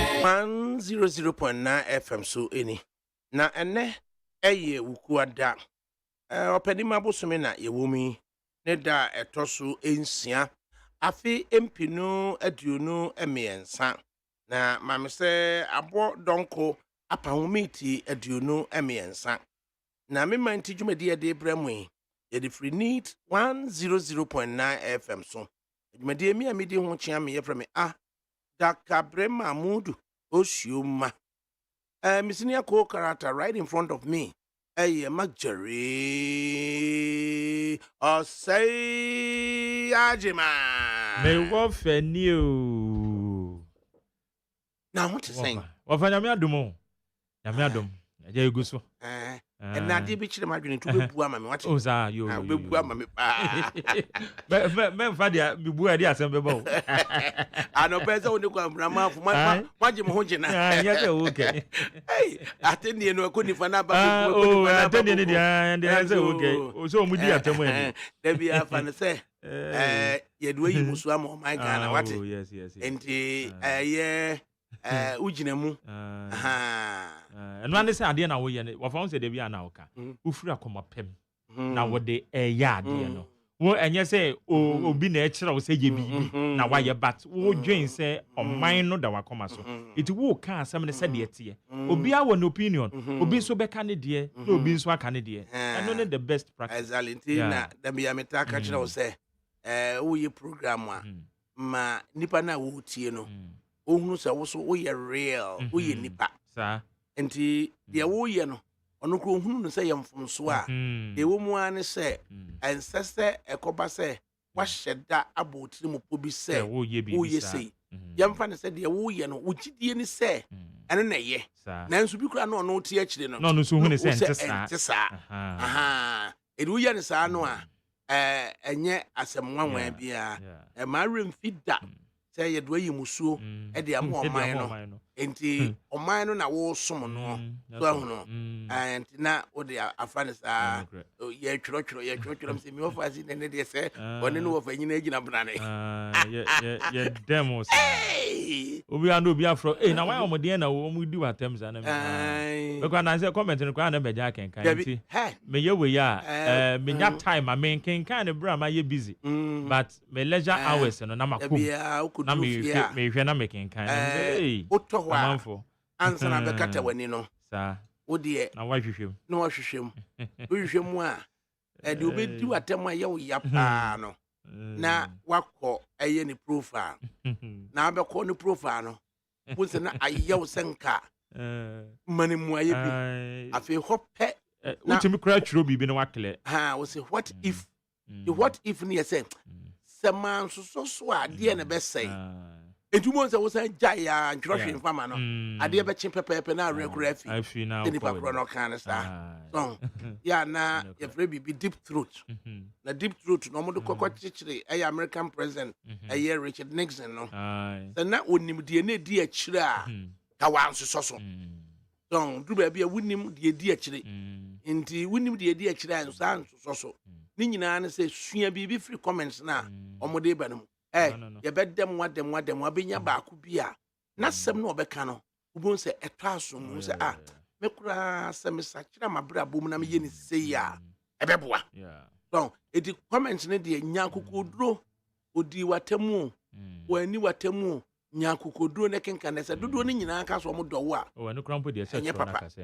100.9 FM so any. Na ene eye wukuada. Openima bosome na yewumi ne da etoso ensia. Afi empinu aduonu emiensa. Na mamese abo donko apahomiti aduonu emiensa. Na mema nti dwumadi de bremu ye de free need 100.9 FM so. Dwumadi emi amidi ho chia me ye frame ADAKABRI Mahmudu Oshiuma. Missing a co-character right in front of me. Hey, Magjari. Or say Ajima. Me wolf new. Now what to say? What for Yamiadumo? Yamiadum. There you go so. And now the bitch the margin to be Buama. What was you? Be Buama. Men Fadia, be Buadia, assemble. I know better when you come from my Majim Hojina. Yes, okay. Hey, I think you know, couldn't find out. Oh, I tell you, and the answer okay. So, we did there be a fan say, you're doing Muswam, my God. What? Yes. And yeah, Ujinamu. And one is idea now, we found the Bia now. Ufra come up him. Now, what they a yard, you know. Well, and you say, oh, be natural, say you be now why you but oh, Jane say, or mine no that will come so. It will cast some of the said yet. Obi our opinion, Obi so be candidate, no be so candidate. I know the best practice. Azalintina, the Biameta catcher will say, who you program ma nipa na wo tie no. Ohunu se wo so wo ye real, wo ye nipa. Sir. Enti de wo ye no. Ono kro hunu no se yemfomso a de wo mu ane se ensese ekoba se wa hyeda abotiri mu po bi se wo ye sei yemfa ne se de wo ye no wo gidie ni se ene na ye nanso bi kura no ono tie akire no no so hunu se entesa edi wo ye ne sa no a enye asemwanwa bia e ma remfida se ye do yimusuo e de am oman no enti oman no na wo som no so ahunu and na wo de afanisa ye tworo se mi ofasi ne de se one no wo fa nyina agina brane ye demos obi ando obi afro na why omode na wo mu di watem za na me because na say comment no kwa na be ja kenkan enti me ye we ya me nya time I mean kenkan ne bra ma ye busy but me leisure hours no na makom na me hwe na me kenkan hey amanfo ansa na be kata wani no sa wo de na wa hwehwem na wa hwehwem wo hwehwem a de obedi watem a ye wo ya pa no na wakọ eye ni profile na abekọ ni profile no wo se na ayew senka manimu aye bi afi hope na utimi kra twiro bibi na wakle wo se what if the what if ni say man so a de na be say etumo se wo say jaya ntwohwe infama no ade be chimpepepe na recreafi ni pakro no kan sta so ya na ye free bibi deep throat na deep throat no mo de kokko chichire ay American president ay Richard Nixon no so na onim de na di akire a ka wanso so so du ba bia wonim de di akire nti wonim de di akire an so so ni nyina na se sua bibi free comments na omode ba no ye bedem wadem abenya ba ku bia na sem na obeka no ubon se eto asum se mekura se mesakira mabra bom na me ye ni sei ya ebeboa don edi comment ne de nyankokoduro odi watemu wani watemu nyankokoduro ne kenka ne se dodo ne nyina aka so mo dowo a o enu krampo de se tro na ka se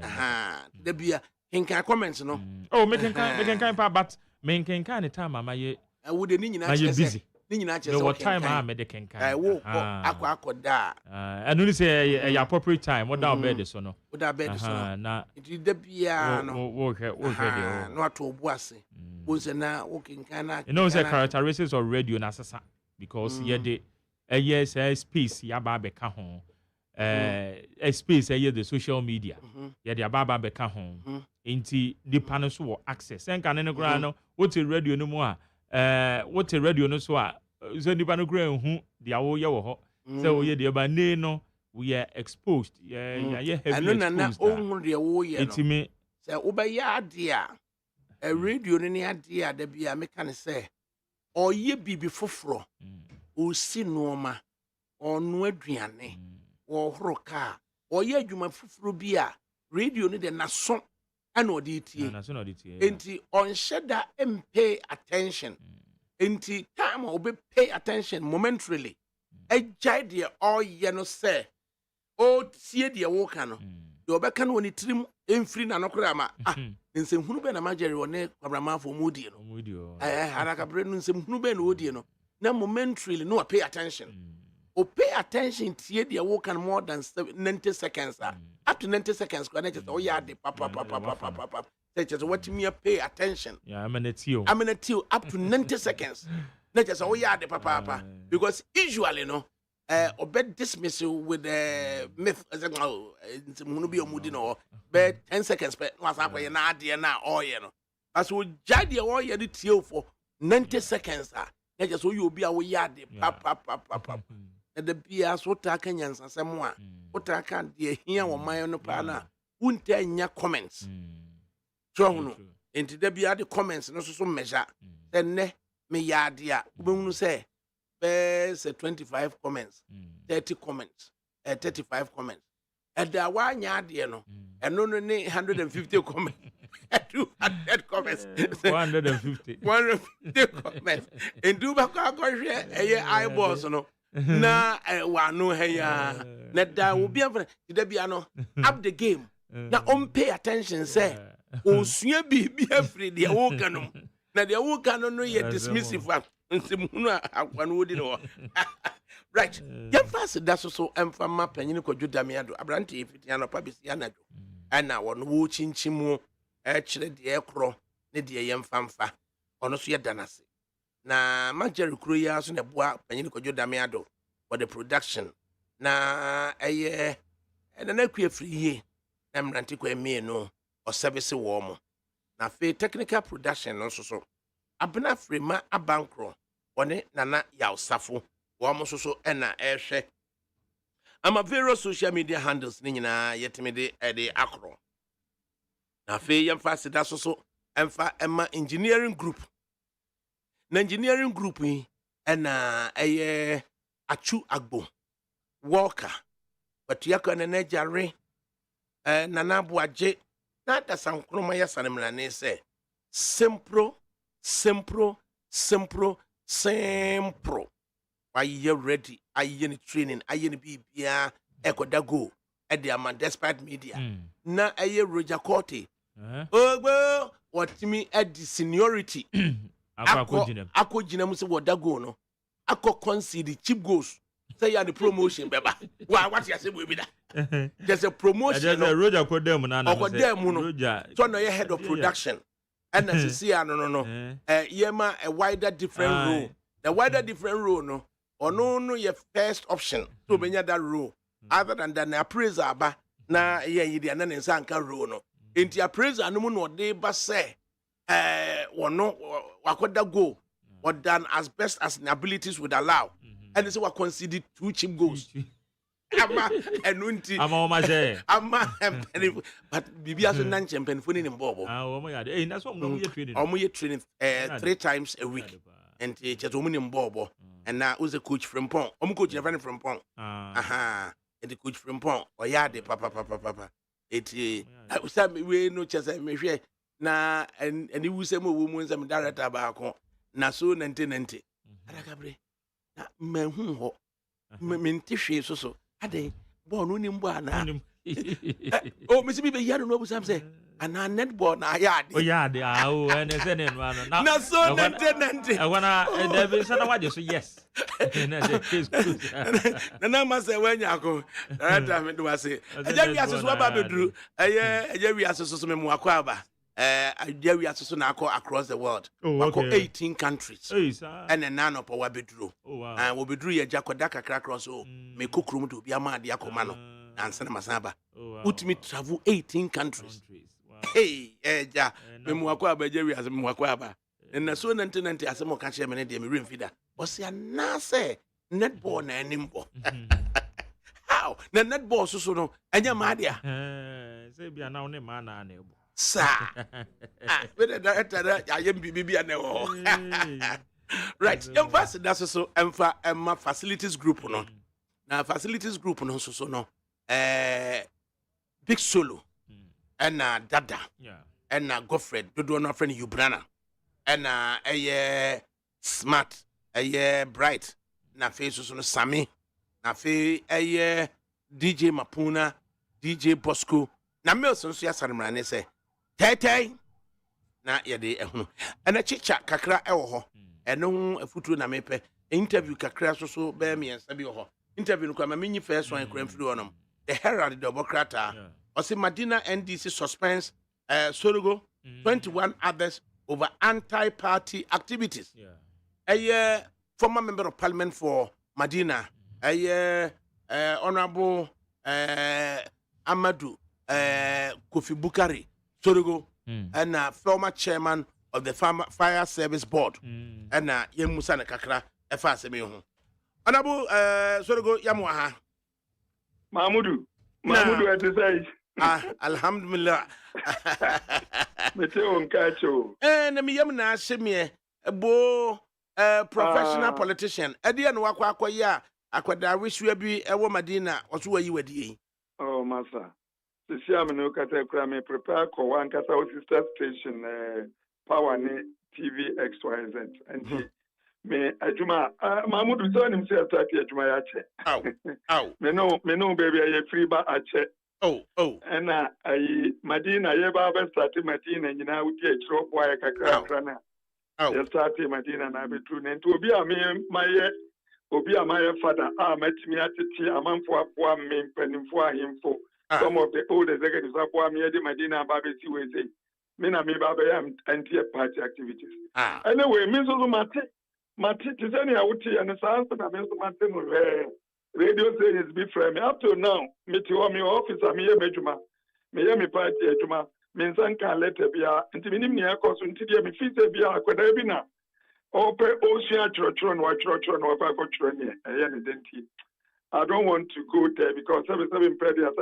da bia kenka comment no me kenka pa but me kenka ne time ama ye wo de ni nyina che ni nyina che so what time am me de kenka wo akwa anu ni say appropriate time what down bed so no what down bed so na it da bia no wo hwe de no ato obu ase wo se na wo kenka na you know say characteristics of radio na sasa because ye de yes space ya ba be ka ho space the social media ye de aba be ka ho enti nipa no so wo access enka ne kura no what radio no mu a what radio no so a so nipa no kura hu de awo ye wo ho say wo ye de ba ne no we are exposed heavily exposed na ohun de wo ye no etimi say wo ba ya ade a radio no ne ade a da bia me kan say oye bibi foforo o si no ma onu aduane wo horo car wo ye adwuma fufuru bi a radio no de naso ana odi tie enti on sheda pay attention enti time obe pay attention momentarily ejai de all ye no say o tie de wo ka no de obeka no ni tirim emfiri na no kora ma nsɛmhunu bɛ na magere wɔ ne kwabramanfo mu die no ADAKABRI no nsɛmhunu bɛ na odie no na momentarily no pay attention o pay attention tie de wo ka more than 90 seconds up to 90 seconds kwa na just o ya de papa say just what me pay attention I'm in a up to 90 seconds na just o ya de papa because usually no obed dismiss you with the myth as a nsɛmhunu bi omudi no be 10 seconds pe was akwa na ade na oye no as we jade oye de tie for 90 seconds na just o you obi a wo ya de papa the bia so ta kan yansasɛm a wo ta kan de hia wo man no pa na wunta nya comments so no enti da bia de comments no so measure then ne me ya de a wo behunu sɛ say 25 comments 30 comments 35 comments and da wa nya de no eno no ne 150 comments 200 comments 150 comments and do ba ka hwe eyeballs no na wa no heya na da wo bia fere da bia no up the game na on pay attention say o sua bi afri de wo ka no na de wo ka no ye dismissive nsɛmhunu akwa no wodi no right ya fast da so emfa ma panyini kwadwo damiado abrante efiti anopa besi anadwo ana wono wo chinchimu kyerɛ de ekro ne de yemfamfa ono so ye danase na majeri kuro ya so ne boa panyini kwadwo damiado for the production na na kua free ye na mrante kwa mie no o service wo mo na fe technical production no so abena frema abankro one nana yausafo wo mo so na ehwe ama various social media handles ni nyina yetime de akro na fe yemfa sida so emfa ema engineering group na engineering group yi na achu agbo worker batuyaka na jare nana boaje na da sankroma ya sanemla ne se simpro why you ready aye training aye bibia ekodago e de am despite media na aye Roger Corte ogbo what me at the seniority akogina mu se wodago no concede cheap goals say you the promotion beba what you say we be that there's a promotion Roger Corte mu na no so no you head of production and as see no yema a wider different role the wider different role no or no your first option to benya that role other than the appraiser ba na ye dey na nsa nka role no enti appraiser no mu no dey ba say wono wakoda go or done as best as the abilities would allow and say we consider 2 cheap goals ama enunti ama but bibia so nan champion foni ni mbobo omo ya dey na so omo ye training 3 times a week and just omo ni mbobo and now who's the coach Frimpong omo coach na friend Frimpong and the coach Frimpong oyade papa eti we no chese me hwe na and wu se mo wo mu nsam director ba ko na so 90 ADAKABRI na mehu ho menti hwe so ade ball no ni mbo ana oh me be yaro no busam say ana netball na yade yade and say ne no ano na so 90 I wanna there be sana waje so yes na say case good na ma say wanya ko that time do say eja wi asoso ba bedru eja wi asoso me mu akwa aba eja wi asoso na akọ across the world akọ 18 countries and none of our bedru and we bedru ye jakoda kakra across me kokrum do bi ama ade akoma no ansa na masaba ultimate travel 18 countries hey eja me mu akwa aba eja wi asoso me mu akwa aba na so 90 asemo ka che me ne de me remfida o se na say netball na animbo how na netball so no anya ma dia say bia na one ma na ebo sa we the director ayem bibia na wo right emfa that's so emfa emma facilities group no na facilities group no so no big solo and dada and Godfred do no friend Ubrana and smart bright na face so no Sami na fe DJ Mapuna DJ Bosco na Milson so yasanmrane say tay na yede ehunu ana chicha kakra ewo ho eno afutu na mepe interview kakra so be me ensa bi ho interview no kwa menyi first one kra mfiri onom the Herald Democrat Ose Madina NDC suspends Sorogo 21 others over anti-party activities. Former member of parliament for Madina, Honorable Amadou Kofi Bukari Sorogo, and former chairman of the Fire Service Board, and Yemusana Kakra FSMU. Honorable Sorogo Yamwaha Mahmoudou exercise. Alhamdulillah. Meteo nkacho. Na mi yam na aseme bo professional politician. Edi na wakwa akoya akwada wisua bi ewo Madina oso wayi wadie. Oh masa. Sisi amene kata kura me prepare ko wan kata o sister station power ne TV XYZ. And me adwuma Mahmoud so nim say start adwuma ya che. Aw. Me no baby I free ba a che. Oh. And Madina yeba ba start Madina nyina wudi e chiro boy kakra na. Ya start Madina na betu ne nti obi a my father matimi atiti amanfo apoa me panimfo ahemfo. Some of the old executives apoa me de Madina ba be si we say. Me na me ba be anti-party activities. Anyway, me so Mati, tisani ya uti ya nisaansa na mesu matemu radio saying be friend. Up to now, me officer me party ejuma me nsanka letter bia nti minim ne akoso nti dia me fise bia akwada bi na ope ocean choro no fa ko choro ne ne denti. I don't want to go there because 77 predators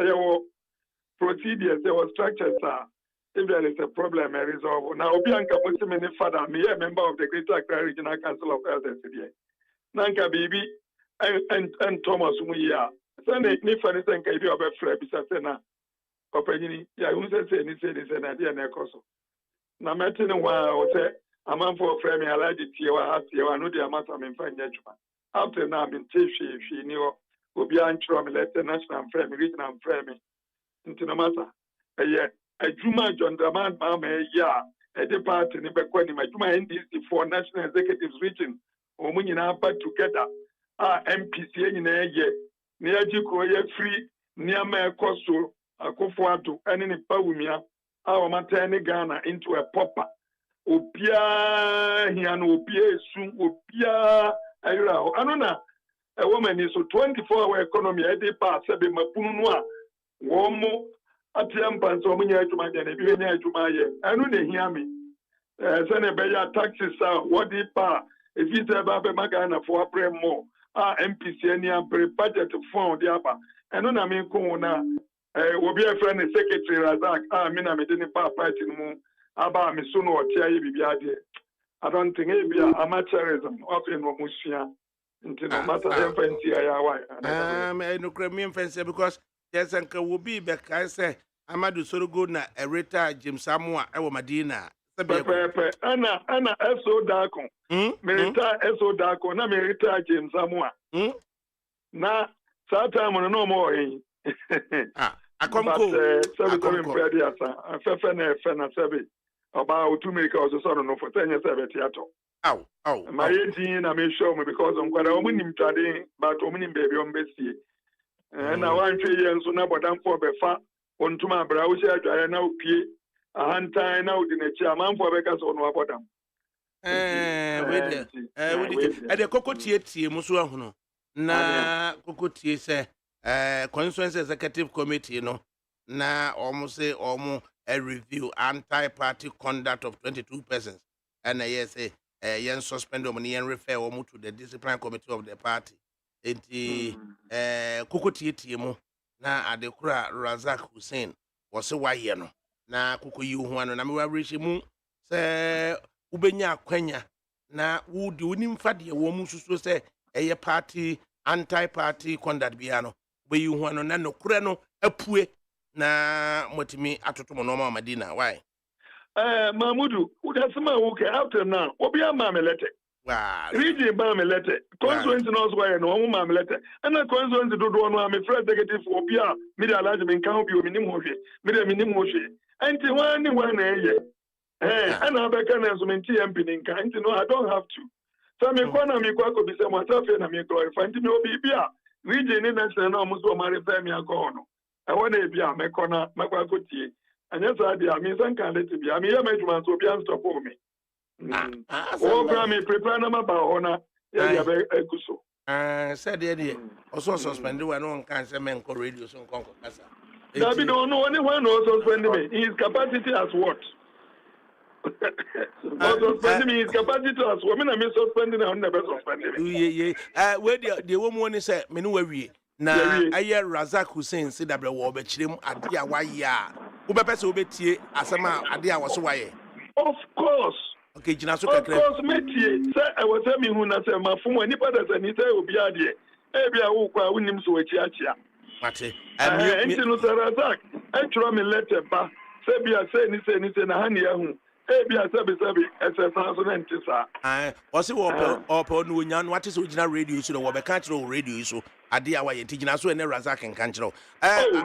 procedures there was structures if there is a problem, I resolve. Now, Obianka Musimini father, me a member of the Greater Accra Regional Council of Elders today. Nanka baby and Thomas Muya. Sunday, if anything, I do about Fred Bisasena. Opinion, ya who says anything is an idea and a coso. Now, Martin, while say, a man for Fred, I like it here, I know the amount of fine judgment. After now, in chief, she knew Obian Trom, let the national frame, regional frame into the matter. Ajuma John Draman Mama ya the party ni bekwani majuma NDC for National Executives Region omunyi na pa together MPC nyina ye ne agiko ye free niama ekoso akofo ado ene ne pawumia o mata ne Ghana into a popper obia hia no obia esu obia ayra anona a woman is so 24-hour economy e dey pa sebe mapunu no a wo mo Atiampan so munya adwuma de na bi nya adwuma ye anu na hia me se na be ya taxes what the pa if you say ba be magana for apremo MPC ani abre budget fund the aba anu na me ko na obi a friend secretary Razak me na me de ni pa party mu aba me so no otia ye bibia de I don't think it be amateurism of in musua until no matter how fancy I why no creme fancy because yes anka will be back I say Amadou Sorogo na Ereta James Samoa ewo Madina pepe ana eso dako merita eso dako na merita James Samoa na sata mo no mo yin akomko seven predi asa afefe na efe na sebe oba otumika oso so no for tenye sebe tiato my yin na me show me because on kwada o munim tade but o munim baby on besie na wan twe yen so na bodam for befa ontuma bra wo se adwaye na opie ahantan na odi na chi amanfo beka so no abodam we de kokotie mu so ahuno na kokotie se constituency executive committee no na omo say omo a review anti-party conduct of 22 persons and yes yen suspend omo yen refer omo to the disciplinary committee of the party enti kokotie mu na adekura Razak Hussein wose waye no na kokoyi hu ano na me wabrishi mu se ubenya akwanya na wudi onim fade wo mu susu se eye party anti-party conduct biano. Where you want to know, Kureno, a pue na motimi atotomo normal Madina. Why? Mahmudu, udasema uke after now. Obia mamelete. Wow. Region mamelete. Constituency knows why no mamelete. And the constituency do one am afraid negative obia. Media large men can't be minimum. Media. And the one and I beckon as menti and pinning kind. No, I don't have to. So me kwana mi kwa ko bi se mo tafe na mi glorify nti me obi bia region ni na se na mo so ma refer me akono e wona bia me kona makwa ko tie anya sa bia mi san kan let bia mi ya madwuma so bia stop me o bra me prepare na ma ba ona ya bia be ekuso said the also suspended when one can say men ko radio so nkonko kasa Dabi no only one also suspend me his capacity as what suspending me his capacity as women are suspending and never suspending me. Where the woman say, Menuawi, na aye Razak Hussein said that we were chim at dia waya. Ubepes obeti asama adia was why. Of course. Okay, Jinaso. Of course, Metie, say I was telling me who na say my fumo any better than he say obi adie. Ebia wo kwa wonim so wachiachia. Mate. Enti no Razak, entro me letter ba. Say bia say ni say na hani ahu. Ebia sabi SSA so ntisa. Osi wo no nyan what is original radio so wo be catch radio so ade awa ye tigina so ene Razak nkan kire.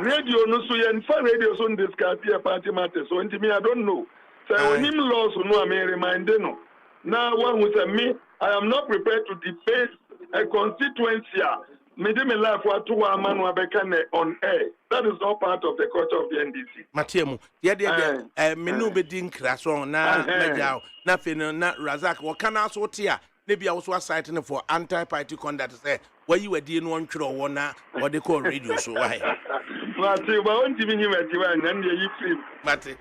Radio no so ye nfa radio so discuss here party matter so ntimi I don't know. Say onim laws no am remind no. Now one who say me I am not prepared to debate a constituency. Me life what to a man on air. That is not part of the culture of the NDC. Matiemu, menu bedin krason na majao na feno na Razak wo kana so tia na bia wo so citing for anti-party conduct say where you were dealing one tro wona or they call radio so why. Mati ba won ti binyi mati wa nan dey free. Mati.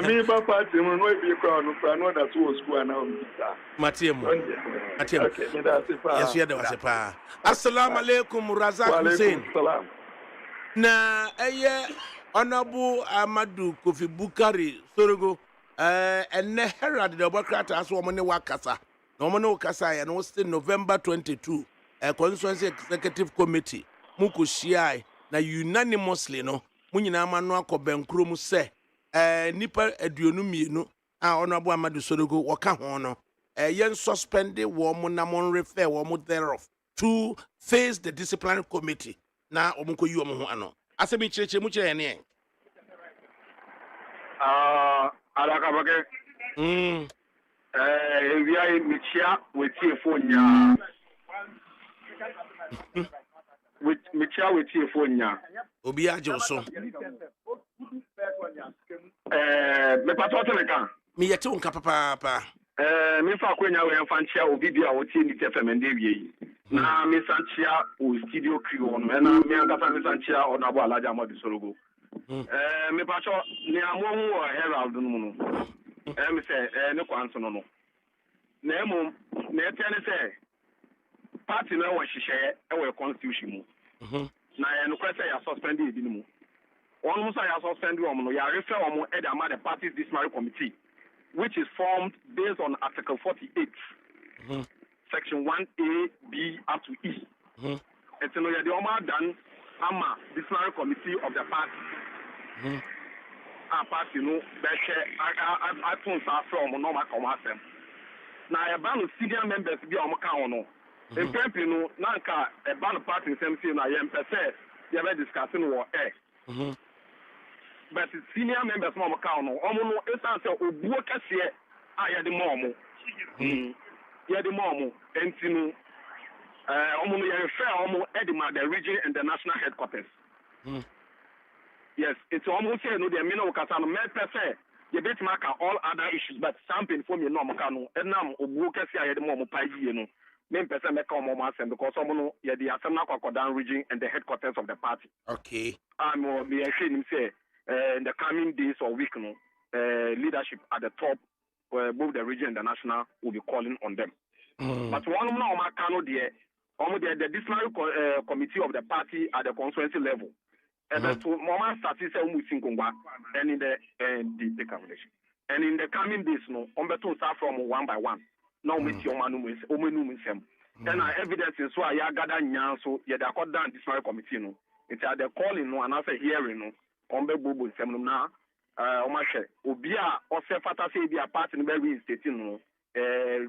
Me ba party no no be crowd no that was school na o bisa. Matiemu. Okay, that's it. Yes, you was pa. Assalamu alaikum Razak Hussein. Salam. Na Honorable Amadu Kofi Bukari Sorogo ene Herald the Democrat as woman wakasa. No man wakasa ya no still November 22 Constituency Executive Committee muko shiai na unanimously no munyina ma no akobenkro mu se nipa aduonu mienu Honorable Amadu Sorogo waka ho no yen suspended wo mo na mon refer wo mo thereof to face the disciplinary committee na omunko yi omo ho ano asemi chireche mu chire ne ADAKABRI via michia wetie fonya with michia wetie fonya obi ajo so me pato te kan mi yete unka papa me fa kwenya we mfanchia obi bia wotie ni tefemende wie na me sanchia o studio crew on na me angasa me sanchia onabo alaja Amadu Sorogo me pato ni amohu o Herald no no me say ne kwanso no no na emo na etene say party na wo hihye e wo constitution mu na no kwese ya suspend e bi no mu one musa ya suspend no ya refer omo e da ma the party's disciplinary committee which is formed based on Article 48, Section 1A, B, up to E. It's no the Omar done AMA, disciplinary committee of the party. Party, no, I don't start from no matter what. Now, a band of senior members be on Macao. In fact, you know, Nanka, a band of party, same thing, I am per se, they are discussing war air. But senior members of Macau, Omono, it's answer Obuakase, I had the Momo. The Momo, and Tinu, Omono, Omo, Edima, the region and the national headquarters. Yes, it's almost here, no, the Mino Casano, Med per se, you bet mark all other issues, but something for me, no Macano, and now Obuakase, I had the Momo Pai, you know. Main person make come because someone yeah the Asana Kokodan region and the headquarters of the party. Okay. I'm be ashamed say in the coming days or week, leadership at the top, both the region and the national, will be calling on them. But one of the disciplinary committee of the party at the constituency level, and in the coalition. And in the coming days, no, start from one by one. Now, with your man, And evidence is why you gather now, so you are called down disciplinary committee. No, it's at the calling, no, and after hearing, no, on the bobo seminar, Omashe, Obia, or Sefata say be a part in the reinstating, no,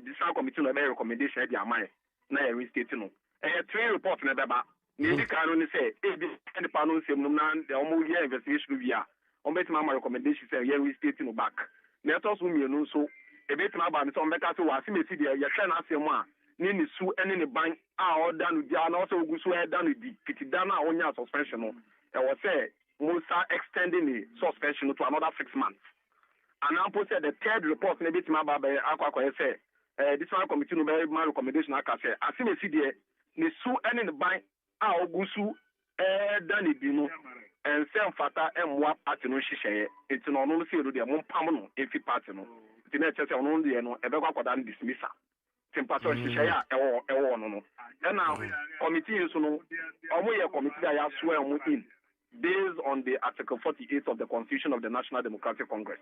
disciplinary committee, no, very recommendation, at your mind, no, reinstating, no. And 3 reports in the Baba, maybe can only say, if the panel seminar, the almost year investigation, we are, on better my recommendation, say, yeah, reinstating back. Let us whom you know so, a bit about some better to us, see, you're trying to say, Nini su any the bank are done with and also go so done with the Pitidana on your suspension. I was say Musa extending the suspension to another 6 months. And now said the 3rd report maybe to my baby Aqua say this one committee no very my recommendation I can say I see me see there ni su any the bank are go so done it no and same fata and what party no shisha it's no no see the mon pam no if party no the next say on the no e be kwa dan dismissa temperature share no and now committee so no committee that ya swear in based on the article 48 of the Constitution of the National Democratic Congress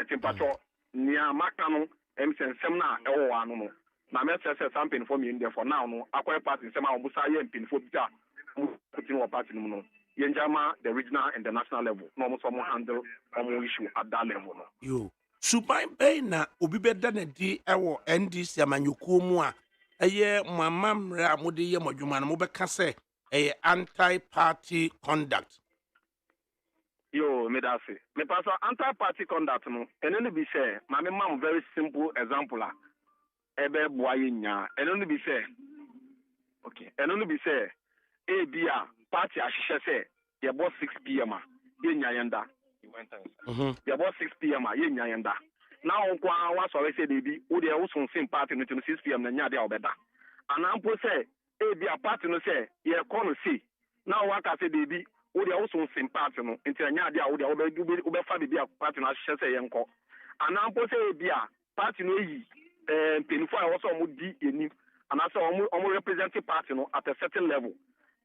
temperature near makano sem na no na me say something for me in there for now no akwa party sem a obusa ye mpin for bita putting our party no yenjama the regional and the national level no mo handle issue at that level no yo Subai bay na obi beda na di ewo NDC amanyuku mu a eye mamamra mode ye modwuma na mo beka se anti-party conduct. Yo, me da say. Me pass anti-party conduct no. Eno be say, ma me mam very simple example la. Ebe boaye nya. Eno be say. Okay. Eno be say e bia party ahihye say ye bo 6 p.m. ye nya yenda. Ye about 6 p.m. ye nya yenda. Now kwa wa so we say dey bi wo dey wo son same party no 6 p.m. na nya dey obeda. Anampo say e bi a party no say ye call no see. Now wa ka say dey bi wo dey wo son same party no nti nya dey a wo dey wo be fa bi a party no ahye say ye nko. Anampo say e bi a party no yi penifo a wo so mo di eni anasa omo represent party no at a certain level.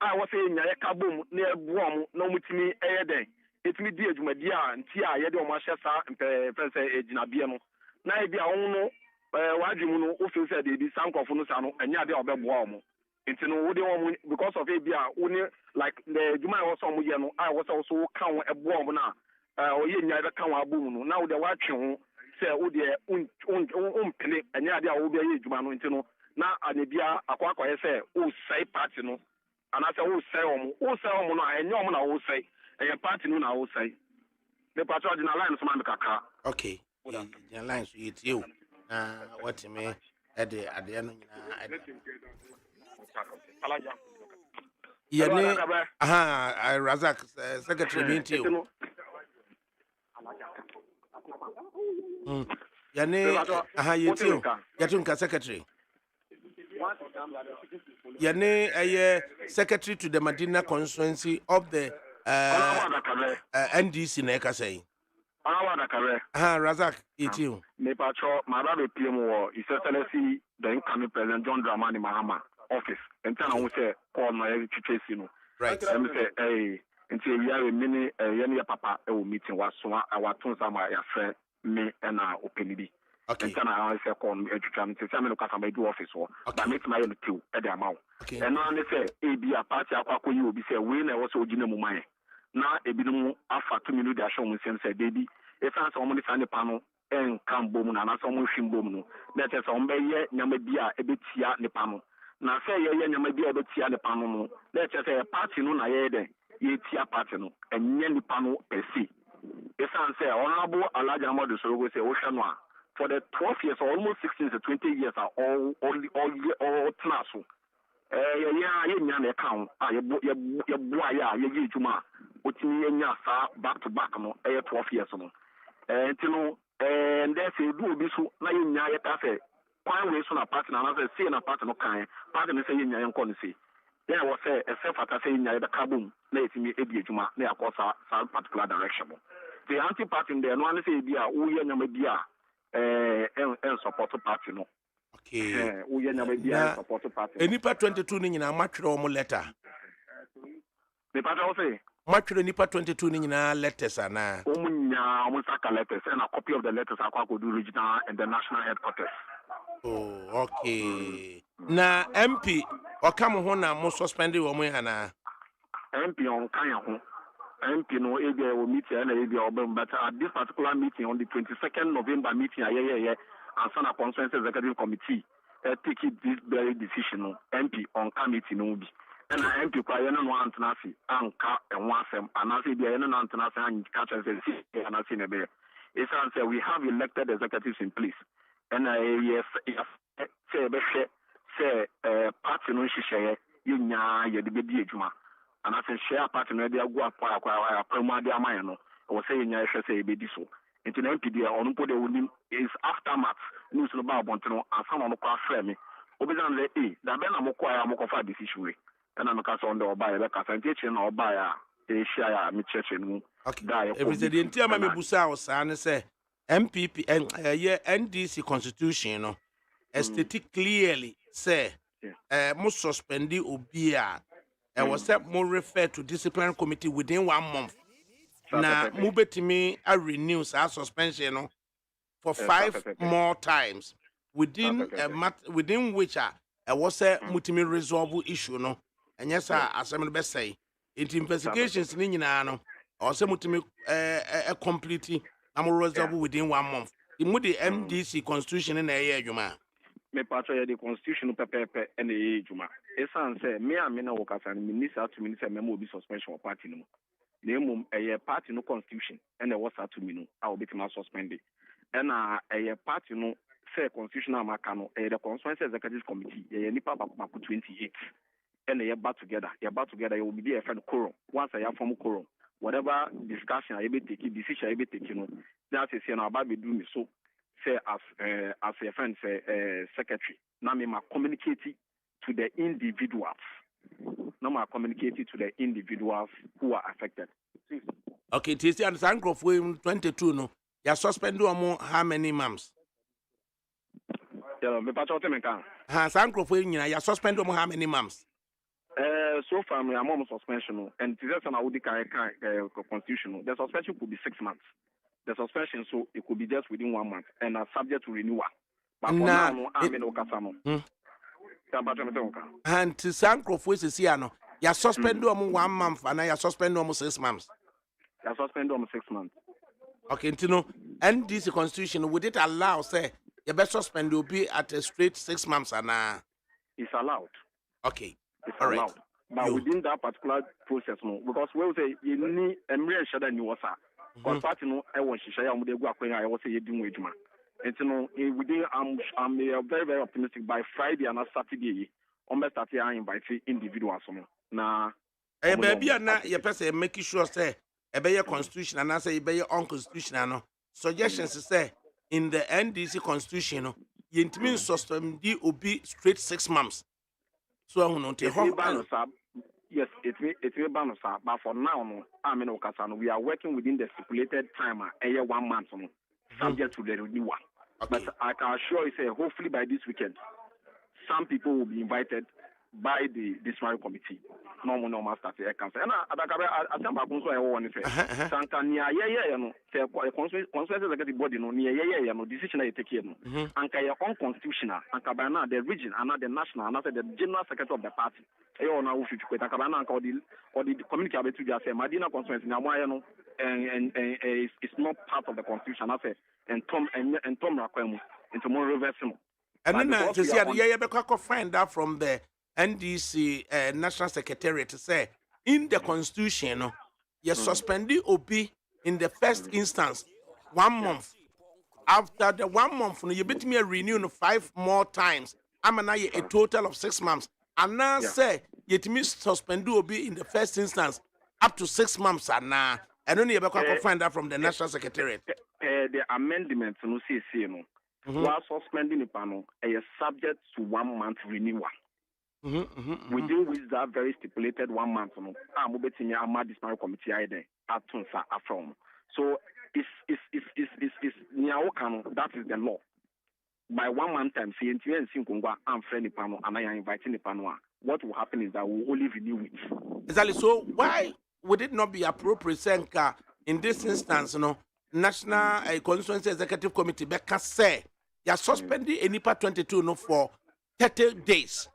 I was saying nya ye ka bom na ebu omo na mo timi eye den etimi di adwumadi a nti a ye de o ma hye sa pese ejinabie no na e bia won no wadwum no o feel say dey bi sankofo no sa no anya de obeboa omo nti no wo de omo because of e bia woni like the adwuma was omo ye no I was also kan eboa omo na o ye nya be kan abom no na wo de watwe ho say wo de pele anya de a wo be ye adwuma no nti no na anebia akwa ye say o sai party no anasa wo sai omo no anya omo na wo sai a party no na wo say the patrol na line so ma kaka okay the line so it you what me at the end nyina yene Razak secretary meet you yene yetunka secretary yene secretary to the Medina constituency of the NDC na eka say Razak it you me patrol my brother PM war is excellency the incoming president John Dramani Mahama office and tell am say call my chichesi no right let me say until we are mini yeni papa e meeting was so our tons am ya frɛ me na openidi okay and I say call me educate me say me look at my do office wo but make my you e dey amount and no say e bi a party akwa yi obi say we na wo so ogina mu man na ebinom afa 2 minutes dey show mu say baby e san so mo ni san nipa no en kan bom na na so mo hwim bom no na say so mo be ye nyama bi a ebetia nipa no na say ye nyama bi a ebetia nipa no na say party no na ye den ye tia party no enye nipa no pesi e san say honorable Alhaji Amadu Sorogo say wo hwe no a for the 12 years or almost 16 to 20 years are all tnaso ye nya na account ye boa ya ye juma otimi nya sa back to back no 12 years no ntino and there say do obi so na ye nya ye ta say kwan we so na party na say na party no kan party no say ye nya ye nko no say there was a self-attack say nya ye be kabum na etimi edi juma na yakosa some particular direction the anti-party there no one say bia wo ye nya ma bia and support party no okay wo ye nya ma bia support party enipa 22 ni nyina matwere omo letter the party say matwere nipa 22 ni nyina letters ana omo saka letters and a copy of the letters akwa go do regional and the national headquarters oh okay Na MP okam ho na mo suspend wo mo hana. MP on kan ho. MP no area will meet and area obem, but at this particular meeting on the 22nd November meeting, and Sana Consensus Executive Committee take this very decision. MP on committee no be. And MP kwa yena no antanasi anka enwasem anase bia yena no antanasi an catch and say anase nebe. It's answer we have elected executives in place. And say party no hihye yenya ye de bedi adwuma. And I say share party no dey go akwa promo dey aman no o say yenya hwe say be di so nti na MPD on po dey woni is aftermath news no ba bonte no asan no kwa frɛ me obizan le da be na mo kwa ya mo fa decision we and am ka so on the oba ya be ka san teach na oba ya e share ya me church no okay everything nti ama me busa o sa ne say MPP NDC constitution no state clearly say mo suspend obi a was more referred to disciplinary committee within 1 month. Now, Mubetimi renew our suspension no, for 5 more times within within which was a mutimi resolve issue no. And yes, as I'm best say, it investigations in no, or some mutimi completely resolve within 1 month. The Moody MDC constitution in a year, you man. Me patro the constitution pepe and the juma esan say me amena wokasa ni minister to minister memo be suspension of party no na emum party no constitution and e was to me no I will be suspended and party no say constitutional maka no the constituency executive committee nipa back 28 and they back together you will be a friend quorum once I form quorum whatever discussion I be take decision I be take no that is now about be do me so say as a friend say secretary now me ma communicate to the individuals who are affected. Okay, Tisti and Sankrof 22 no ya suspend you how many months? Yeah, me pacho te me kan. Ha Sankrof nyina ya suspend you how many months? So far me am on suspension and this na would constitution. The suspension could be 6 months. The suspension, so it could be just within 1 month and subject to renewal. But for now, I'm in Okasamo. And to Sankrof is Siano, you suspend 1 month and I suspend almost 6 months. I suspend almost 6 months. Okay, you know, and this constitution would it allow, say, you best suspend will be at a straight 6 months and it's allowed. Okay, it's allowed. Right. But within that particular process, no, because we will say you need a mere shadow new water. Because party no, I want to share with the Guaquin. I was say doing with man. And you know, within I'm very very optimistic by Friday and Saturday. On the Saturday, I invite individuals. Now, baby, now your person making sure say obey your constitution and I say obey your own constitution. No suggestions say in the NDC constitution, no, you intimate system D will be straight 6 months. So I'm not yes, it will ban us, but for now, no, I mean, we are working within the stipulated time, 1 month, subject to the renewal. Okay. But I can assure you, say, hopefully by this weekend, some people will be invited by the Disciplinary Committee. No master, I can say. And I think about also I want to say, Santa Nia, no, say, consensus executive body, no, no decision I take here, no, and your own constitutional, and Cabana, the region, and the national, and the general secretary of the party. Now, if you quit Cabana, or the community to just say, Madina constituency, now, and it's not part of the constitution, I say, and Tom Raquem, into more reversing. And then, to see, I find out from the NDC National Secretary to say in the constitution, you suspended OB in the first instance 1 month. After the 1 month, you bet me a renew 5 more times. I'm a total of 6 months. And now say you suspend OB in the first instance up to 6 months. And now, and only you find out from the National Secretary. The amendments, no see, while suspending the panel, is subject to 1 month renewal. Within which that very stipulated 1 month, I'm betting you Disciplinary Committee either at Tunsa from. So it's that is the law. By 1 month time, see and Sinkungwa and friendly panel and I am inviting the panel. What will happen is that we will only renew it. Exactly. So why would it not be appropriate, Senka, in this instance, National Constituency Executive Committee, Becca say, you suspended any part 22 for 30 days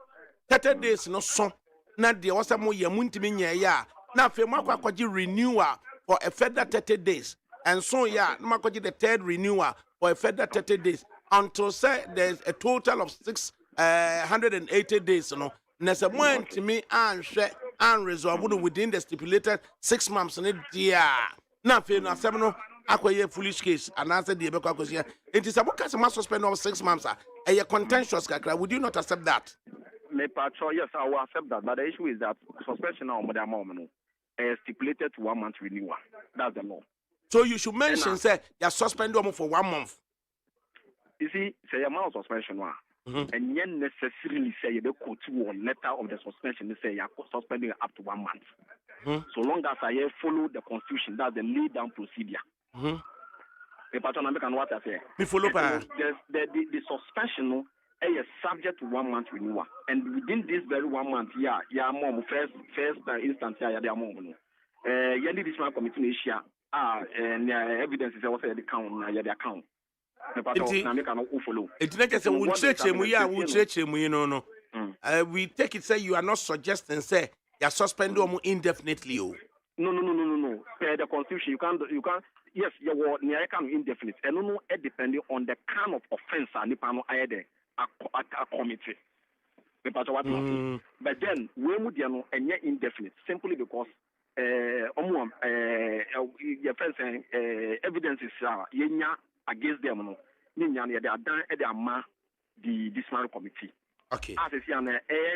30 days no so na de wasa mo ye muntimi nya ya na fe mo akwaji renewal for a further 30 days and so yeah na makwaji the third renewal for a further 30 days until say there's a total of 680 days no na se mo antimi anhwe and resolve within the stipulated 6 months ne dia na fe no asem no akoye foolish case and answer the ebekwa question it is about case suspend of 6 months a contentious kakra. Would you not accept that? Yes, I will accept that, but the issue is that suspension now stipulated to 1 month renewal. That's the law. So you should mention say you suspend them for 1 month. You see, say your amount of suspension one. And yet necessarily say the court one letter of the suspension they say you're suspending up to 1 month. So long as I follow the constitution, that's the lay down procedure. The pattern and what I say. We follow the suspension is subject to 1 month renewal. And within this very 1 month, mom first instance mom. This man committee issue and evidence is also the account the account. It's like I said, we take it say you are not suggesting say you are suspended indefinitely. No. The constitution you can't. Yes, you were near indefinite, and no, depending on the kind of offense and a committee. But then we would and yet indefinite simply because evidences are against them. They are done at the disciplinary committee. Okay. As I say,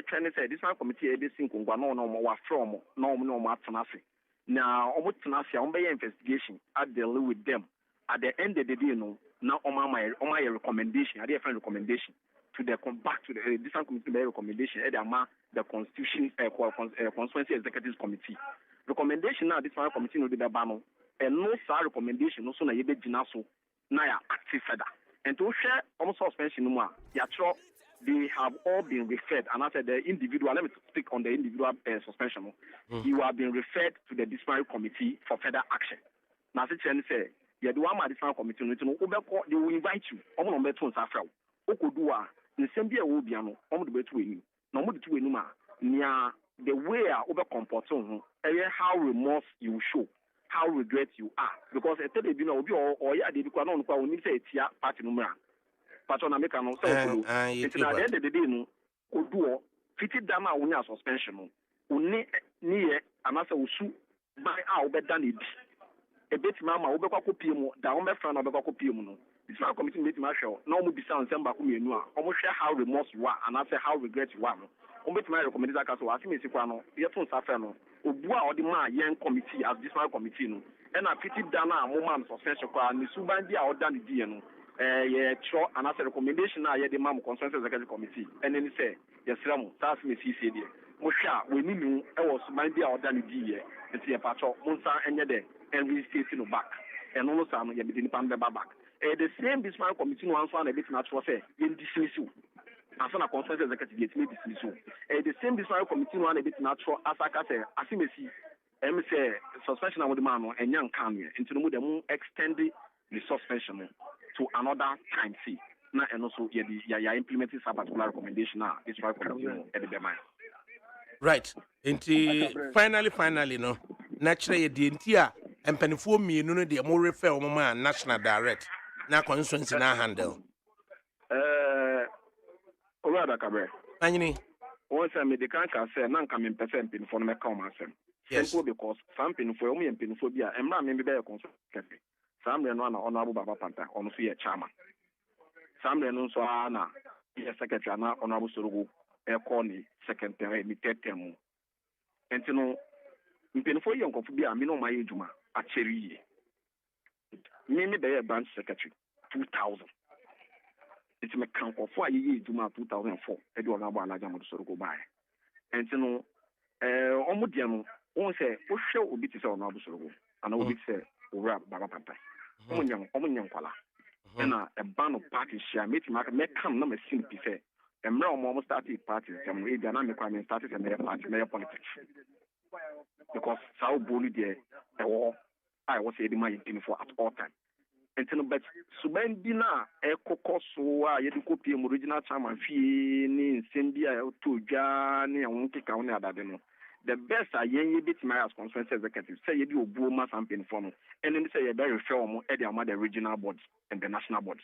trying to say disciplinary committee is single no from no now, almost investigation. I deal with them. At the end of the day, now my recommendation, I different recommendation to the come back to the different committee recommendation. The constitution, constituency executive committee recommendation. Now this one committee no be the banner and no sir recommendation. No so na yebe jinaso na ya active further and to share almost suspension no more. They have all been referred, and after the individual, let me speak on the individual suspension. You have been referred to the disciplinary committee for further action. Now, say, you do one disciplinary committee, they will invite you. I'm going to be Safra. Okudua, the same day will be no. I'm going to be to no more to you. The way I over comport how remorse you show, how regret you are, because I tell you, or yeah, they become on need say it's party number. Patron American no so at the end of the day no oduo fiti dama wonya suspension no oni ni amasa usu by a obeda na di ebetima ma obekwa kopie mu da o mefra na obekwa kopie mu no this man committee meeting show na omo bisa nsem ba ko mienu a omo hwe how remorse you are and say how regret you are no omo betima recommend that so asimesi kwa no ye to nsafe no obu a odi ma yen committee as this man committee no e na fiti dama mo man suspension kwa ni suban dia oda ni die no sure and as a recommendation now the mam consensus executive committee and then say yes ramu task me see say there mo sha we ni nu e was man dia oda ni di ye nti ye patcho monsa enye de and we stay no back and no sa no ye be ni pan be back the same this man committee no answer na bit na tro say ye dismiss you asa na consensus executive get me dismiss you the same this man committee no na bit na tro asaka say asimesi em say suspension of the man no enya nkan ye nti no mo dem extend the suspension to another time. See now, and also you implementing some particular recommendation now. It's right for you at the mind. Right. Finally, no. Naturally, the entire and penifo me no the more refer man national direct. Now constituency now handle. ADAKABRI. Anyini. Once I made the cancer say nan come in percent pin for me come asem. Simple because some pin for me and pin for bia emra me be constituency. Samre no na honorable Baba Panta ono so ye chairman. Samre no so na ye secretary na honorable Sorogo e call ni secretary mi third term. Enti no mpinfo ye nkofu bia me no ma ye djuma a cheri ye. Me be branch secretary 2000. Enti me kan kofo a ye djuma 2004 e di honorable Alaja Modu Sorogo bae. Enti no omo dia no won say wo hwe obi ti say honorable Sorogo ana obi ti say owura Baba Panta. Omunyam kwala na a ban of party share meet me come na machine pi say emra omo started party dem we dey na me kwa me started a party me politics because sao bolu there I was say the man in for at all time Enti no bet suban bi na ekokọ so a yedi kopie mu original chairman fie ni nsem bi a to dwa ne won keka won adade no. The best a yen bit my as conference executive say yedi obuo ma campaign for no. And then say you better refer omo e dey the regional board and the national board.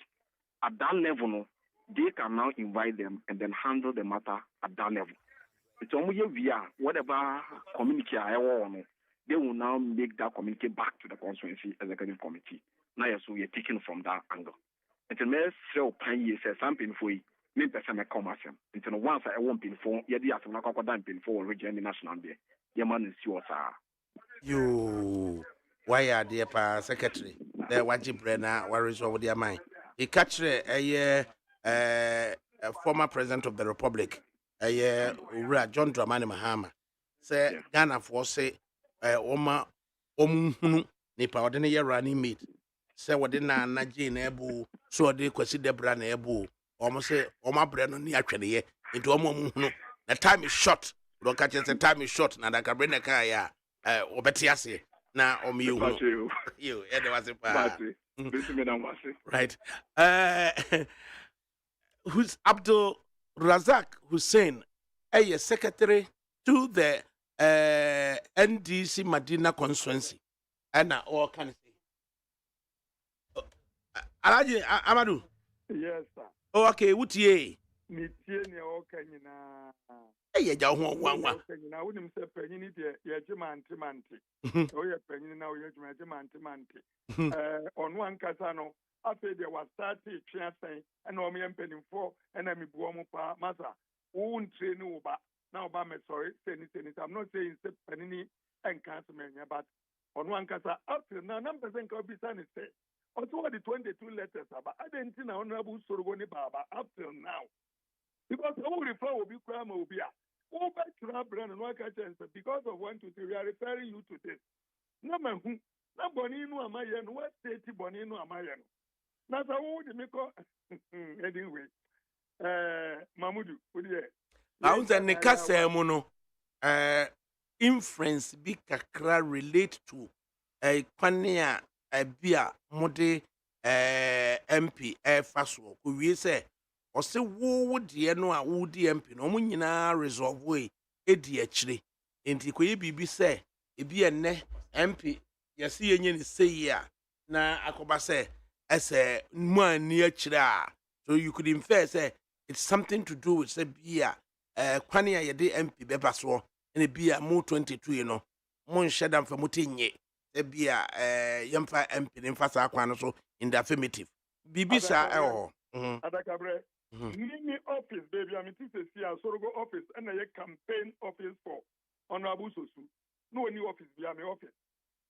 At that level no, they can now invite them and then handle the matter at that level. It's almost via whatever communique I want, they will now make that communique back to the constituency executive committee. Now, so we're taking from that angle. Until me sell pan years, something for you, me person me come as him. Until once I won't pin for, yeah, the after I got pin for region national day. Yeah, man is yours, You, why are dear pa secretary? There, what you brenna, worries over their mind. He catch a former president of the republic. John Dramani Mahama say Ghana for say oma omuhunu nipa odene ye running mate say wode na anaje na ebu so ode kwasi debra na ebu omo say oma bre no ni atwene ye into omo muhunu the time is short don't catch the time is short na ADAKABRI na ka ya obeti ase na omo you you e de wase pa right who's Abdul Razak Hussein, a secretary to the NDC Medina constituency. And all can say. Alaji Amadu. Yes, sir. Oh, okay, what ye? Nitieni okay na. Hey, ya one. Na wouldn't say penny ya jimanti. Oh, ya penny now ya jimanti. On one casano. After there was 30 saying, and no me penning for, and I'm a pa massa. Won't train over. Now, Obama, sorry, say it. I'm not saying it's penny and cancelment, but on one casa, after now, numbers and could be sunny say. Also, the 22 letters, but I didn't know Honorable Sorogoni Baba up till now. Because all refer will be crime will be go back to our brand and work chance because of 1, 2, 3. We are referring you to this. Number who, not Bonino Amayan, what state Bonino Amayan. That's how would make anyway. Mamudu, would you? I was an Nicasa mono inference be kakra relate to a Quania a beer mode MP Faso, who we say, or say, would the no a wood MP, no munina resolve way, a dear chili. Inti be say, it be a ne MP, yes, see say ya. Na akoba say, as a man near chira. So you could infer say it's something to do with say beer, Quania ya de MP bebaso, and a beer more 22, you know. Mon shadam for mutinye, a beer, Yamfa MP in Fasa Quanoso in the affirmative. Bibisa, ADAKABRI, Mini office, baby, I'm in TCC, Sorogo office, and a campaign office for Honorable Sosu. No new office, via my office.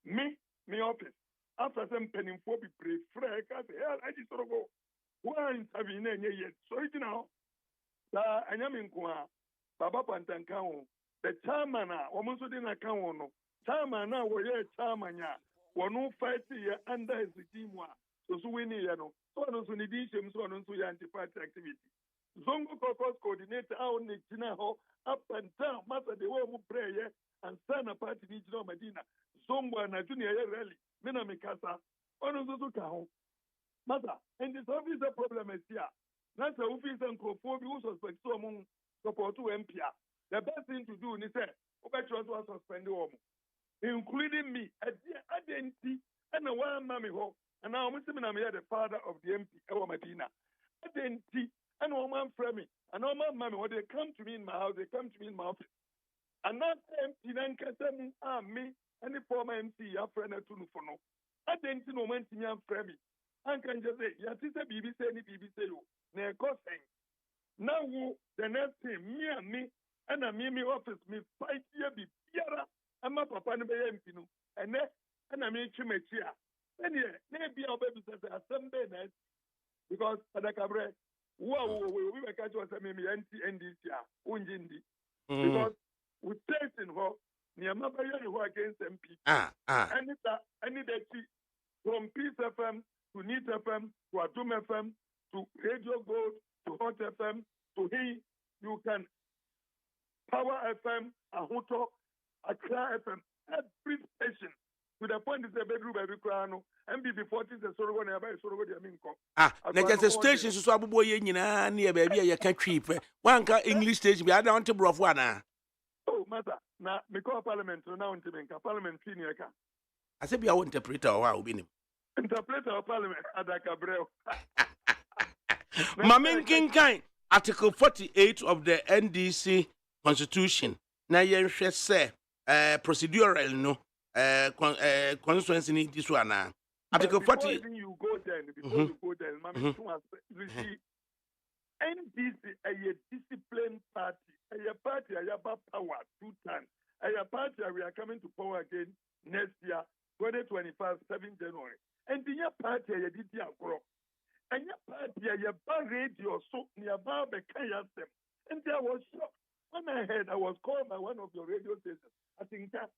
Me office. After some penning for be brave, Frank, I say, I just sort of go. Why intervene yet? So it now, I am in Kwa, Baba Pantankao, the chairman, almost didn't account. Chairman now, we're here, chairman, we're no fight here under his team. So we need, so on to the dishes, so on to the anti party activity. Zongo caucus coordinator, our Nichina, up and down, master the way we pray, and send a party regional Medina. Zombo and a junior rally. Mena Mikasa, Onozuka home. Mother, and this office problem is here. That's the office and Kofobi who suspect so among support to MPR. The best thing to do is say, Obetros was suspended, including me, at the identity and a one mammy ho, and now I'm the father of the MP, Ewa Medina. Identity and one framing, and all my mammy, when they come to me in my house, they come to me in my office. And not empty, then can me. Any former MC, your friend, to no for no. I didn't know when to me and Frammy. I can just say, yes, it's a BBC, any BBC, near costing. Now, the next thing, me and a me office, me 5 years be Piera, and my papa and MP, and I make you make here. And yeah, maybe our baby says, Sunday night, because ADAKABRI, wow, we were catching us, maybe NDC, Unjindi, because we taste in her. Against MP. I need that from Peace FM to Neat FM to Atum FM to Radio Gold to Hot FM to you can Power FM, Ahuto, Accra FM, every station To the point is a bedroom every crown, MBB 14 is a sort of one about sort of the Aminco. There's a station so Abubo Yina near baby, you can't cheap. One English station, I don't to broth one. Oh, matter. Now, me call Parliament now into Parliament senior. I said, be our interpreter or I'll be him. Interpreter of Parliament, ADAKABRI. Mamin King Kind, Article 48 of the NDC Constitution. Now, you should say, procedural, no, constituency this one. Article 40. Before you go there, Mammy, you see, NDC, a disciplined party, a party, a power 2 times. A party, we are coming to power again next year, 2025, 7 January. And the party, a DD grow. And your party, a bar radio, so nearby the Kayasem. And there was shocked. When I heard, I was called by one of your radio stations. I think that.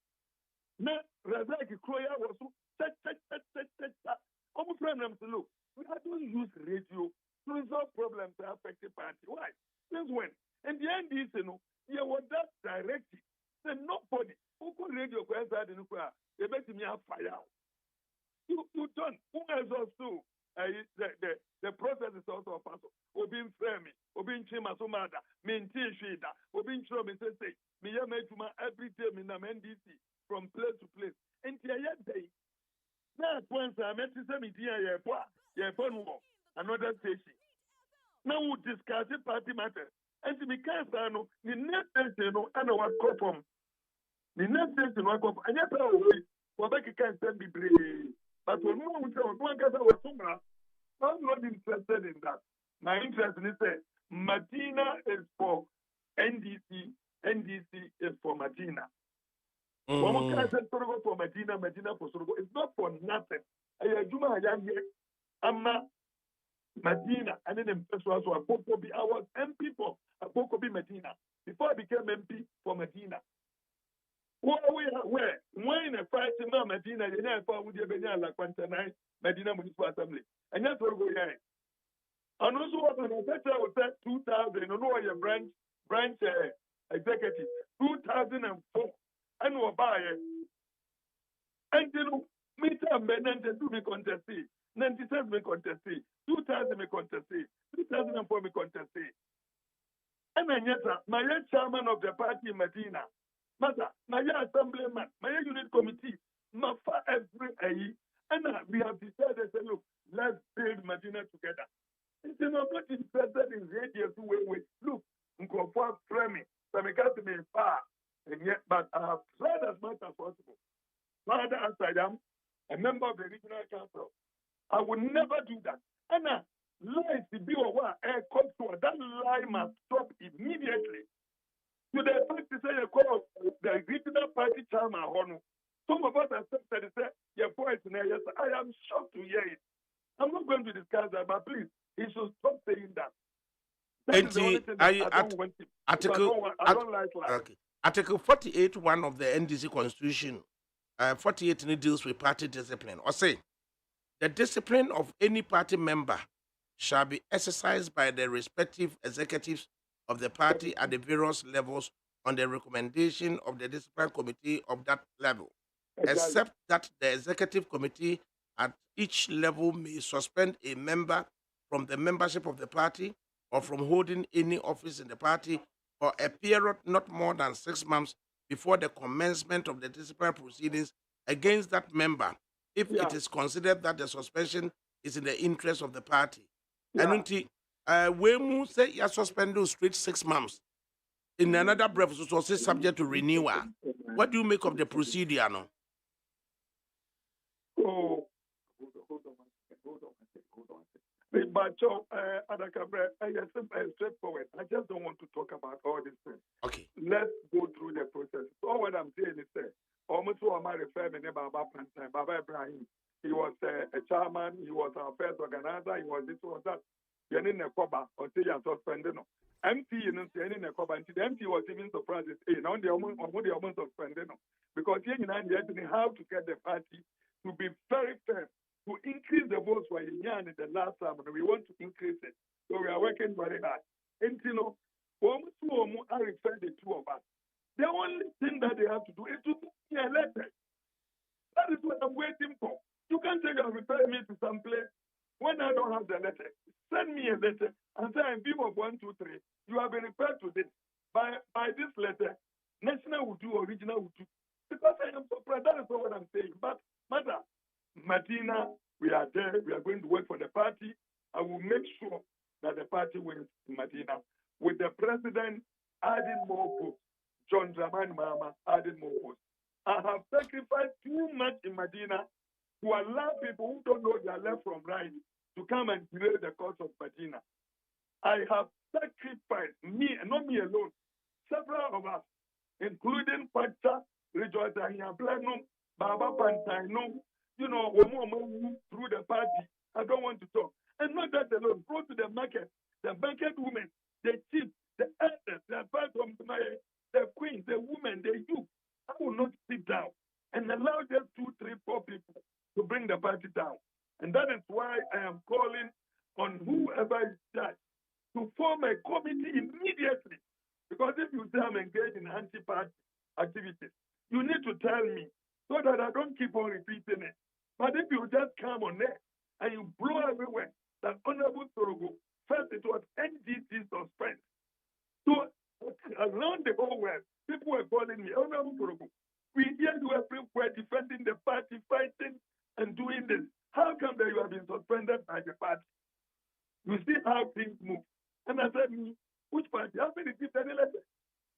Now, Razaki Kroya was so. Our friend, look, we don't use radio to resolve problems that affect the party. Why? Since when? And the end is, you was that directive. Then nobody who could radio outside in the crowd, they bet me have fire. You don't. Who else also? The process is also a puzzle. Obin Fremi, Obin Chima Sumada, maintain Shida, Obin Chrom, and say, me every day in the NDC from place to place. And the other day, now, once I met some idea, another station. Now we discuss the party matter. And to be cast, the next station, and what call from the next station, what call, and yet, for back can send me brave. But when one gets our summer, I'm not interested in that. My interest in it, Martina is for NDC, NDC is for Martina. One can say for Martina for Sorogo. It's not for nothing. Medina, and then the was a be I was MP for Abokobi Medina before I became MP for Medina. Where when a fight in Medina, you know, for would you be like Medina Municipal Assembly, and that's what we are. And also, what I said 2000, you know, your branch executive 2004, and we're buying. And you know, me and Benante do me contest. 97 me contest, 2000 me contest, 2004 me contest. And then yes, my chairman of the party in Medina, Mother, my assemblyman, my unit committee, my every day, and we have decided, say, look, let's build Medina together. It's not interested in radio to way. Look, go for framing, so we got to be far, and yet, but I have tried as much as possible. Father, as I am a member of the regional council, I will never do that. And lies to be over that lie must stop immediately. To the fact to say you call the regional party chairman, some of us have said to say your voice in yes, I am shocked to hear it. I'm not going to discuss that, but please, he should stop saying that. That is the only thing I don't want him. I don't like lies. Okay. Article 48(1) of the NDC Constitution, 48 deals with party discipline. Or say, the discipline of any party member shall be exercised by the respective executives of the party at the various levels on the recommendation of the discipline committee of that level, except that the executive committee at each level may suspend a member from the membership of the party or from holding any office in the party for a period not more than 6 months before the commencement of the disciplinary proceedings against that member, if it is considered that the suspension is in the interest of the party. And when we say you suspend those straight 6 months, in another breath, it was subject to renewal. What do you make of the procedure now? Oh, hold on. But ADAKABRI, straightforward. I just don't want to talk about all these things. Okay. Let's go through the process. So what I'm saying is that almost all my referring Baba Pantan, Baba Ibrahim. He was a chairman, he was our first organizer, he was this one that. You're in a cover until you're suspended. MP, you know, in a cover until the MP was even surprised. Now the almost suspended. Because here in India, how to get the party to be very firm, to increase the votes for Yin in the last time, and we want to increase it. So we are working very hard. And you know, I refer the two of us. The only thing that they have to do is to be elected. That is what a letter. Send me a letter and say I'm beam of 1, 2, 3. You have been referred to this. By this letter, national will do, original will do. Because I am surprised. That is not what I'm saying. But Mother, Martina, we are there. We are going to work for the party. I will make sure that the party wins in Medina. With the president adding more votes, John Dramani Mahama adding more votes. I have sacrificed too much in Medina to allow people who don't know their left from right to come and delay the cause of Medina. I have sacrificed me, and not me alone, several of us, including Pacha, Rejoice Ahiablenum, Baba Pantaino, through the party. I don't want to talk. And not that alone. Go to the market women, the chief, the elders, the advice from the queen, the women, the youth. I will not sit down and allow just 2, 3, 4 people to bring the party down. And that is why I am calling on whoever is judged to form a committee immediately. Because if you say I'm engaged in anti-party activities, you need to tell me so that I don't keep on repeating it. But if you just come on there and you blow everywhere, that Honorable Sorogo, first it was NGT suspense. So around the whole world, people were calling me, Honorable Sorogo, we hear you everywhere defending the party, fighting and doing this. How come that you have been suspended by the party? You see how things move. And I said, which party? I haven't received any letter.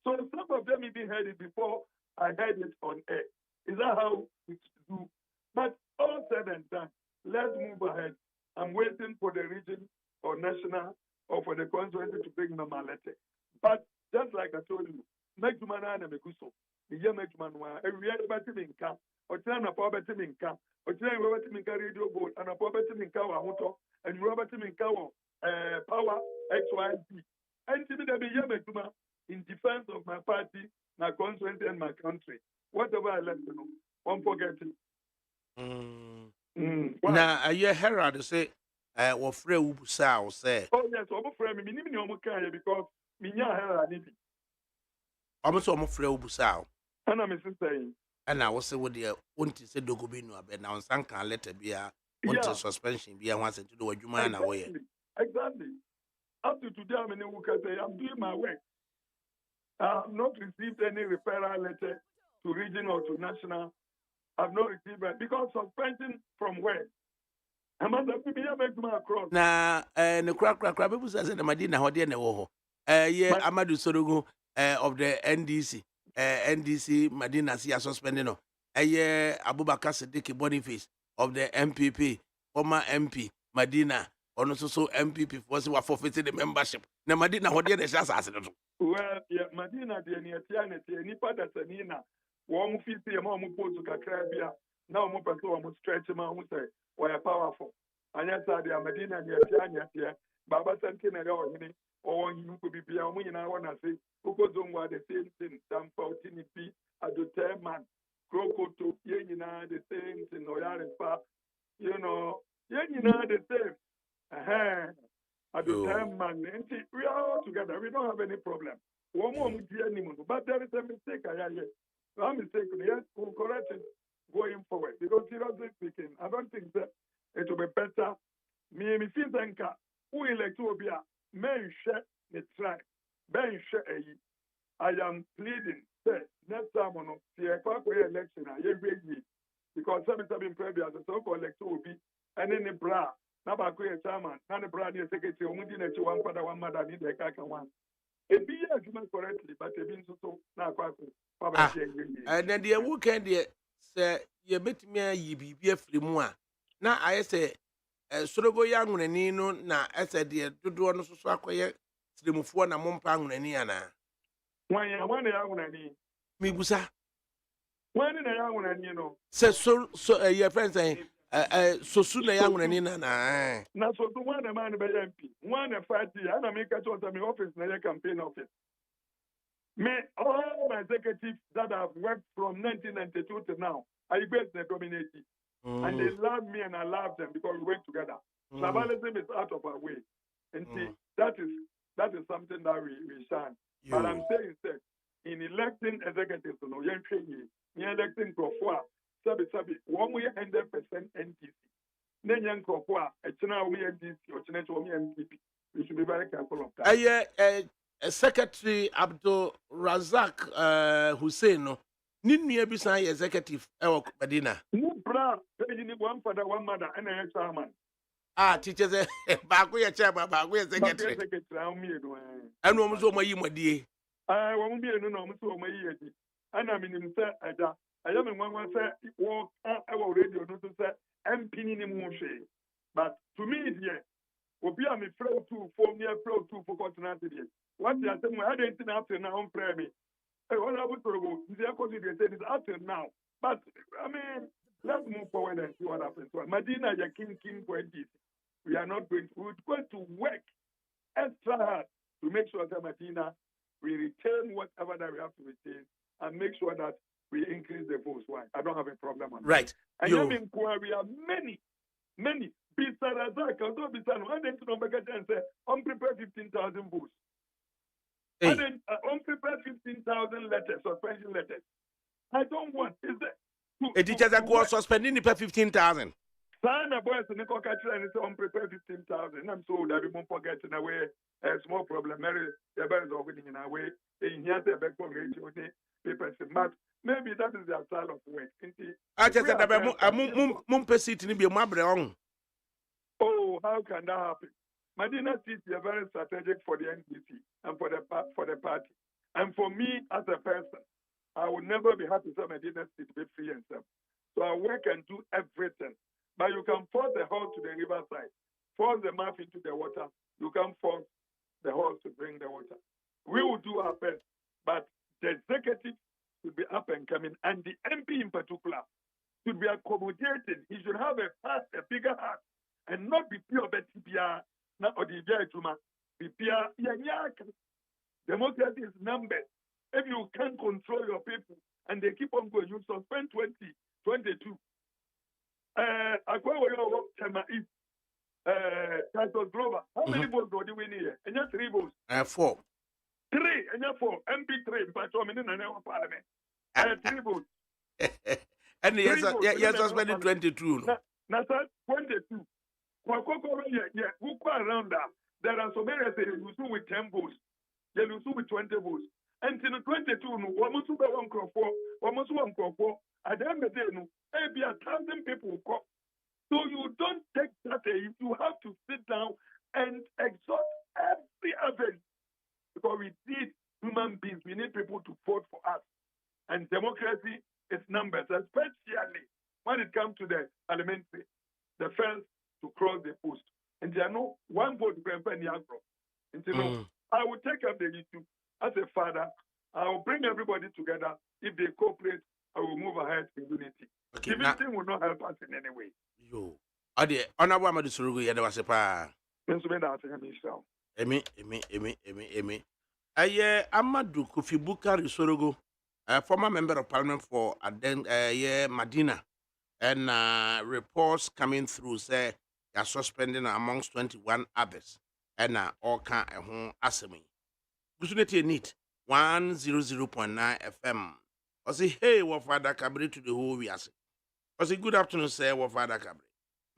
So some of them even heard it before I heard it on air. Is that how it's do? But all said and done, let's move ahead. I'm waiting for the region or national or for the constituency to bring them a letter. But just like I told you, make you man and make so. The year make man every year about him in camp, or tell a poor better in camp, or tell you about him in radio board, and a poor better in cow, and you about him in cow, power XYZ. And to me, the year make in defense of my party, my constituency, and my country. Whatever I let you know, don't forget it. Now, I hear Herald say, what free Ubusa say. Oh, yes, I'm afraid me, because me, Herald, Almost almost free Ubusa. And I'm saying, and I was say, what the want to say, Dogobino, but now some can let it be a suspension be a once to do what you man away. Exactly. Up to today, I'm doing my work. I have not received any referral letter to region or to national. I've not received it because suspension from where? I must have to be able to across. Now, the crack, people says that Madina, how dear, yeah, Amadou Sorogo of the NDC, NDC, Madina, see, suspended. Yeah, Abubakar Siddiqui Boniface of the MPP, former MP, Madina, or also MPP, was forfeited the membership. Now, Madina, what dear, the chance as well, yeah, Madina, the Niatiana, the Nipada Sanina, one fifty a mom put to Kakrabia, now more person stretch him out, say, we're powerful. And yes, I am Medina and Yatiana here, Baba Santin and all, or you could be beyond me, and I want to say, who goes on what the same thing, some 14 p at the 10 man, Croco to Yenina, the same thing, or Yarin Yenina, the same. At the time, man, we are all together. We don't have any problem. One more but there is a mistake. I'm mistaken. Yes, we'll correct it going forward. Because seriously speaking, I don't think that it will be better. Me feel who elect to be a man share the track. Ben share. I am pleading. Say next time on the election, I agree because some previous so-called elect to be and any bra. Naba kwe chairman, nane brand secretary, omudi na one father, one mother, need the kaka one. It be argument correctly, but it been so na kwaku. And then the weekend, say, you met me, ye be a free moi. Now I say, Sorogo young and Nino, na I said, dear, to do on so acquire, Slimufo na Mompang and Niana. When you want a young and me busa. When in a young and you know, says so, your friend saying, so soon a young and Nina. Now, so to one a man by MP, one a 5 years, and I make a choice of my office, na campaign office. Me, all my executives that have worked from 1992 to now, I based the community. And they love me and I love them because we work together. Tribalism is out of our way. And see, that is something that we shine. But I'm saying that in electing executives, you're electing Profua, Sabi, 100% NTC. Nenyan Kokwa, a channel we and this, or channel to me MPP. We should be very careful of that. Secretary Abdul Razak Hussein, Nini Bisa executive Medina. No bra, one father, one mother, and a chairman. Teachers, Baguya Chaba, Baguya secretary. And almost all my yimadi. I won't be a no, so my year. And I mean, himself, I am in one say, walk our radio, not to say, and pinning him. But to me, yeah, will be a flow to 4 year flow to for continental. What you are saying, I didn't after now on prayer me. All I would go, the opposite said is after now. But I mean, let's move forward and see what happens. Medina, your king for this. We are not going to work extra hard to make sure that Medina, we return whatever that we have to retain and make sure that we increase the votes. Why? I don't have a problem on that. Right. And you mean we have many. Besides that, although besides, I didn't know and say, unprepared 15,000 votes. Hey. And then unprepared 15,000 letters, suspension letters. I don't want. Is that a teacher that was suspending the 15,000? Sign a boy to Nico Catcher and it's unprepared 15,000. I'm so that we won't forget in a way a small problem. Mary, the bears are winning in a way. In here, the back of papers. But maybe that is their style of work. I just said, I'm sitting in my brain. Oh, how can that happen? Medina City is very strategic for the NDC and for the party. And for me as a person, I would never be happy to Medina City be free and self. So I work and do everything. But you can force the horse to the riverside, force the mouth into the water. You can force the horse to bring the water. We will do our best, but the executive should be up and coming, and the MP in particular should be accommodated. He should have a bigger heart, and not be pure BTPR, not or the BPR. Democracy is numbers. If you can't control your people and they keep on going, you suspend 2022. I go away over Tema East. Titus Glover. How many votes do you win here? And just 3 votes. 4. 3 and just 4. MP3. But I'm in the parliament. 3 votes. And yes, suspended 22. Now, 22. Who go around that? There are some areas that you lose with 10 votes. You lose with 20 votes. Until 22, almost 1 crop 4, almost 1 crop 4. At the end of the day, maybe 1,000 people come. So you don't take that. You have to sit down and exhaust every event. Because we need human beings. We need people to vote for us. And democracy is numbers, especially when it comes to the parliamentary, the first to cross the post. And there are no one vote per penny agro. And I will take up the issue. As a father, I will bring everybody together. If they cooperate, I will move ahead in unity. Okay, Division will not help us in any way. Yo, Adi, honorable Amadu Surugu, ya dewa sepa. Emi. Aye, Amadu Kofi Bukari Surugu, former member of parliament for Medina, and reports coming through say they are suspending amongst 21 others, and all can assembly. Opportunity need 100.9 FM. I say, hey, what ADAKABRI to the whole we are. I say, good afternoon, sir, what ADAKABRI.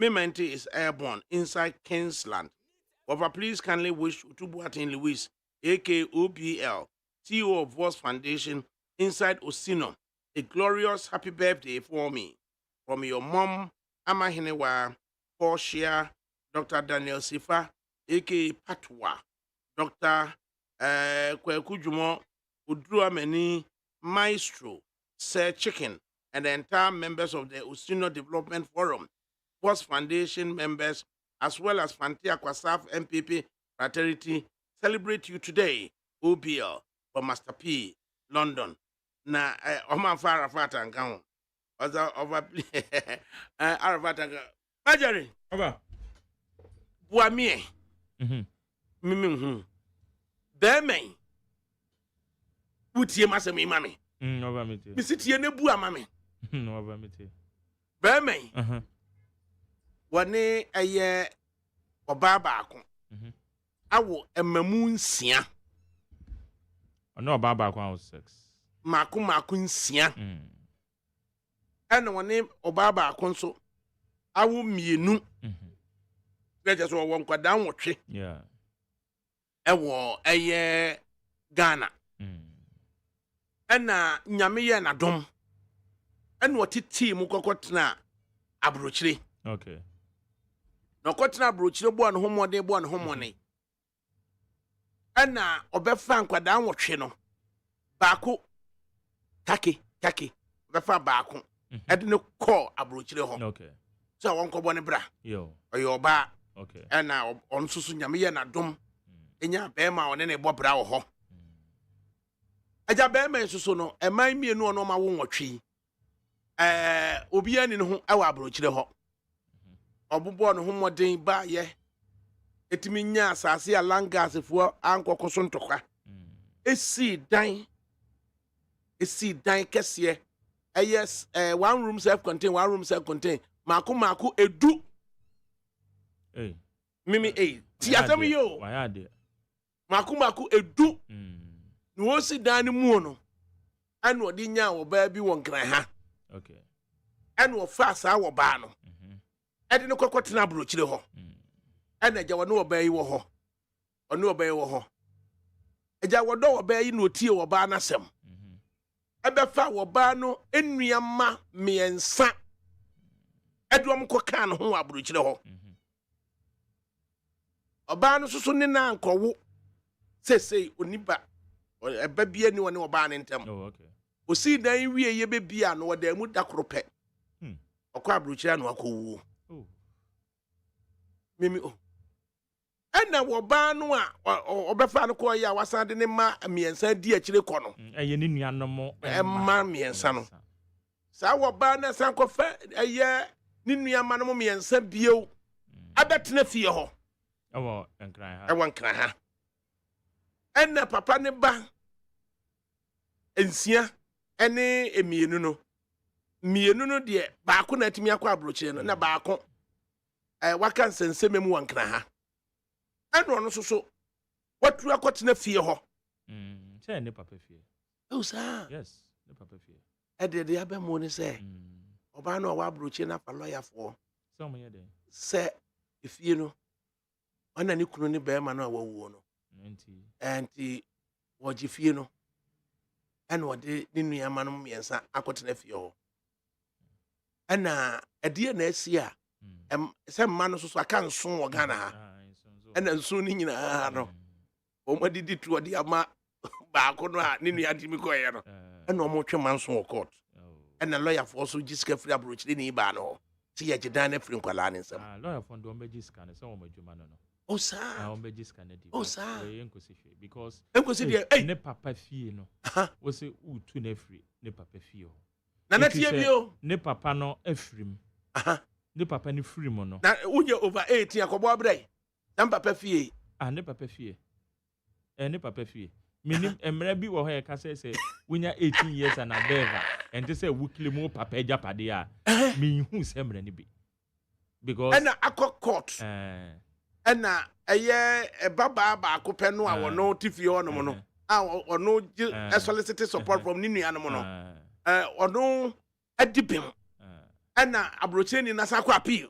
Mementi is airborne inside Kingsland. Wafa, please kindly wish Utubuatin Lewis, aka OBL, CEO of Voice Foundation, inside Osino, a glorious happy birthday for me. From your mom, Amahinewa, Portia, Dr. Daniel Sifa, aka Patwa, Dr. Kwekujumo, Udruameni, Maestro, Sir Chicken, and the entire members of the Osino Development Forum, Voice Foundation members, as well as Fantia Kwasaf MPP fraternity, celebrate you today, OBL, for Master P, London. Na Oman Farafat and Gown. Over Arafat. Majari. Over. Boamie. Bermain. Utie Masami Mammy. Over me. Missy ne Bua Mammy. Over me. Bermain. One a year or Baba. I will a mamoon sia. No, Baba was 6. Makun sia. And one name Obaba Conso. awu mienu na je so won kwada nwotwe ewo eye Ghana ena nyame ye na dom ena otiti mu kokotena abrochire okay na okotena abrochire bo no homode ena obefa nkwada nwotwe no baako kake obefa baako edine call abrochire ho okay so won ko bone bra yo oyoba okay ena onsusu nyame ye na dom enya be ma one ne bo bra wo ho aja be ma susu no eman mienu ono ma wo nwotwe obi ani no ho awa abrochire ho obubo no ho moden ba ye etimi nya asase ya langasefo ankokoso ntokwa esi dan kese yes one room self contain mako edu mimi ti atam yo why de mako edu no si dan ni mu no anu odi nya wo ba bi won kran ha okay anu fa sa wo ba no edi no kokotena abrochire ho ena gya wono wo ba yi wo ho ono wo ba yi wo ho eja wodo wo ba yi no tie wo ba na sem ebefa wo ba no enuama miensa edom koka no ho abrochire ho oba no susu ne na nkowo sesei oniba eba bia ni woni oba ne ntem oh okay osi dan wie ye be bia no woda mu dakrope okwa abrochire no akowu oh mimi ena wo ba no a obefa no ko ya wasan de ne ma miensa di akire ko no eye ni nuanom ma miensa no sa wo ba na san ko fa eye ni nuama no miensa bio abetena fie ho ewo nkran ha ena papa ne ba ensia ene emienu no de baako na atimi akwa abrochire no na baako waka nsensem mu wankra ha eno no so watu akotena fie ho say ne papa fie o sa yes ne papa fie de abemo ne say oba na wa abrochire na fa lawyer for so mo ye de say ifie no ona ne kunu ne be ma no awuo no anti woji fie no eno de ne nuama no miensa akotena fie ho ana ade na asia se mma no so aka nso wo Ghana ha ena nso ni nyina no o ma didi tu odi ama baako no a ne nua dimi ko ye no ena o mo twe manso wo court ena lawyer for so jiska free abrochire ni ba no ti ye gidan na free nkwala ne nsam lawyer for ndo mbe jiska ne se wo madwuma no o sa o mbe jiska ne di o sa enkosi fie because enkosi die ne papa fie no wo se utu na free ne papa fie ho na tie bio ne papa no afrim ne papa ni free mo no na unye over 18 akobo abrai na papa fie ne papa fie ne papa fie minim emra bi wo ho e ka se wonya 18 years and above and say weekly mo papa ejapade a me hu se mra ni bi because ena akọ court ena eye baba ba ko no a wono tifie ho no no a wono solicit support from ni nua no no ono adibim ena abrocheni na sakwa appeal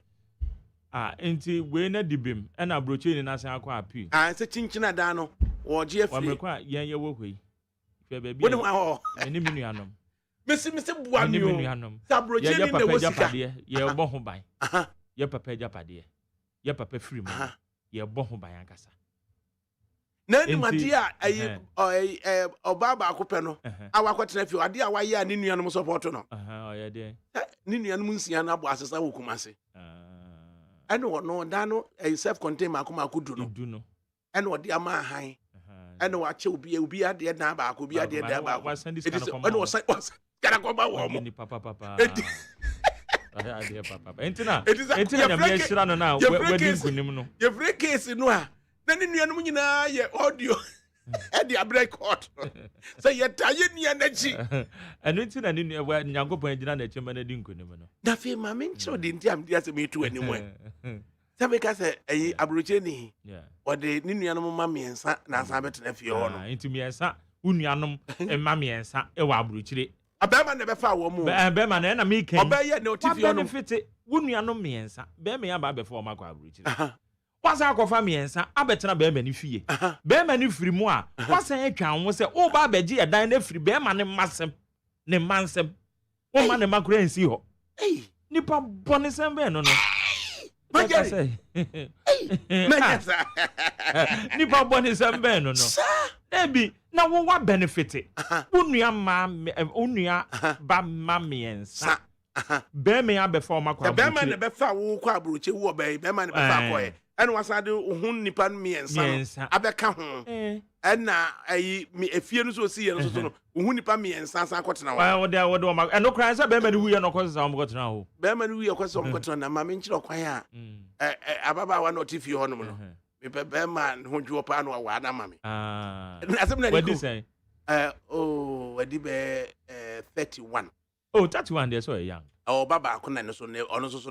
enti we na dibim ena abrocheni na sakwa appeal se chinchina da no wo je afie wamekwa yen ye wo hwei fe ba bi woni ho eni mi nuanom mesi bua mi o abrocheni na wo sika ye bo ho ban ye papa japade ye papa free mo ye bo ho ban ankasa na ni made a obaba akopɛ no awakɔtena fie ade a waye a ne nuanom support no ye de ne nuanom nsia na abo asesa wo kumase ene wono da no self contain mako du no ene odi ama han ene wa che obi ade na ba ko obi ade da ba ko ene wo kana ko ba wo mo ni papa ade papa entina na me shira no na wedding kunim no ye free case no a na ne nuanom nyina ye audio e dia break court so ye taye nua na chi eno ntina ne nua nyankopon agina na chema na di nkunim no na fe ma me nchiro de ntia am dia se me tu ani mo sabe ka se ayi abroche ni o de ne nuanom ma miensa na sa betena fie ho no enti miensa unuanom ma miensa e wa abrochire Abema never found one more. Bema na me can. Obey no TV on fit. Wouldn't you know me answer? Bear me about before my quadrature. What's our coffee me answer? I better not bear many fee. Bear many free more. What's a can was a oh baby a dine free bear man and massam. Ne mansem. Oh man and macra and see ho. Hey, Nippa bonus and ben no. What I say? Nippa bonus and ben no. Maybe now what benefit? Unia mam unia ba mammy and sa. Bear me up before my quadrature. Bear man never found who quadrature who obey bear man never and was I do nipan me and son. Abeka home. And now if you so see and so who nipan me and sans got now. Well, there would and no cries up bear we are no cause I'm got now. Bear man we are cause I'm got on a mammy or choir. Ababa one not if you honor me. Bear man who drew upon our water mammy. What do you say? Oh, I did 31. Oh, 31 days so young. Oh, Baba couldn't so also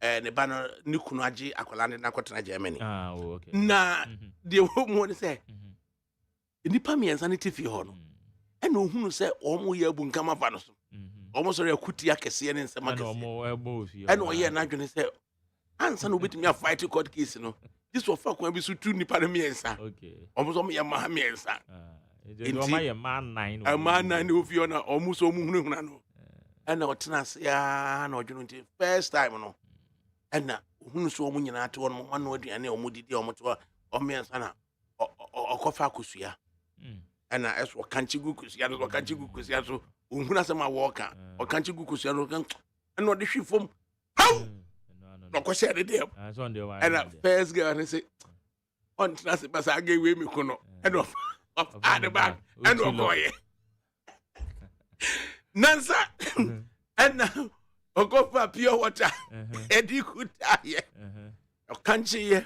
and the banner Nukunaji, Akolani, Nakotana, Germany. Ah, okay. Nah, the woman say, Nipami and Sanity Fion. And who say, Omo Yabun come up, almost a Kutia Cassian and some more. And oh, yeah, not going to say, Anson will beat me a fight to court case, you know. This will fuck when we should two Nipamiansa. Okay. Almost on me a Mahamiansa. A man 9 of Fiona, almost Omunano. And no tenants, yeah, no, you first time, no. And now, who saw me at one word and no moody or me and Sana or Kofakusia. And I asked what can't you go Kusia or can't you go Kusia so Unasama walker or can't you go Kusia and what the ship from how? No question the day. And at first girl and say, on Transit, I gave me Kono and of the back and of boy. Nansa and now go for pure water. Eddie could die. A country,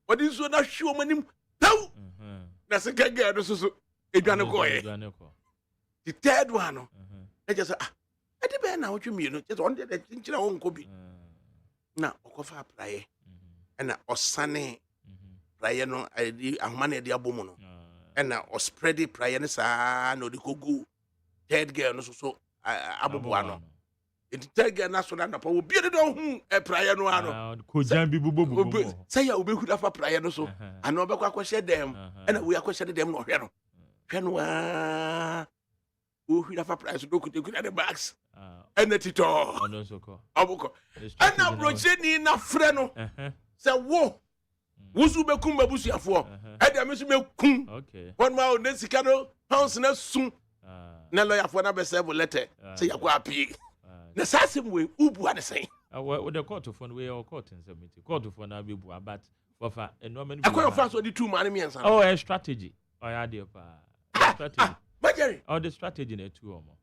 But this was not sure when him. No, that's a good girl. So it's gonna go. The third one, I just I depend now what you mean. Just one day that you know won't be. Now, go for prayer and a sunny prayer. No, I money the abomono. And now, or spread the prayer, no, the go third girl, no, so Abuano. It third girl, national, will be a prayer, no, could be say, you will have a prayer, no, so I know about question them, and we are questioning them, no, Canwa, who have a price to go to the bags, and the Tito, and now, Rogeni, na friend, say, whoa. Wusu kumba busu ya fuo. Edi amesu me kum. Okay. One ma onesi kano pounds na sum. Na lawyer for na be serve letter. Say yakwa api. Na sasem we ubu ade say. With the court for we or court in submit. Court for na be bu but for enormous. Akwa France the two man me ansa. Oh, a strategy. Oh ya dey pa. Strategy. Majeri. Oh, the strategy na two or more.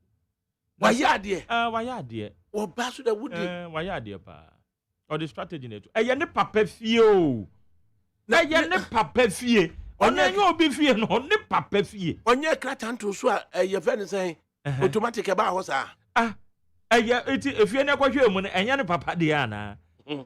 Why ya dey? Why ya dey? O ba so da wood. Why ya dey pa. Oh, the strategy na two. Ye ne papa fie. Na ye ne papa fie. Onye obi fie no ne papa fie. Onye kratanto so a ye fe ne say automatic e ba ho sa. Eye eti efie ne kwahwe mu ne enye ne papa de ana.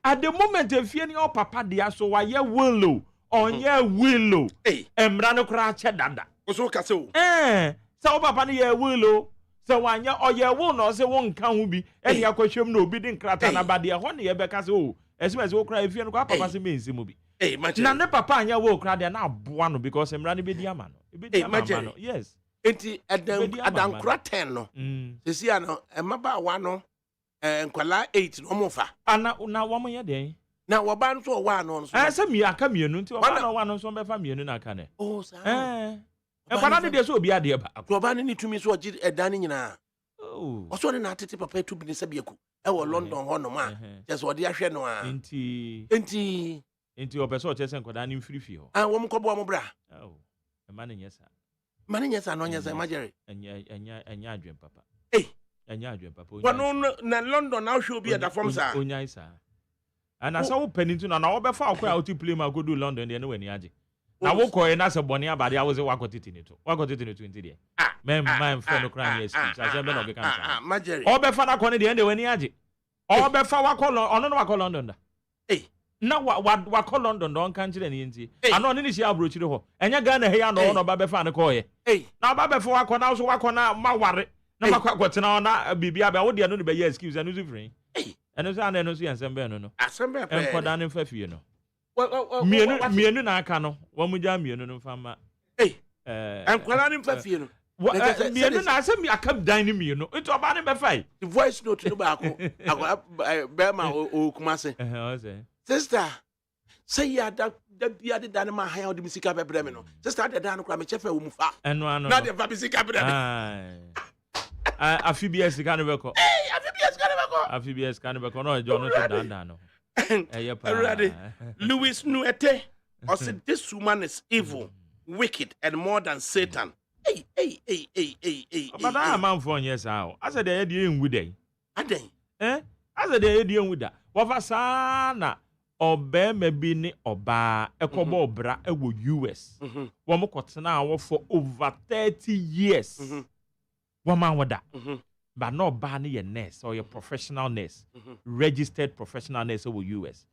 At the moment efie ne o papa de so wa ye willow. Onye willow. Emra ne kra che dada. So ka se o. Se o papa ne ye willow. Se wanya oye wo no se won ka ho bi. E ya kwahwem na obi din krata na ba de ho ne ye be ka se o. Esime wo kra efie no kwa papa se mensi mu bi. Na ne papa anya wo kra de na aboa no because emra ne be di ama no. E be di ama no. Yes. Enti adam kra 10 no. Sisi ano emaba wa no nkwala 8 no mo fa. Ana na wo mo ye den. Na wo ba nso wa no nso. Se mi aka mienu nti wo ba no wa no nso be fa mienu na aka ne. Oh sa. Kwala ne de so obi ade ba. Ko ba ne tumi so oji edan ne nyina. Oh. Oso ne na tete papa tu bi ne sabiaku. E wo London ho no ma. Just wo de ahwe no a. Enti opeso o chese nkoda ni mfirifi ho. Wo mkobo mo bra. Oh. E ma ne nyesa. Ma ne nyesa no nyesa Majeri. Enya adwen papa. Enya adwen papa. Wano na London na hwe obi e da form sa. Onya isa. Ana sa wo panintu na wo be fa akwa out play ma go do London de ne wani age. Na wo ko e na se bone abade a wo se wakotiti ni to. Wakotiti ni to nti de. Man friend okra ni speech. I say be no be kan sa. Majeri. O be fa na ko ne de wani age. O be fa wakọ ono no wakọ London da. na wa call London don kan kire ne nti ano ne shi abrochi de ho enya Ghana he ya no ba be fa ne ko ye na ba be fo akona so wakona maware na makwa na bibia ba wo de no ne be ye excuse anu so free enu so anu so yansem be no asem be enkoda ne fa fie no mienu na aka no wo mu ja mienu no fa ma enkoda ne fa fie no mienu na asem aka dan ne mienu nti oba ne be fa the voice note no ba ko be ma o kuma se sister say ya da bia de dan ma han o de musika be bre me no sister de dan no kra me chefa wo mu fa enu ano na de fa musika bre me afibias kan be ko afibias kan be ko no jo no to dan no Louis Nuete or said this woman is evil, wicked, and more than Satan. Hey. But I am for yes how. I said they dealing with day. I said they dealing with that. What was sana obe maybe ni oba ekobo bra ewo US. One more kotena for over 30 years. One man with that. But not ban your nurse or your professional nurse, registered professional nurse over US.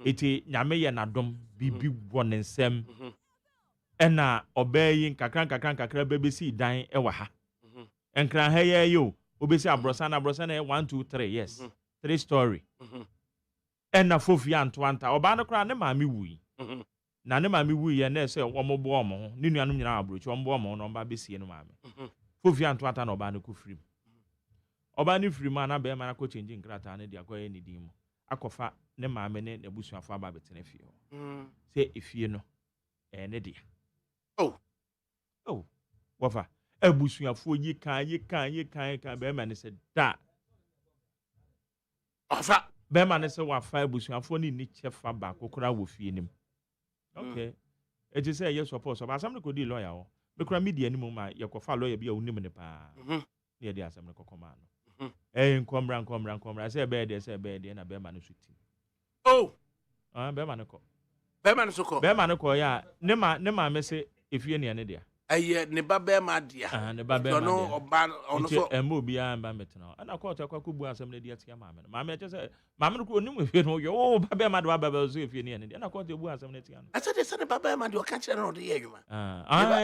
Iti nyame ye na dom bibi wonensem. Ena obeying kakran baby si dan ewa ha. Enkran heye yo obesi abrosana 1 2 3 yes. 3 story. Ena fofi antwanta oba no kra ne maami wui. Na ne maami wui ye na se omobo omo ni nuanum nyina abrochi ombo omo no mba besie no maami. Fofi antwanta na oba no kufrim. Oba ni free man na be man akọ change nkrata na dia akọ ni dim akọfa ne maame ne abusuafo aba betene fie ho se efie no ne dia wafa abusuafo yi kan be man se da wafa be man se wafa abusuafo ni chefa ba kokora wo fie nim okay it is say yes support so asam ne ko di lawyer ho me kura media ni mu ma yakofa lawyer bi a unim ne pa ne dia asam ne kokoma no nkomra say be there na be man so ti be man ko be man ko ya ne ma me say efie ne ne dia ne ba be ma dia ne ba be ma no oba ono so emo bia mba metena ana ko ta kwa kubu asem ne dia tia ma me che say ma me ko onim efie no yo ba be ma de ba so efie ne dia ana ko ta bu asem ne tia no asa de say ne ba be ma de o ka kire no de ye adwuma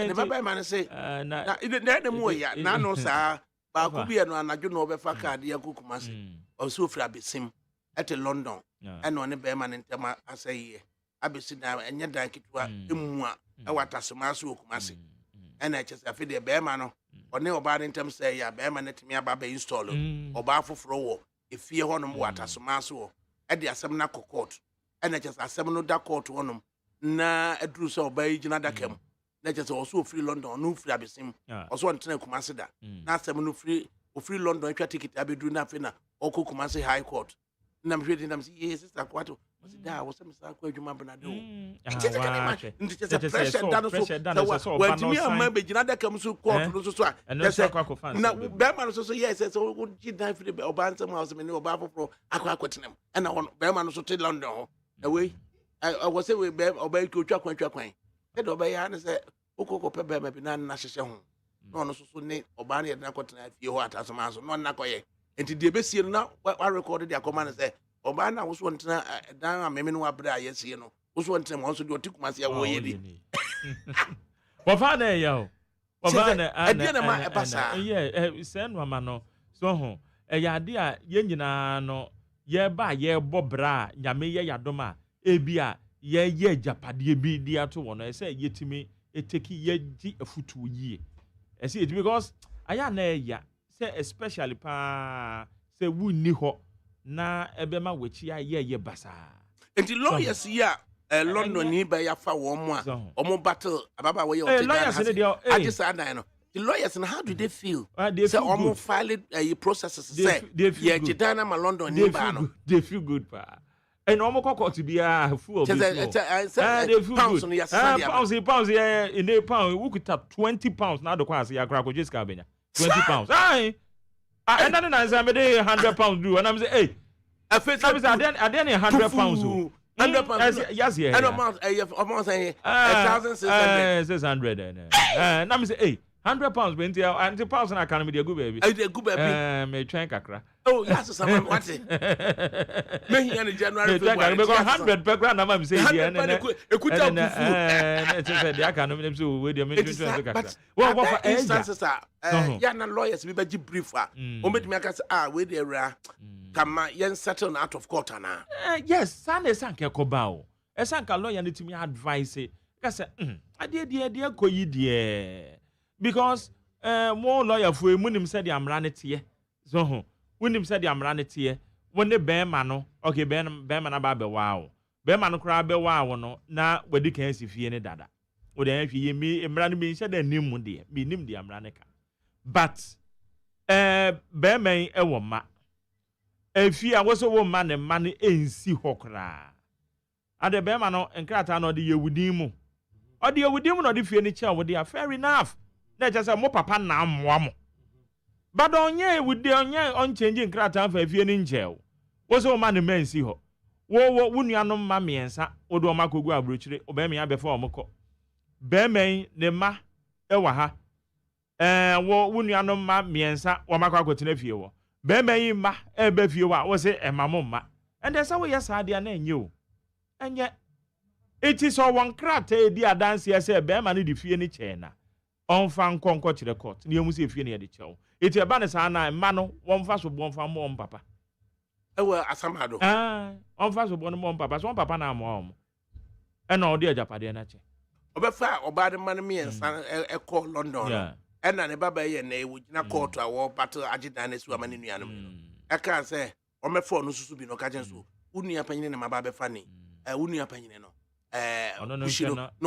ne ba be ma ne say na ne mo ya na no sa ba ku bia no anadwo no obefa card ya kukumase o so ofra besim at London and one be man ntema asaye abesi na enye dan kitwa emu a e watasema so okumase ena chese afi de be man no one oba ntem say ya be man netimi aba be install oba foforo wo efie honom watasema so e de asem na court ena chese asem no da court honom na eduru so oba yi gina da kem na chese o so free London no free abesim o so ntena kumase da na asem no free London twa ticket abeduru na fe na okukumase high court na mhwedi na msi yes sister kwato msi da wo sem sa kwa adwuma benado nti ka ma nti chese pressure da so wa timi am be gina da kam so court no so a na be ma no so yes so wo gi dan fi be oba nsem house me ne oba foforo akwatenam na won be ma no so te London ho away I was say we be oba ki otwa kwan e do oba ya na say okoko pe be ma bi na hyehye ho no no so ne oba na ye na kwatena fie ho atasoma so no na koye enti de besie na wa record dia command say oba na wo so ntena dan ameme no abra ayesie no wo so ntena mo so de otikumase ya wo ye di wo fa na ya o wo fa na ade na ma e pasa se no ma no so ho ya ade a ye nyina no ye ba ye bobra nyame ye yadoma ebia ye japade bi di ato wo no say yetimi eteki ye di afutu yie say it because aya na ya say especially pa say wunni ho na ebe ma wechi ye basa enti lawyers ya London ni ba ya fa wo mo a omo battle ababa we o te just adan no the lawyers and how do they feel say omo file processes say ye jidana ma London ni ba no they feel good pa and omo kokoti bia full of they feel pounds good no ya pounds in a pound we could tap 20 pounds na do kwa say akra ko just ka benya 20 pounds and then I say 100 pounds do and I'm say hey I face I then 100 pounds 100 pounds yes and amount saying 1,600 600 and I'm say hey £100 20 and pounds na kan me dey go baby. Dey go baby. Me twen kakra. Oh, yes some what? Me here in January February. Because 100 per grand na ma say here na. Ekuta fufu. It say dey aka no me so we dey me twen kakra. What instances ya na lawyers be be brief ah. O me aka say we dey ra kama yen settle out of court na. Yes, Sunday sanke ko ba o. E sanka lawyer no timi advice ka say ade ko yi de. Because more lawyer for munim said the amranity so wunim said the amranity when the bear man okay bear man about be wow bear man crab be wow no na wedi kan si fie ne dada wo dey fie me emran me said the nim de me nim the amranika but bear man e wo ma fie a wo so wo ma ne ma ne ensi hokra ade bear man no enkrata no de yewudin mu o de yewudin mu no de fie ne cha wo de fair enough. Na just say mo papa na amoa mo. But onye we dey onye on changing krata fa fie ni nje o. Wo so ma ne man si ho. Wo nuanom ma miensa wo do ma kogu abrochire oba me abefa o mko. Be men ne ma e wa ha. Wo nuanom ma miensa wo ma kwa kotena fie wo. Be men ma e be fie wa wo se e ma mo ma. And there's how yes adia na enye o. Enye it is all one krata e di adanse ya say be ma ne di fie ni che na. On fan konko chire court ni emu se fie na ye de chew eti eba ne sa na ma no won fa so bon fa mo papa ewe asamado on fa so bon mo papa so papa na mo e na odi ajapade na che obefa oba de man me ensan e call London e na ne baba ye na e wugina court a wo battle agidan na su amane nuanom e kan se o me phone susu bi no ka jenso unua panyine na maba be fa ni unua panyine no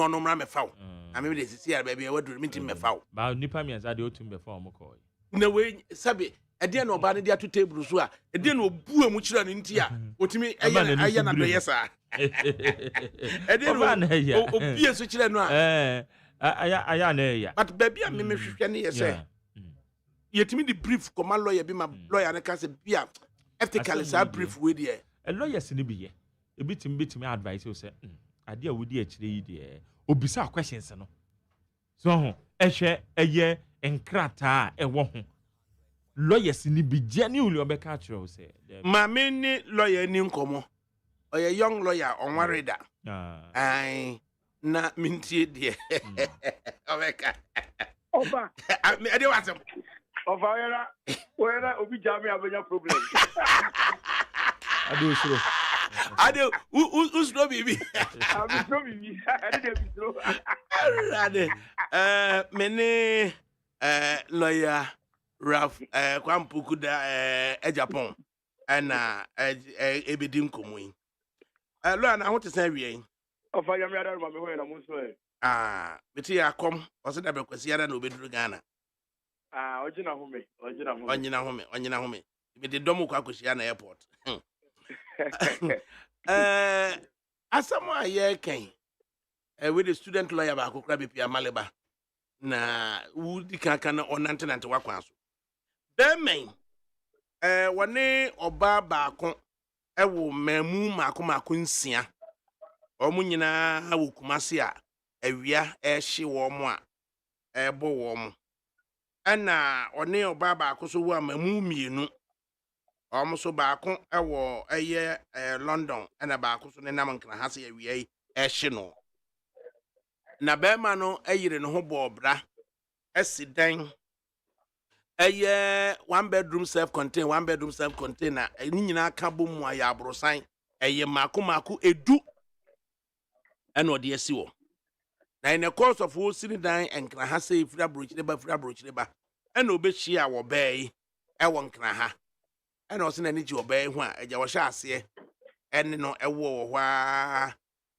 no mra me fa I mean this year baby I do meeting me fa ba nipa mi anza de otum be fa mo ko na we sabe e de na oba ne de ato table so a e de na obu amu kira no nti a otimi aya na do yesa e de no obi so kira no a aya na ya but baby a me hwehwe ne yesa yetimi di brief koma lawyer bi ma lawyer ne ka se bia ethically sa brief we there a lawyer se ne bi ye e bitimi advice o se ade a wodi a kire yi de obisa questions no so ho ehwe eye enkrata e wo ho lawyers ni bi genuinely obeka kire say ma me ni lawyer ni nkomo oye young lawyer onware da ai na mintie de obeka oba me ade wasem oba wera obi jami abenya problem ade osuro ade who's no baby I'm no baby ade mene lawyer Raf kwampuku da Japan na ebedi nkomoyi lawyer na what say wie ofa yam yada ma me ho na mo so beti akom o se da bekwasi yada na obeduru Ghana ojina home bedi domo kwa akosia na airport asama ye kan with the student lawyer ba akokra bepia maleba na wudi kanka na onantenante wakwan so bemen wone oba baako ewo mamu mako nsia omu nyina wo kumase a awia ehye wo mo a ebo wo mo ana one oba baako so wo mamu mienu so baako ewo eye London ana baako so ne nam nkra ha se awia yi ehye no na bema no eyire no ho bobra esidan eye one bedroom self contained na ni nyina ka bomu aya abrosan eye mako edu ena ode asi wo na in the course of wo sinidan enkra ha se fira brochire ba ena obehia wo bai ewo nkra ha ena o se na ni ji wo bai ho a eja wo hya ase ene no ewo wo hwa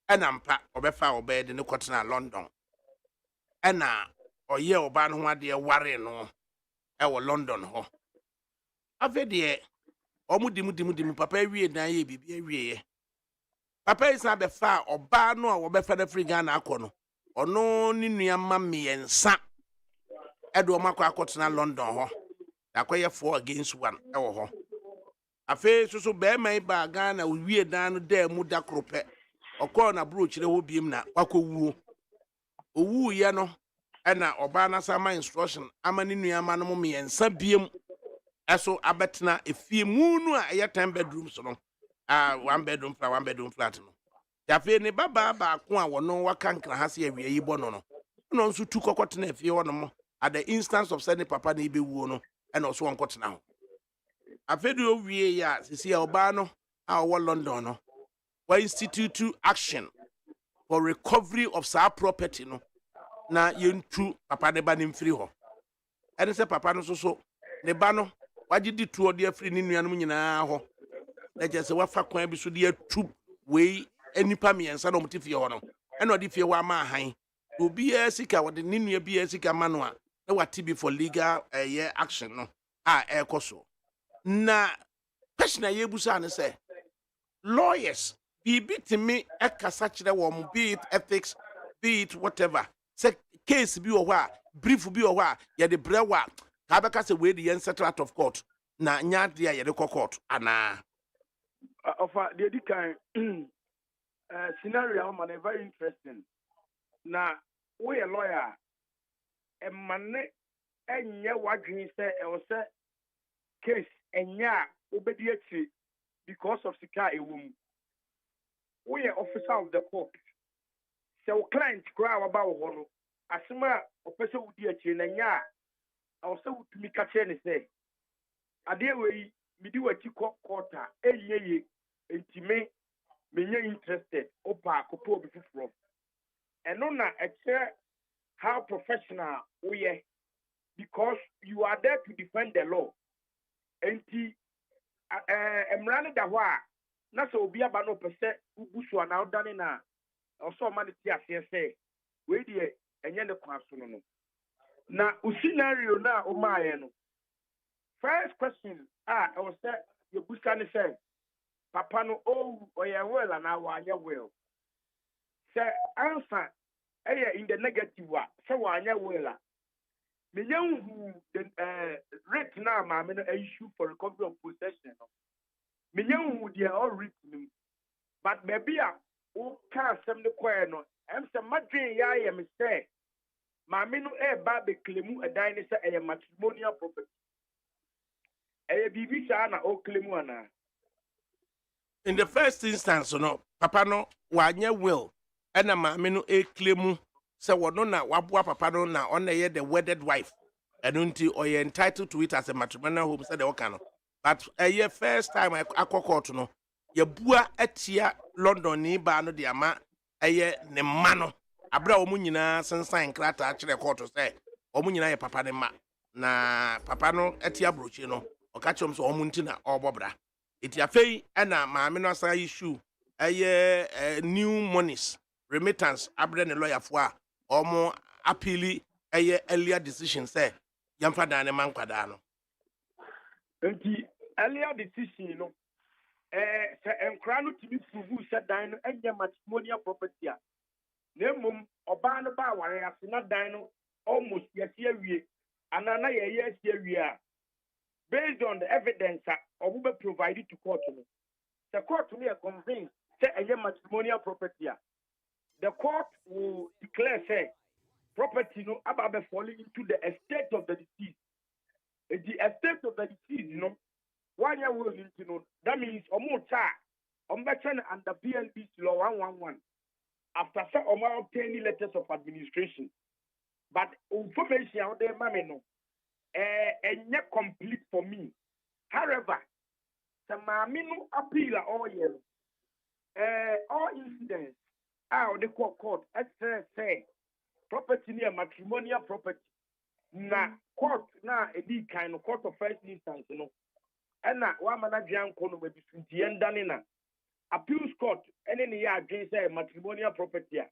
ena mpa obefa obe de ne kwotena London ena oye oba no ho ade ware no ewo London ho afede omudimu papa wie dan ye bibia wie ye papa isa befa oba no a wobefa da free Ghana akono ono ni nuama miensa edo makwa akwotena London ho akoye 4 against 1 ewo ho afi so be mai ba Ghana wie dan no da mu da krope okọ na bro chire ho biem na kwakowu owu ye no ɛna ɔbaa na sama instruction ama ne nuama no mo mmiɛnsa biem ɛso abɛtena efie mu no a ɛyɛ 10 bedrooms no 1 bedroom flat 1 bedroom flat no yafe ne baba baako a wɔno waka nkra ha se awie yi bɔ no no nso tu kɔkɔtena efie hɔ no mo at the instance of sending papa na ibewuo no ɛna ɔso wɔnkɔtena ho afedu owie ya sisi ɔbaa no a ɔwɔ London no wa institute action for recovery of sa property no na yentu papa ne ba ne mfiri hɔ ɛne sɛ papa no so ne ba no wagye di tuo de afiri ne nuanom nyinaa hɔ na gye sɛ wafa kwan bi so de atu wei anipa miɛnsa na ɔmte fie hɔ no ɛna ɔde fie hɔ ama ahan obi sika wɔde ne nua bi sika ma no a na wate bi for legal action no a ɛkɔ so na question a yebusa ne sɛ lawyers bibi timi ɛkasa kyerɛ wɔn be it ethics be it whatever sɛ case bi wɔ hɔ a brief bi wɔ hɔ a yɛde brɛ wɔ a ka bɛka sɛ wei de yɛn settle out of court na nya de a yɛde kɔ court ana ofa the edikan scenario man very interesting na we a lawyer emane enye wadwen sɛ ɛwɔ sɛ case enya obedi akyi because of sika ewum we are officer of the court so client kra aba wo ho no asema opese wudi akyi na nya a ɔsɛ wutumi ka kyerɛ ne sɛ adeɛ wei midi wati court a eyeye entime menye interested opa kopo obi fufuro ɛno na ɛkyerɛ how professional we are because you are there to defend the law enti emrane da hɔ a na sɛ obi aba no pɛsɛ ubusu ana odane na ɔsɔ ma ne ti ase sɛ we die enye ne kwa so no na scenario na o maaye no first question I was say you busa ne say papa no oh oye well and wa anya well say answer in the negative wa say wa anya well a me nyahu the rate na ma me no issue for recovery of possession no me nyahu they all written but maybe a o ka asem ne kwae no em say madwen ya ye me say maame no ba be claimu edan ne say a matrimonial property bibi saa na o claimu ana in the first instance no papa no wanya will ena maame no claimu say wono na waboa papa no na on the wedded wife and unti or you entitled to it as a matrimonial home said the okano but first time akọ no ye bua atia London ni ba no de ama ne ma no abra omu nyina sensan krata kire court say omu nyina ye papa ne ma na papa no atia brochi no oka chom so omu nti na obobra eti afei na maame no asa issue new monies remittance abra ne lawyer fo a omu appeal earlier decision say yamfa dan ne man kwada no enti earlier decision no se enkra no tibi prove se dan no enye matrimonial property a na mum oba no ba ware ase na dan no almost yesi awie anana ye yesi awie a based on the evidence obu be provided to court no the court no is convinced say enye matrimonial property a the court will declare say property no about falling into the estate of the deceased. The estate of the deceased, you know, 1 year will you know, that means under PNB law 111 after some obtaining letters of administration. But information out there, mammy no, not complete for me. However, the mammy no appeal all year, all incidents out the court, say. Property near matrimonial property. Na court na edi kind of court of first instance no. And na wa manager anko no be sunti endane na appeals court ene ne ya adwen say matrimonial property a.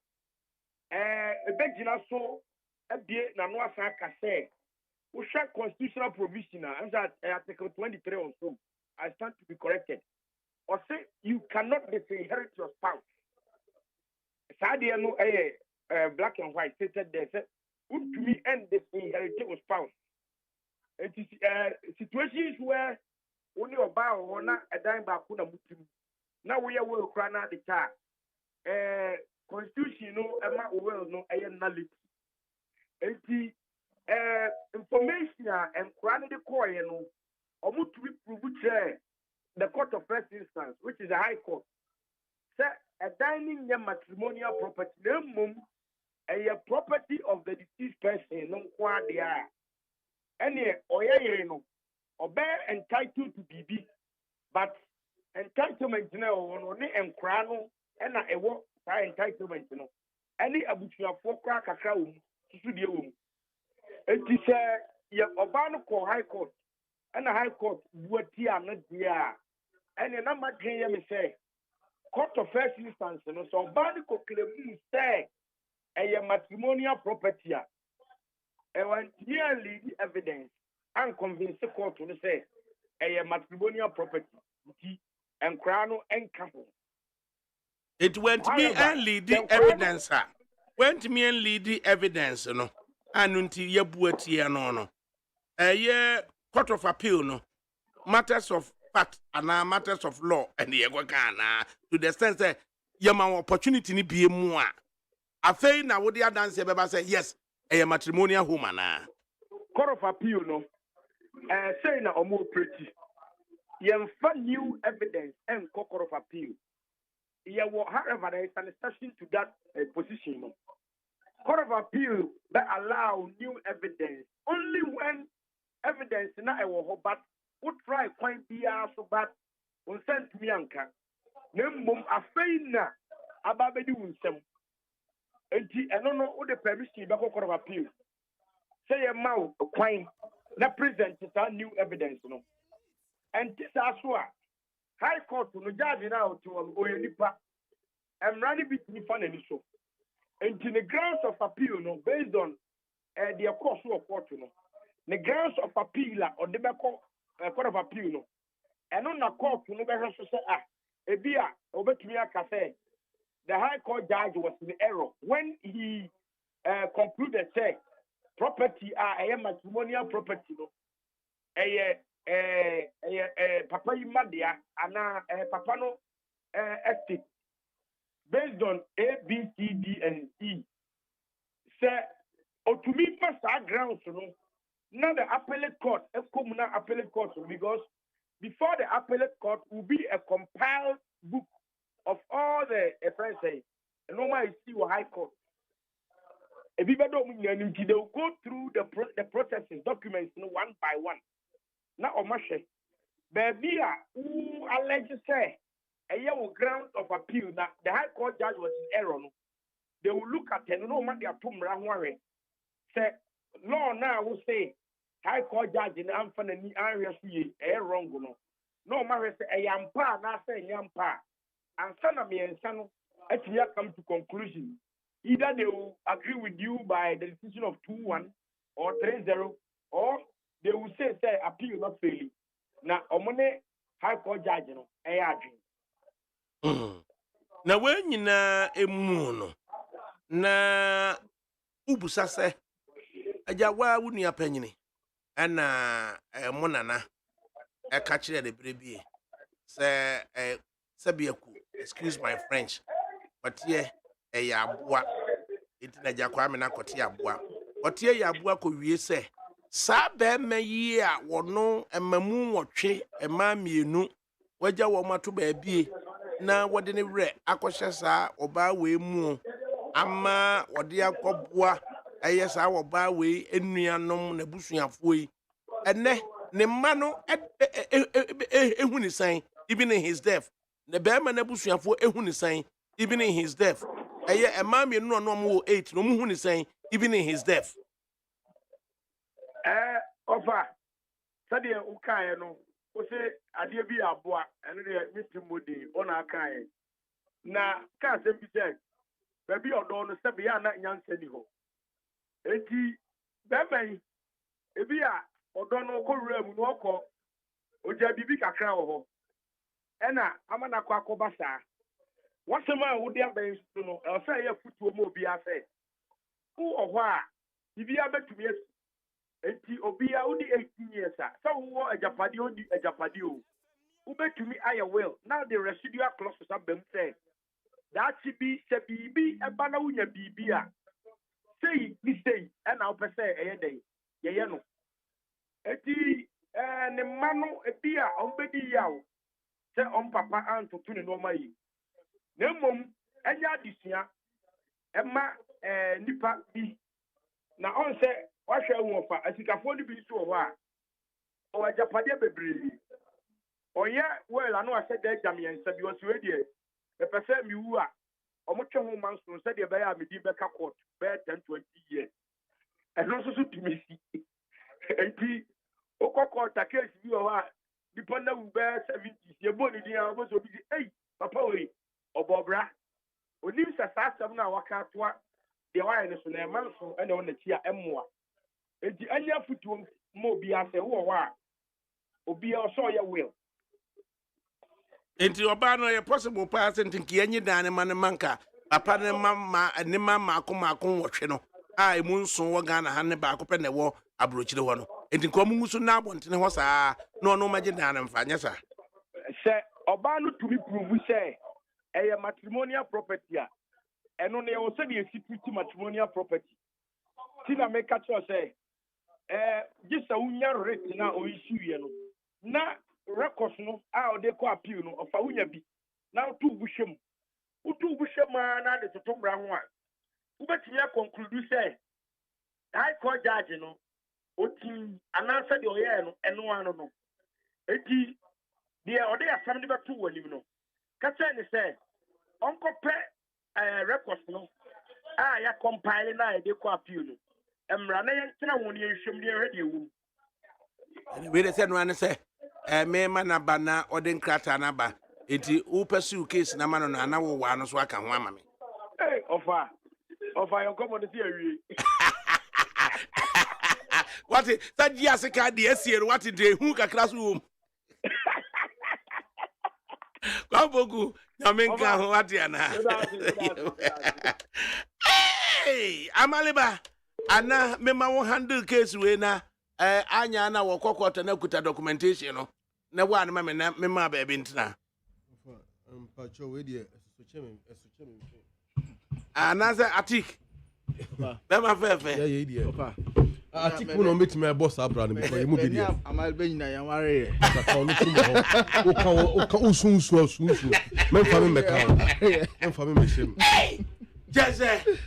Ebegina so ebie na no asa ka say we share constitutional provision and that article 23 or so. I stand to be corrected. Or say you cannot disinherit your spouse. Sadia no black and white stated there said to me end this inherited spouse. It is situations where only about or not a dime back on a mutim. Now we are well crying out the car. Constitution no well no nullity. enti information and crane the coin no omo to be prove the court of first instance, which is the high court, say a dining matrimonial property, a property of the deceased person, no quadia. Any oya no, or bear entitled to BB, but entitlement now on and crano, and I walk by entitlement no. Any abutia for crack a crow to the room. It is a Obano High Court, and a High Court, what here not there. And a number me say, court of first instance, so Obano could claim say a matrimonial property. And when nearly evidence and convince the court to say a matrimonial property and crown and couple. It went me and lead the evidence, sir. Went me and lead the evidence, no. And until ye bueti no. A year court of appeal, no. Matters of fact and matters of law and the Egwakana to the sense that yama opportunity ni be more. I say now what the other say yes, a matrimonial woman. Court of appeal, no. Saying na more pretty. You have new evidence and court of appeal. However, there is an exception to that position. No. Court of appeal that allow new evidence only when evidence na but would try point be so bad on sent me anka. Nembum afeina ababedi unsem. Enti eno no wo the permission be court of appeal. Say a mouth point na present that new evidence no. And this aswa high court no judge now to oyenipa. I'm running between fan and so. And in the grounds of appeal no based on the course of court no. The grounds of appeal or the court of appeal no. And on the court no be say ebia obetumi aka say the high court judge was in error when he concluded say property a matrimonial property no papa imadia ana papa no estate based on A, B, C, D, and E. Say, or to me, first our grounds, you know, now the appellate court, appellate court, because before the appellate court will be a compiled book of all the FSA, and normally see what high court. If they will go through the processes, documents, you know, one by one. Now, Omashe, baby, who alleges say, a year ground of appeal that the high court judge was in error. They will look at it, no matter what say law now will say high court judge in Amphany area see wrong. No matter say a yampa, not say yampa. And son of me and son actually come to conclusion. Either they will agree with you by the decision of 2-1 or 3-0, or they will say appeal not failing. Now, Omone high court judge, you know, na when nyina emu no na ubusa se ajawa wunu apanyini ana monana e ka kire de brebie se biaku excuse my French but here ya aboa etina jakwa me na kote aboa otie ya aboa ko wie se sa be mayi a wono emamu wotwe ema mienu waja wo mato ba bie na wode ne wre akɔhye saa oba we mu ama wode akɔboa ɛyɛ saa oba we enuanom na busuafo yi ene ne mma no ehu ni san even in his death ne bɛrima na busuafo ehu ni san even in his death ɛyɛ ɛma me no no mo 8 no mu hu ni san even in his death ofa sade ukae no o se ade bi aboa ene de mitim modi ona kae na ka se bi se ba bi odo no se bi ya na nyansa ni ho enti beben e bi a odo no ko wura mu no okọ oja bibi kakra wo ho ena amana kwa akoba saa wasema wo de aban su no e se ya futuo mo obi afa wo oho a bibi abetumi enti obia udi 18 years so wo ajapade odi ajapade o ubetumi aye will now the residual clauses abem say that should be se bibi eba na wunya bibi a say this day and I'll per se a day. Yano. Eti ne mano a beer on bedi yaw. Say on papa and to tune no my. Nemum enya disia Emma nipa bi na on say wahwe wo fa asikafo ni bi so ho a o ajapade bebree oye well anu ase da jamiensa bi o so we die e pese mi wu a omotwe ho manso se de be ya medi be ka court be 10-20 years eno so tumi si enti okoko ta case bi o ha nipa na wu be 70 ye boni din a bo so bi ei papa we obobra onim sa asem na waka toa de wa ne so na manso ene wona tia emmoa enti anya futuo mo bi ase wo wa obi o so ye will enti oba no ye possible pass enti kianyi dan ne manka papa ne mama ne mama akoma wotwe no a emu nso wo Ghana ha ne ba akopɛ ne wo abrochire ho no enti ko mu nso na abontene ho saa no no magye dan ne mfa nya sa se oba no to be prove say a matrimonial property and on the also the security matrimonial property. Tina make a choice say just a unya rate now or issue na records no how they co appeal no of a unya be now two bushem man at the top brown one. But you conclude say I call judge no otin and answer the oil and no one no. Eti the or they are family back to one you know. Katani say, Uncle Pet records no. Ya compile na de ko appeal no. Emrana yen tena woni enhwem de ready wu. We dey say no an say me ma na ba na odin krata na ba. Enti u pursue case na ma no na wo wa no so aka ho ama me. Eh ofa yon come dey awie. What that dia ka de asie what dey hu kakra so wo. Kwabogu nyamenka ho atiana hey amaliba ana mema wo handle case we na anya na wo kokota na kuta documentation no na wa na mema ba bi ntena pacho we die esocheme anaza atik mema fefe ye die papa atik no metime boss abra no because mu bi dia amal be nyina yan ware ka no tumo o ka usunsu memfa me meka memfa me meshem jeze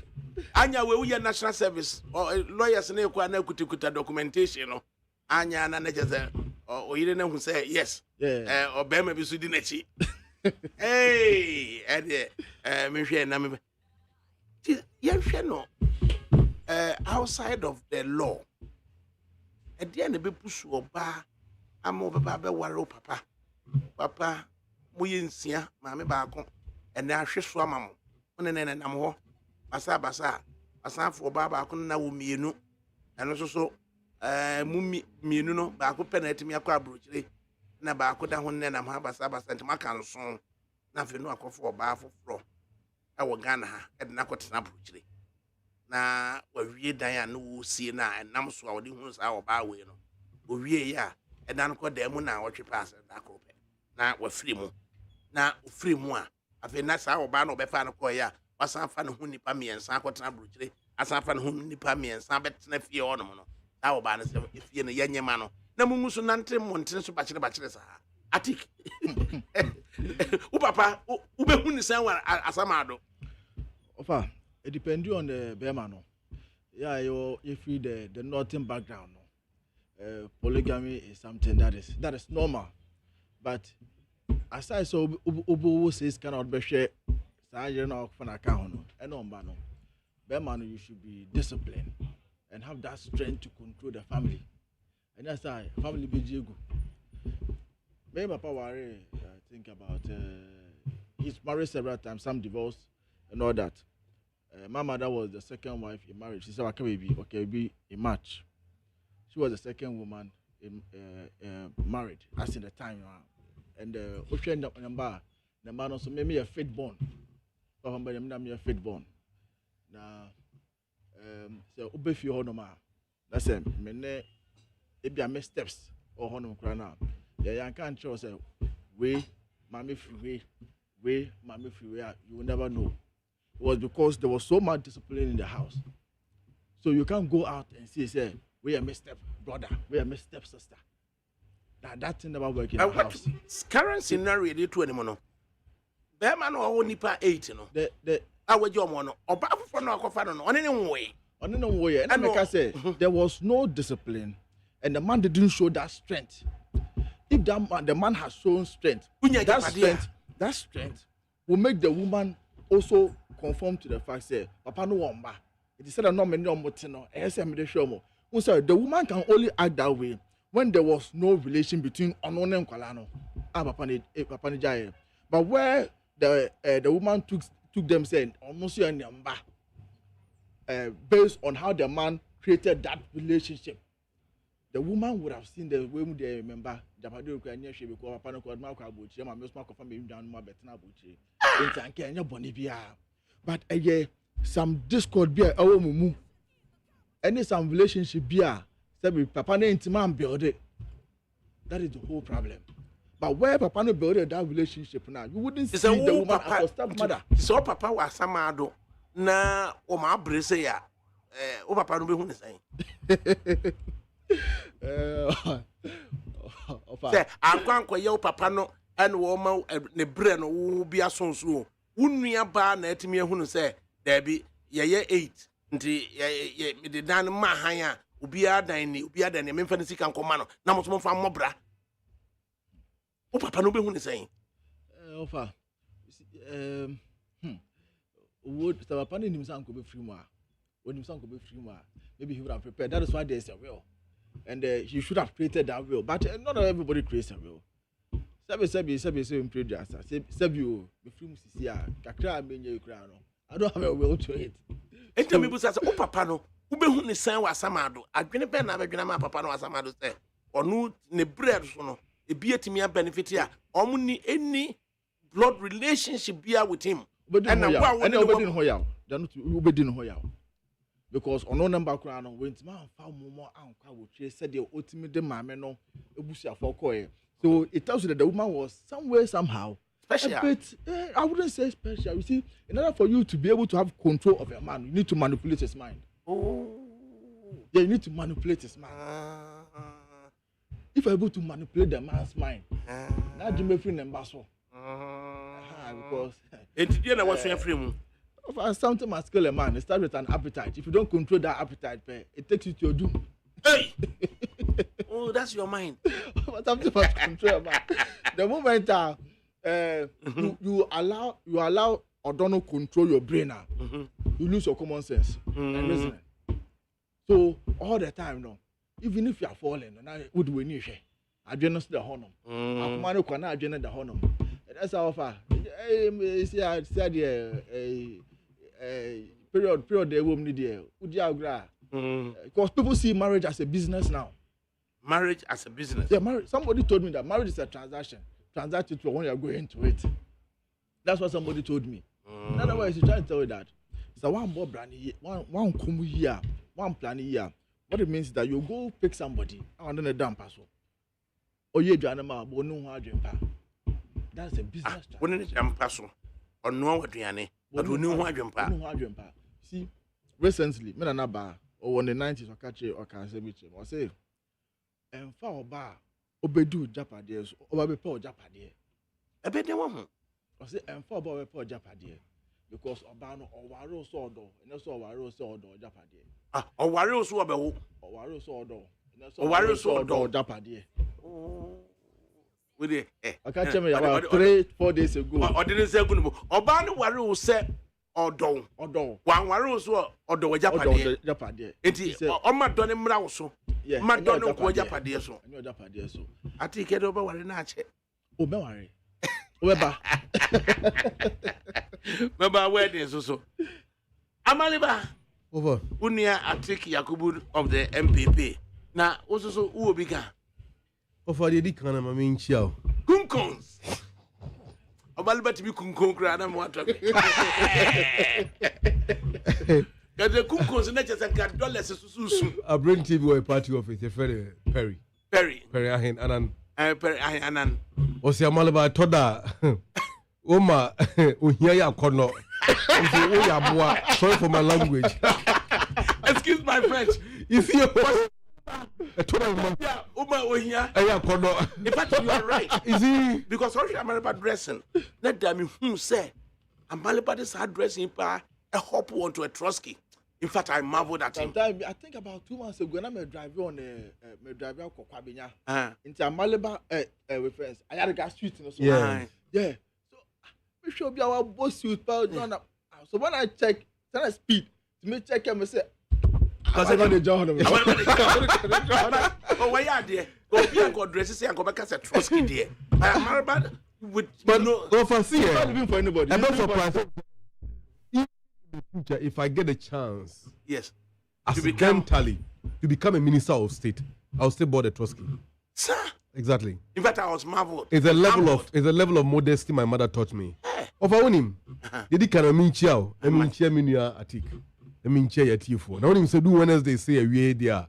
anya we uye national service lawyers na ekwa na kuta documentation no anya na jeze o yire na hu say yes obema bi so di na chi hey me hwe na me ye hwe no outside of the law at the end be pusu oba amo baba be ware papa mo yensia ma me ba ko ene ahwe so ama mo ne nam ho basa asanfo ba ko na wo mienu eno so mu mienu no ba ko penalty akọ abrochire na ba ko da ho ne nam ha basa ntima nso na fe no akọfo oba foforo wo Ghana ha e na kọtena abrochire na wawie dan a no wo sie na enam so a wode hu sa oba we no owie ya edan ko da mu na wotwe pass da ko pe na wafiri mu na ofiri mu a afi na sa oba no befa no ko ya wasan fa no hu nipa miensa akọtena abrochire asan fa no hu nipa miensa betena fie ono no da oba no se fie no yanyema no na mu so nante monten so bachire sa atik u papa u be hu ni san wa asamado ofa it depends on the Bema no. Yeah, you feel the northern background no. Polygamy is something that is normal. But as I saw Ubu says cannot be shared, you know, for an account and on no. Bema no, you should be disciplined and have that strength to control the family. And that's why family be jigu. Me papa worry think about he's married several times, some divorce and all that. My mother was the second wife in marriage. She said, okay, be a match. She was the second woman in married, as in the time. And she ended up in the man also made me a fit born. So I'm a fit born. Now, so Ubefi Honoma. That's it. If you make steps or Honum Crana, yeah, I can't show say, way, mommy free, you will never know. It was because there was so much discipline in the house. So you can't go out and say we are my step brother, we are my step sister. That thing never work in the house. Current scenario they to anymore no. Be man o nipa 8 no. The awajo mo no. Oba fofo no akofa no. Oni ne nwe. Oni no way. And like I say, there was no discipline, and the man didn't show that strength. If the man has shown strength, that strength will make the woman also conform to the fact say, Papa no wamba. It is said that no many omotino. The woman can only act that way when there was no relation between Onone and Kwalano and Papa Nijaye. But where the woman took them saying almost based on how the man created that relationship, the woman would have seen the way they remember Japado Kanya she because Papa no Marco Abuchi, my most Marco family down my Betna Buchi. In Kenya Bonibia. But some discord be our mumu. Any some relationship be say Papa no intimate build it. That is the whole problem. But where Papa no build that relationship now, you wouldn't see the woman as a stepmother. So Papa was samado na o ma brese ya o Papa no be hu ne sai. Say akwanko ye o Papa no and wo ma ne bre no wo bia sonso wo nua ba na atimi hu no say there be ye 8 nti ye me de dan ma han a obi adan ni me mfa ne sika nkoma no na mo so mfa mmobra o Papa no be hu ne sai ofa would the Papa nim san ko be free mo a wonim san ko be free mo a maybe he would have prepared. That is why there is a will, and he should have created that will, but not everybody creates a will. Sabi in previous sabi you be free mo sisi a kakra menye you kra no I don't have a will to it. Enta me bu say o Papa no wo be hu ne san wa samado adwene be na adwene ma Papa no wa samado say onu ne bread so no e bi atimi a benefit a omo ni any blood relationship bia with him. And nobody know how they're not obedi no how because on no number crown on went man found more anka wo said the ultimate mama no ebusia for koe. So it tells you that the woman was somewhere somehow special. But I wouldn't say special. You see, in order for you to be able to have control of a man, you need to manipulate his mind. Oh, yeah, you need to manipulate his mind. If you're able to manipulate the man's mind, now you may feel embarrassed. Because and what's your frame? Something must kill a man. It starts with an appetite. If you don't control that appetite, it takes you to your doom. Hey! Oh, that's your mind. Something must control a man. The moment you allow or don't control your brain now, you lose your common sense and reasoning. So all the time now, even if you are falling, what do we need? I just the honor. I just the honor. That's how far. Said period they won't need there. Because people see marriage as a business now. Marriage as a business. Yeah, somebody told me that marriage is a transaction. Transact it when you are going into it. That's what somebody told me. In other words, you try to tell you that. So one more brand here, one come here, one plan here. What it means is that you go pick somebody and then a damn person. Or you do animal, but no hard jump. That's a business. When it's a person or no what you but we know hard jump. See, recently, me and Naba or on the 90s or catch or can say which or say, and for bar, obedu Japadies, or be poor Japadier. I bet they won't. Or say, and for poor Japadier. Because Obano or Waro sword, and also Waro sword or Japadier. Or Waro sword, or Waro sword, or Waro sword or Japadier. With it, I can't tell me about 3-4 days ago. Or didn't say good. Obano Waro said, or don't, one Waro sword, or do Japadier. It is on my Donny Mrauso. Yeah, my Donny Japadier. So, I take it over what I check. Oh, no worry. Weba. Remember weddings also. Amaliba. Over. Unia Atiki Yakubu of the MPP. Now also who will become? Over the Dikana Mamin Chow. Kunkons. Amaliba to be Kunkon Granam water. Because the Kunkons and just got dollars soon. I bring TV a party office, a Perry. Perry Anan. Perry Anan. Osi Amaliba Toda. Oma, Uhiya Kono. Sorry for my language. Excuse my French. You see, In fact, you are right. is he? Because how I'm about dressing. Let them who say, I'm about this hard dressing a hop one to a Trotsky. In fact, I marveled at him. Sometimes I think about 2 months ago, I'm a driver on a driver called Kwabinya. Into a Malaba with friends. I had a gas street. Yeah. Yeah. So we should be our boss. You so when I check, then I speed to me check him and say, because I got the job. Oh, why are there? Go be and go dresses and go back as a Trotsky there. I'm marveled with no. For see, I'm not living for anybody. I'm not surprised. Future, if I get a chance, yes, accidentally to become a minister of state, I'll still board a Trotsky. Sir, exactly. In fact, I was marveled. It's a level of modesty my mother taught me. Of our him, did he can a mean chiao, a mean chair minia atik, a mean chair at T4. Now, when do Wednesday say a way there,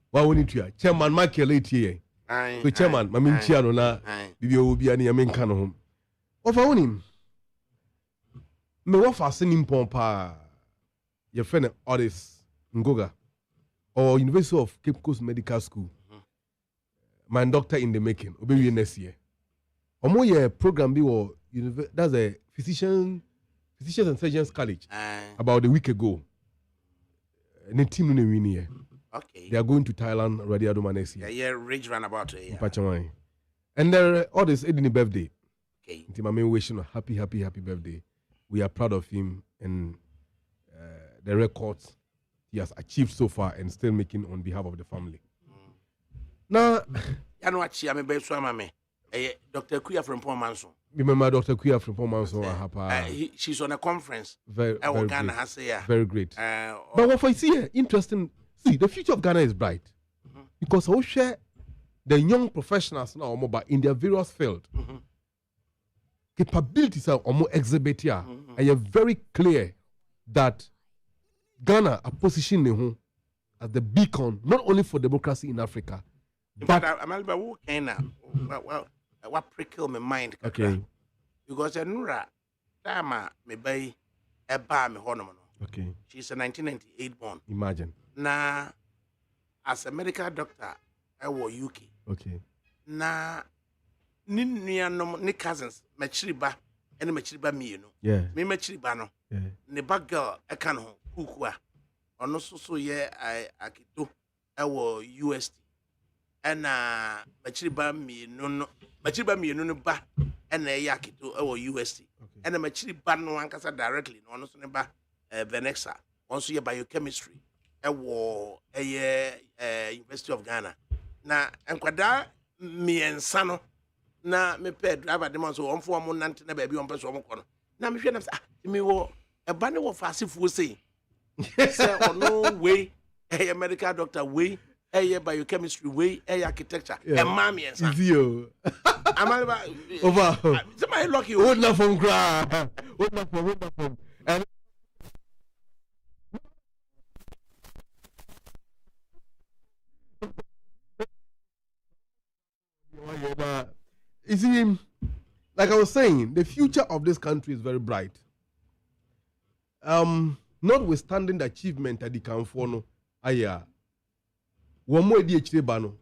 why wouldn't you? Chairman Michael late here. So, Chairman, my mean chair on a will be any Amen can home. Of our him. Me wa fascinating pompa your friend Otis Ngoga or University of Cape Coast Medical School. My doctor in the making. Obe next year. Omo ye program be or that's a physicians and surgeons college about a week ago. Ne team no win here. Okay. They are going to Thailand already next year. Yeah, rich roundabout here. And there Otis Edini birthday. Okay. Inti mama wishing a happy birthday. We are proud of him and the records he has achieved so far and still making on behalf of the family. Now, I know what she am a swamame. Dr. Kuya from MANSO. Remember Dr. Kuya from MANSO? She's on a conference. Very Ghana has very great. But what I see here, interesting. See, the future of Ghana is bright because I share the young professionals now, but in their various fields. Capabilities are almost exhibit here. And you're very clear that Ghana are positioning as the beacon, not only for democracy in Africa. But I'm about what prickle my mind. Okay. Because Nura Dama me bay a bar me honoman. Okay. She's a 1998 born. Imagine. Na as a medical doctor, I was UK. Okay. Na ni cousins machiriba ene machiriba mienu me machiriba no ne bag girl e kan ho kukua ono so ye akito e wo UST ena machiriba mienu no ba ena ye akito e wo UST ena machiriba no ankasa directly no ono so ne ba Venexa onso ye biochemistry e wo University of Ghana na enkwada miensa no na me pay driver dem so on for mo nante na ba bi on person mo kono na me hwe na me wo e ba ne wo fasefuo sei say ono we medical doctor we biochemistry we architecture e ma me ensa zio amaba over somebody lucky hold na from gra hold na from and you see, like I was saying, the future of this country is very bright. Notwithstanding the achievement at the Camfono, one more DHD bano,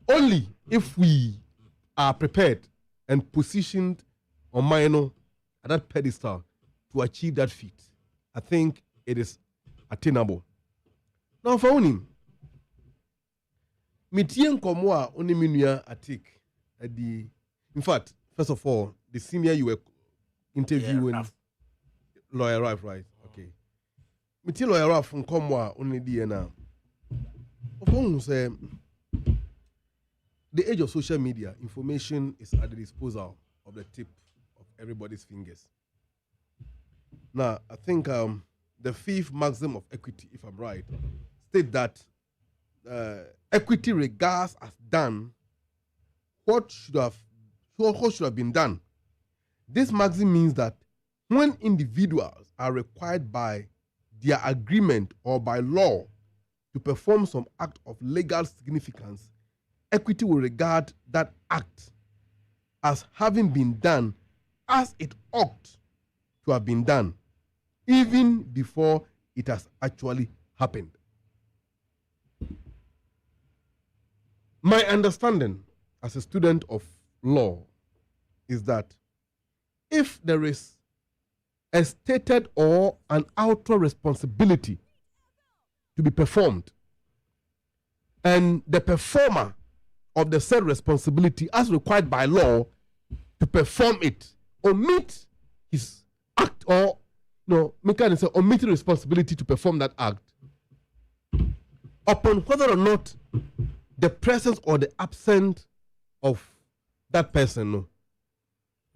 only if we are prepared and positioned on minor at that pedestal to achieve that feat, I think it is attainable. Now, for him. Mitien Komwa only minua atik at the in fact, first of all, the senior you were interviewing lawyer Ralph, right? Okay. Mitien lawyer Ralph from Komwa only DNA. The age of social media, information is at the disposal of the tip of everybody's fingers. Now, I think the fifth maxim of equity, if I'm right, state that equity regards as done what should have been done. This maxim means that when individuals are required by their agreement or by law to perform some act of legal significance, equity will regard that act as having been done as it ought to have been done. even before it has actually happened. My understanding as a student of law is that if there is a stated or an outer responsibility to be performed, and the performer of the said responsibility, as required by law, to perform it, omit his act or omit responsibility to perform that act, upon whether or not the presence or the absence of that person,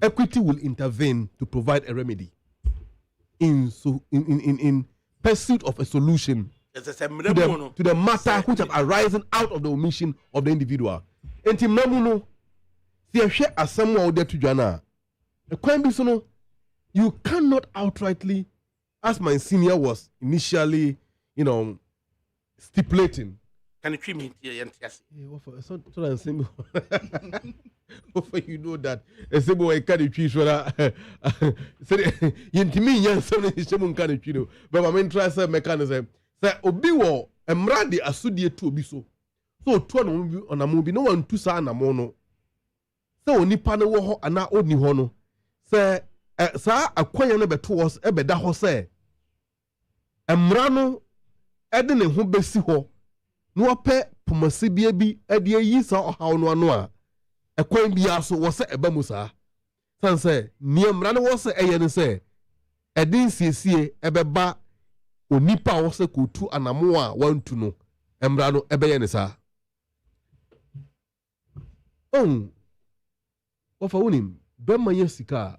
equity will intervene to provide a remedy in pursuit of a solution to the matter which have arisen out of the omission of the individual. Enti mamuno, si ehwe asem wa ode to dwana. E kwan bi so no, you cannot outrightly, as my senior was initially, stipulating. Can you treat me here? So I'm saying, you know that a simple way can you treat so me young son is some kind of treat. But I mean, try some mechanism. Say, Obiwo, a mradi asudie to obiso. So, two on a movie, no one to sign a mono. So, nipa no wo ana oni ho no. Say, sa akwan na beto was ebeda ho say. Emra no ede ne ho besi ho. No ape pomasibia bi ede yi sa ohaw no ano a. Ekwan bia so wo se eba mu sa. San say, ni emra no wo se eye ne say. Ede nsiesie ebeba onipa wo se kotu anamo a wantu no. Emra no ebeye ne sa. Ofa wonim bema yesika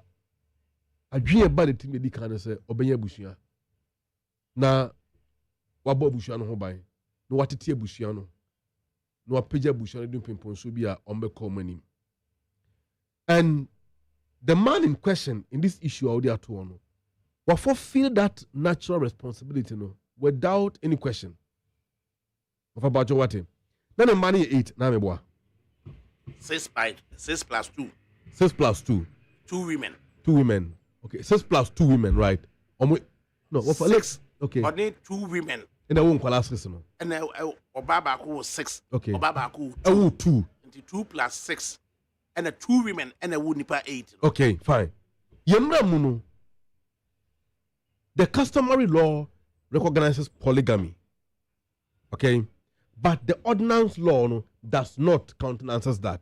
adwie ba de timi di kan se obenya busua na wabo busua no ho ban no watete busua no no wapeja busua no dum pimpon so bi a ombekọ manim. And the man in question in this issue out there to no wa fulfill that natural responsibility no without any question. Of about your what? Then the money 8 na me boa. 6 plus 2. 6 plus 2. 2 women. 2 women. Okay, 6 plus 2 women, right? No, what for 6? Okay. Only 2 women. And I won't call us no. And Obaba was 6. Okay. Obaba 2. 2 plus 6. And 2 women and a woonipa 8. Okay, fine. Yemra muno. The customary law recognizes polygamy. Okay? But the ordinance law does not countenances that.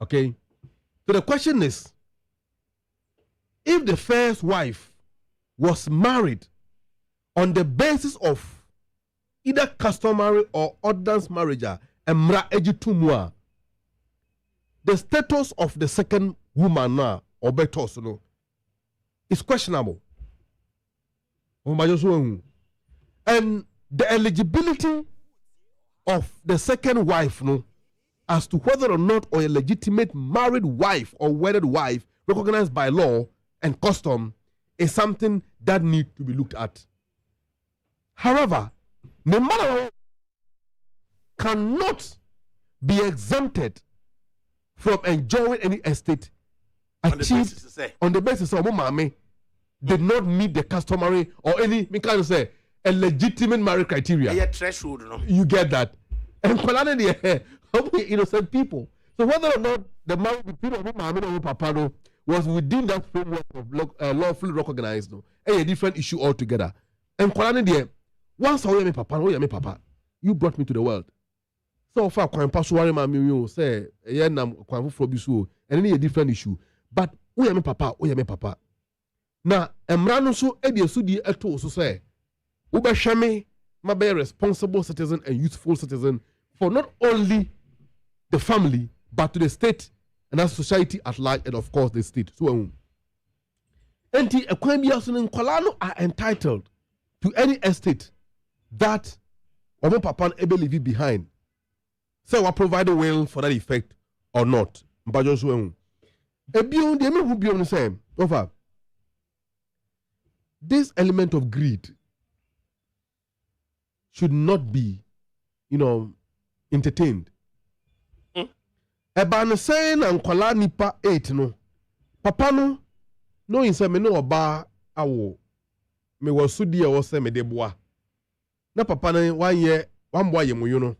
Okay? So the question is, if the first wife was married on the basis of either customary or ordinance marriage, the status of the second woman now, or better, is questionable. And the eligibility of the second wife, as to whether or not a legitimate married wife or wedded wife recognized by law and custom is something that needs to be looked at. However, no matter cannot be exempted from enjoying any estate achieved on the basis of mommy did not meet the customary or any, me can say, a legitimate marriage criteria. Yeah, threshold, no? You get that. And innocent people. So whether or not the marriage between mommy and papa was within that framework of lawfully recognized, a different issue altogether. And once I am papa, you brought me to the world. So far, I say, and then a different issue. But we am papa. Now, Emrano so ediasudi eto so say, Ubashame must be a responsible citizen and useful citizen for not only the family, but to the state and as society at large, and of course the state. So, Enti Ekwembiasun and Kolano are entitled to any estate that Omo Papa able leave behind. So, I provide a will for that effect or not. Mbajo Ebion, the men who be on the same. Over. This element of greed should not be, entertained. Eba no saying and kwala nipa 8 no. Papa no in se me no oba awo. me was so dear was me de boa. Na papa na 1 year, 1 boy you know.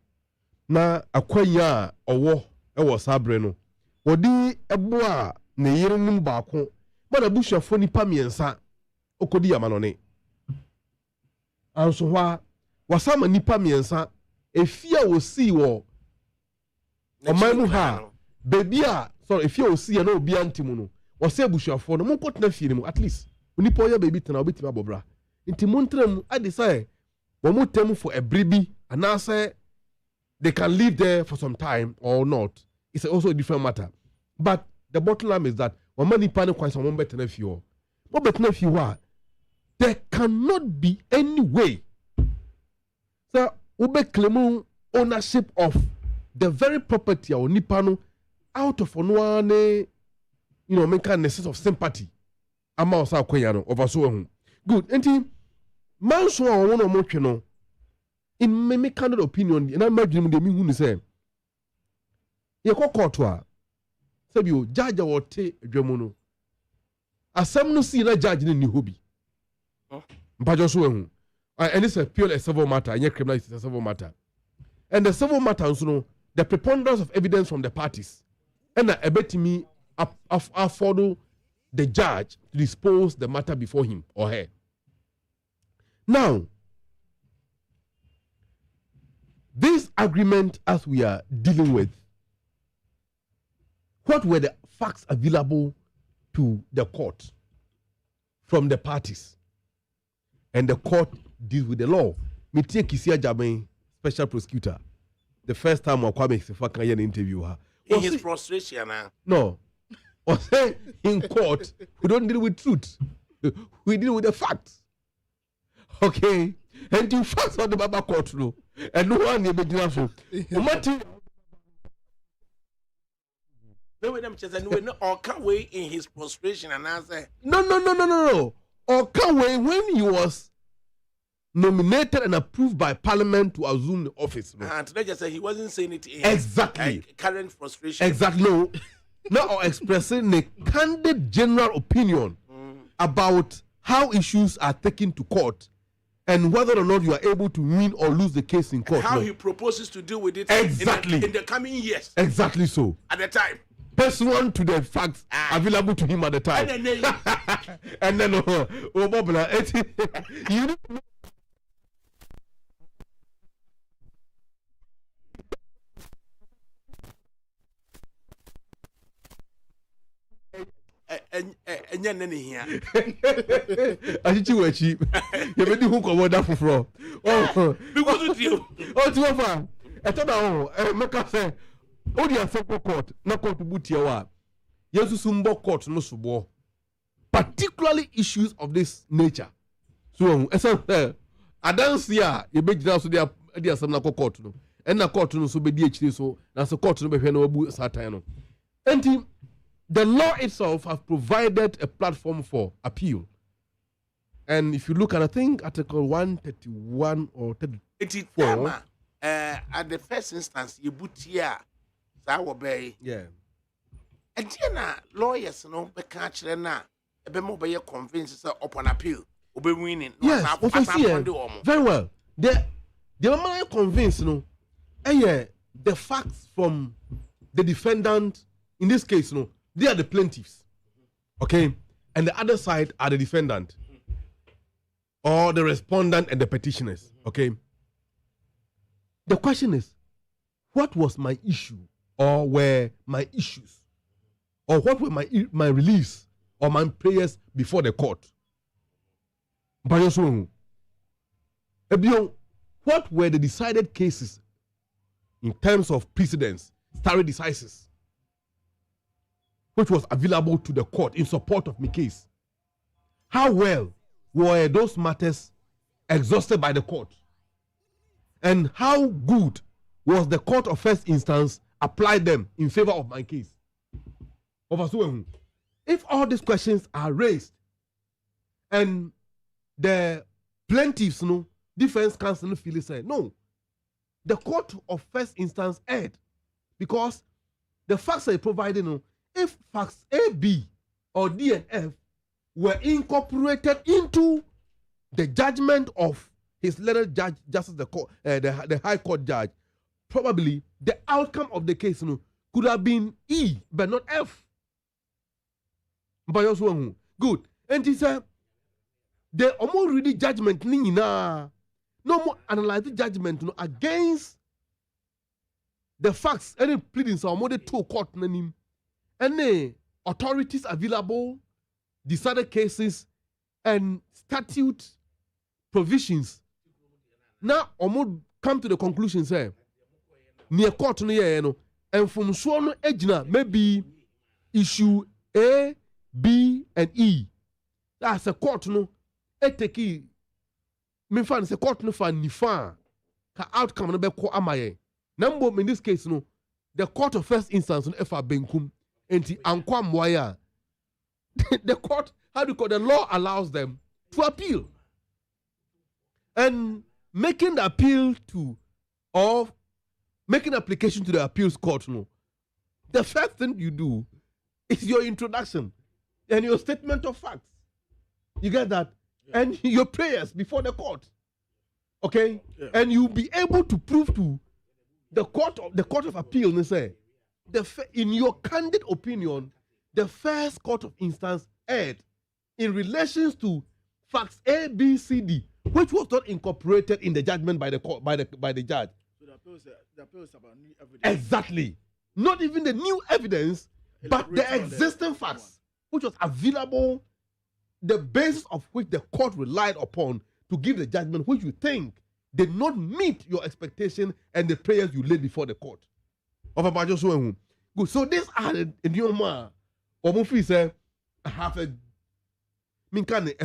Na akwanya owo e wo sabre no. Odi eboa na yere nim baako. Ma na bushafo nipa miensa okodi yamanone. Anso hwa wasama nipa miensa efia wo si wo omamu ha baby a sorry efia wo si na obi antimu no wose abusuafo no monkotena fie mu at least nipa oya baby tena obetima bobra nti montram ade say wo motem for a bribi and now say they can live there for some time or not. It's also a different matter, but the bottom line is that when many people quite some better than you, what better than you are, there cannot be any way. So, ube claim ownership of the very property or nipano out of one, make a sense of sympathy. Ama osa kweyano over so good. Enti manso one or more in my candid opinion, and I imagine the me say, ye ko court wa sabi o judge o te dwemu no asem no si na judge ni hobi mpajo so ehu and it's a purely civil matter and criminal is a civil matter, and the civil matter no the preponderance of evidence from the parties and a betimi afford the judge to dispose the matter before him or her. Now this agreement as we are dealing with, what were the facts available to the court from the parties? And the court deals with the law. Mitie Kisia Jame, special prosecutor, the first time Wakwame Sifaka an interview her. In his frustration, no. Or say in court, we don't deal with truth. We deal with the facts. Okay? And the facts on the Baba court, no. And no one be so. No, or can't wait in his frustration and answer. No. Or can't wait when he was nominated and approved by Parliament to assume the office. No? And today just said he wasn't saying it in exactly current frustration. Exactly. No. Now or expressing a candid general opinion about how issues are taken to court. And whether or not you are able to win or lose the case in court. And how he proposes to deal with it exactly in the coming years. Exactly so. At the time. Pursuant to the facts available to him at the time. And then, you know. And then here. I think you were cheap. You made the hook of water for. Oh, because of you. Oh, too far. I thought, make us say, oh, the Afro court, not court to boot your yes, Sumbo court, no subo. Particularly issues of this nature. So, I don't see you make it out to their some court, no. And the court no so be DH so, that's a court no be no boot satire. And the law itself has provided a platform for appeal. And if you look at, I think, Article 131 or 34. At the first instance, you put here, that will be. Yeah. And then lawyers, no, be catch them now. A bit more by convinced upon appeal. Be winning. Yes, very well. The man convinced, no, the facts from the defendant, in this case, no, they are the plaintiffs, okay? And the other side are the defendant, or the respondent and the petitioners, okay? The question is, what was my issue, or were my issues, or what were my reliefs, or my prayers before the court? What were the decided cases in terms of precedents, stare decisis, which was available to the court in support of my case? How well were those matters exhausted by the court? And how good was the court of first instance applied them in favor of my case? If all these questions are raised and the plaintiffs, defense counsel feel said, no, the court of first instance erred because the facts they provided, if facts A, B, or D and F were incorporated into the judgment of his letter judge, justice the High Court judge, probably the outcome of the case could have been E, but not F. But also good. And he said, the almost ready judgment no more analyze the judgment against the facts any pleadings or more the two court name any authorities available, decided cases and statute provisions. Now almost come to the conclusion say near court no and from so no ejina maybe issue A, B and E. That's a court no eteki me fan se court no fan ni fan ka outcome no be ko amaye. Number in this case no the court of first instance no efa benkum enti ankwa moya. The court, how do you call the law allows them to appeal. And making the appeal to or making application to the appeals court, the first thing you do is your introduction and your statement of facts. You get that? Yeah. And your prayers before the court. Okay? Yeah. And you'll be able to prove to the court of appeal and say, in your candid opinion, the first court of instance erred in relation to facts A, B, C, D, which was not incorporated in the judgment by the court, by the judge. So the appeal is about new evidence. Exactly. Not even the new evidence, but the existing facts, which was available, the basis of which the court relied upon to give the judgment, which you think did not meet your expectation and the prayers you laid before the court. Good. So these are the new man. Omufi said, I have a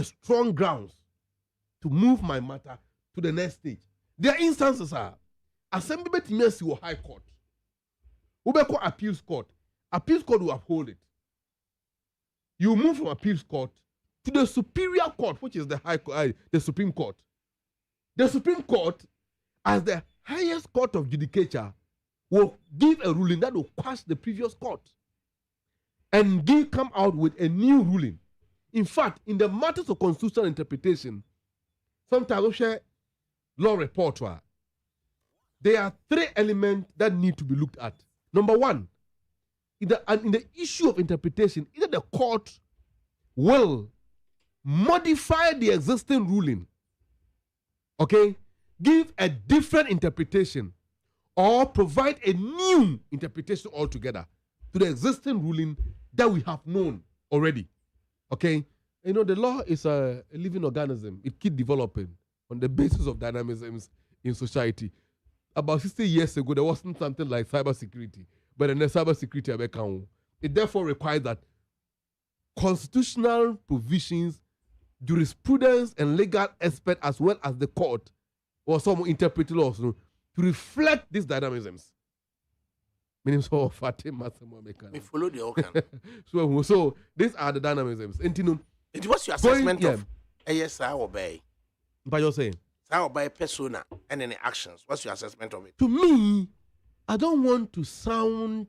strong grounds to move my matter to the next stage. Their instances are assembly betimesi or high court. Ubeko appeals court. Appeals court will uphold it. You move from appeals court to the superior court, which is the the Supreme Court. The Supreme Court, as the highest court of judicature, will give a ruling that will quash the previous court and come out with a new ruling. In fact, in the matters of constitutional interpretation, sometimes we share law repertoire. There are three elements that need to be looked at. Number one, in the issue of interpretation, either the court will modify the existing ruling, okay, give a different interpretation, or provide a new interpretation altogether to the existing ruling that we have known already. Okay? You know, the law is a living organism. It keeps developing on the basis of dynamisms in society. About 60 years ago, there wasn't something like cybersecurity. But in the cybersecurity, it therefore requires that constitutional provisions, jurisprudence, and legal expert, as well as the court, or some interpreted laws, to reflect these dynamisms. Meaning, so Fatima, we follow the organ. So these are the dynamisms. And what's your assessment of ASI or Bay? By your saying, how by persona and any actions? What's your assessment of it? To me, I don't want to sound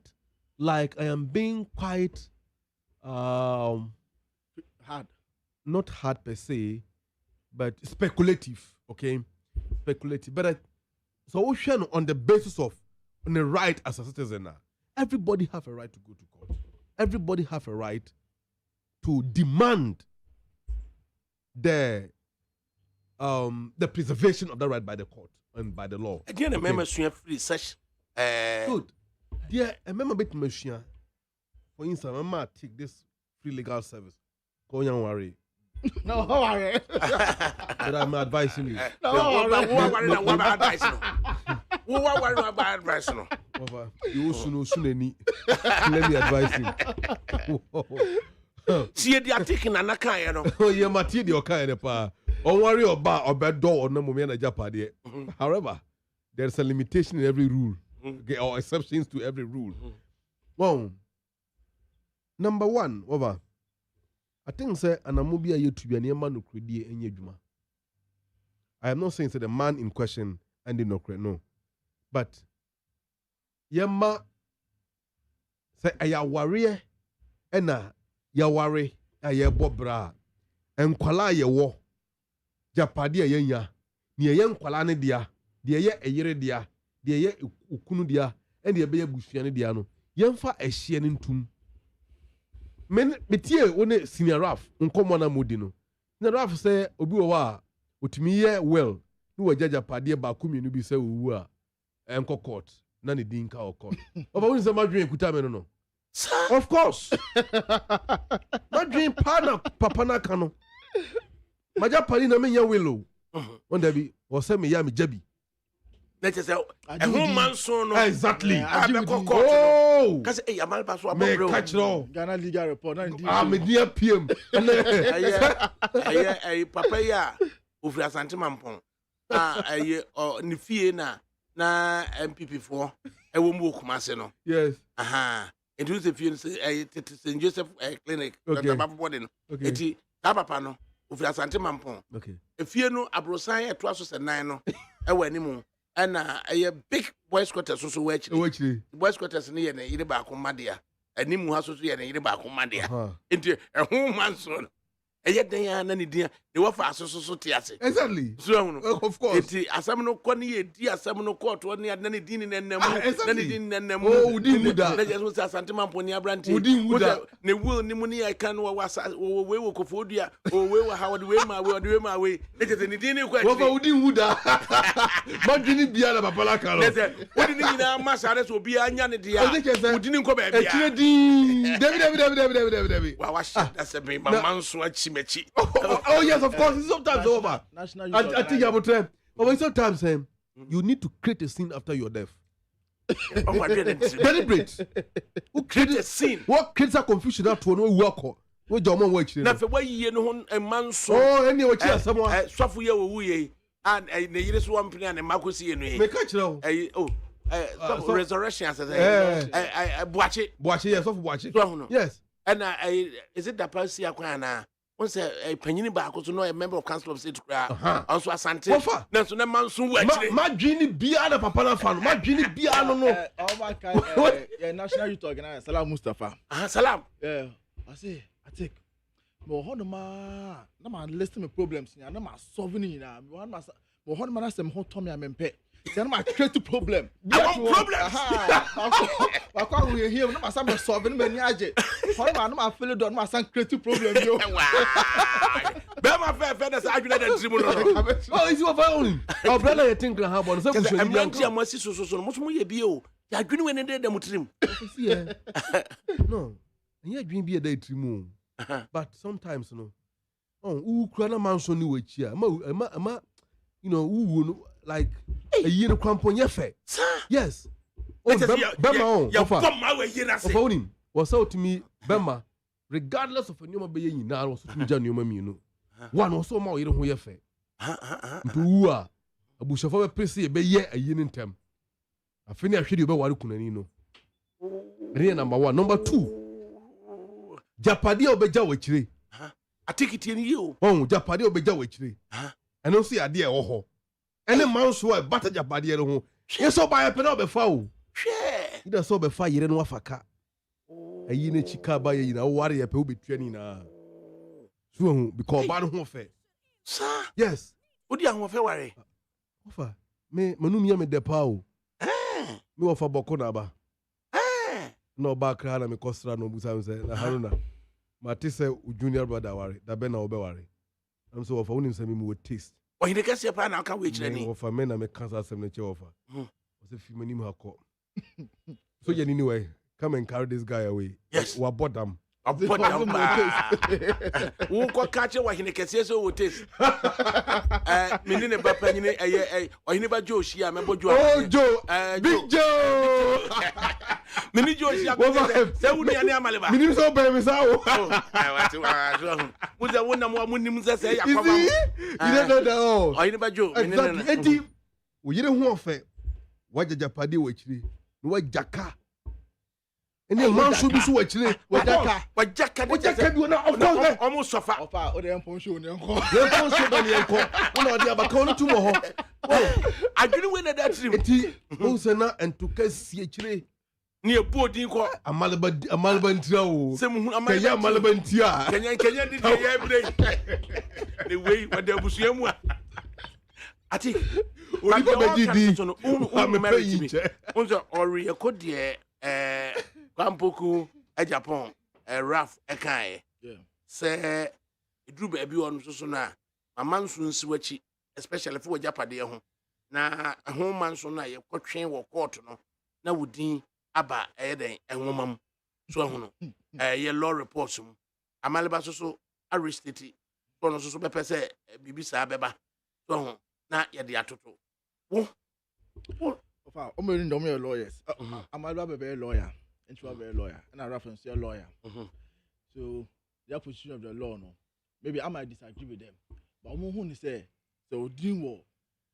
like I am being quite hard. Not hard per se, but speculative. Okay, speculative. But so on the basis of on the right as a citizen now, everybody have a right to go to court. Everybody have a right to demand the preservation of the right by the court and by the law. Again, remember free such good. Yeah, I remember bit machine. For instance, I might take this free legal service. Go don't worry. No worry. But I'm advising you. No worry. What about advice? No. You also know soon. Let me advise you. See, they are taking an account. Oh, yeah, material kind of don't worry about bad door or no moment in Japan. However, there's a limitation in every rule, okay, or exceptions to every rule. Well, number one, over. I think say anamobia you to be an man who create any juma. I am not saying say the man in question and the no, but yema say aya warrior ena ya worry aya bobra en kwala ye wo japade a yenya ne ye nkwala ne dia de ye eyere dia de ye okunu dia and de be ye busua ne dia no yemfa ehye ne ntum men betie woni senior raf nkomo na modi no senior raf say obi wo a otimi ye well no wa japade ba ko mienu bi say owu a enko court na ne din ka o court oba woni say madwen kuta me no of course madwen pana papa na ka no maja pali na me nya welo on da bi o say me ya me jabi let us say a woman so no exactly oh cause eh amal paso me catch no Ghana legal report na ndi me dia PM eh papa ya ofri asante mampon ni fie na MPP for e wo mu okumase no yes it was a few St. Joseph clinic okay. body okay. Eti papa no ofri asante mampon okay efie no abrosan e to aso se nan no e wani mu na a big boys quarters so we actually boys quarters ne ye ne yire ba ko madea animu ha so ye ne yire ba ko madea enti ho man so no eye dan ya na ne dia ne wa fa so tiase exactly so no of course enti asam no ko ne ye di asam no court wo ne na ne din ne namu na ne din ne namu oh udi muda na Jesus asante mamponi abranti udi muda ne will ni mu ne ya kan wo we wo kofodua o we wo hawde we ma we ne Jesus ne din ne ko wo fa udi muda madwini bia na papa la kalo ne se udi ni nyina ma sare so bia anya ne dia udi ni ko ba bia etire din David wa shit that's a me manso achi mechi oh yes of course it's sometimes over I think about time but sometimes you need to create a scene after your death oh my goodness deliberate who create a scene what creates a confusion that one we work we jomo we chire na fe wa yiye no ho manso oh any we chire asamo swafo ye wo wuye and ne yire so wampini and makosi ye no me ka chire oh so resurrection as buache yes of buache yes and is it the person akwa na once panyini ba ko so no a member of council of state also asante na so na manso wa chire madwini bia na papa na fa no madwini bia no oh my god national youth organizer Salam Mustafa Salam I take mo hono ma na ma list me problems na ma solve ni na mo hono ma na sem ho to me amempe na ma create problem problems wa we here na ma sam solve ni me age hono ma na ma feel do na ma sam create problem yo be ma fe na sa adwuna da trimu no oh is your phone our brother you think how about so kushoni am nanti amasi so no mo ye bi o ya adwunu we ne da mu trim no and you dream be a trimu but sometimes you know who kwana manso ni wechi ama you know who like a year crampon yefe yes oh bema ya boma we yira se of him was out to me bema regardless of anyoma be yin na was to ja nyoma mi no one also ma yire ho yefe ntu a abushafo be presi be ye ayi ni ntem afini ahwede be ware kunani no re number 1 number 2 japade obeja wachire atikiti ni yo japade obeja wachire eno si ade e wo ho ene manso a bata japade e ho yeso ba ye pe na obefa o hwe ida so obefa yire no afaka ayi na chika ba ye na ware ye pe obetua ni na so because ba no ho fe sa yes odi ahun fe ware ofa me manum ye me depa o me ofa boko na ba no ba kra na me kostra no busa me say na haruna mate say junior brother ware da be na obe ware am so ofa unim say me wo taste o hine kase pa na aka we kire ni ofa me na me kansa sem ne che ofa o say fi manim hakọ so ye ni way come and carry this guy away yes wa bodam won ko kache wa hine kase so wo taste mini ne ba panyine o hine ba joshi a me bojo big joe mini joshi a se wuni ani amaleba mini so be me sa o muze wona mo amunim se se yakoma you don't know that all o hine ba jo mini ne enti o yire ho ofe wajajapade wachire no wajaka ene manso bi so wachire wajaka bi na of course almost sofa ofa o de empon show ne nko empon show ba ne nko una odi abaka onu tumo ho adwene we na that trip enti o se na entuka sie chire Ni e bodin ko. Amalaba ntia o. Se mu Kenya amalaba ntia. Kenya di ya every. The way what the busu mu a. Ati. Oni ko beji di. Un marry me. Unso ori e ko de Kwampoku e Japan Raf e kan Yeah. Say eduru ba bi won so na amanso nsi wachi especially for Japade ho na ho manso na ye kotwen wo court no na wudin aba den enwomam so ho no ye law reports mu amaleba so arrested so no so bepe say bibi sa beba so ho na ye de atoto wo Ofa o me ndom ye lawyers amaleba be lawyer into be lawyer and a reference your lawyer so their position of the law no maybe I might disagree with them but who ni say so din wo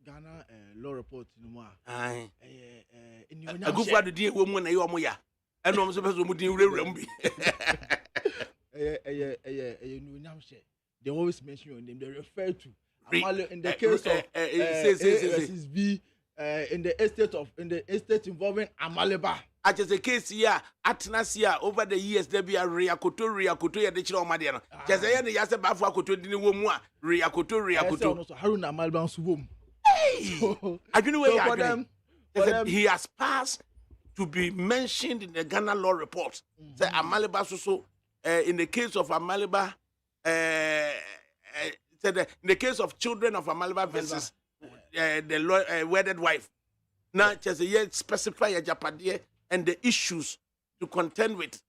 Ghana law report no mo ai agufa do din wo mu na ye omo ya eno mo so be so mu din wura mu bi no nyam she they always mention your name they refer to Amale in the case of SSB in the estate involving Amaleba. I just a case here, Atnasia over the years, there be a Riakoto, ya de Chino Madiano. Just a year, Yasa Bafa Koto Dinimua, Riakoto. Haruna Amalban Subum. Hey! I don't know where them. He has passed to be mentioned in the Ghana law report. Say Amaleba so in the case of Amaleba, in the case of children of Amaleba versus the wedded wife. Now, just a year specify a Japade and the issues to contend with.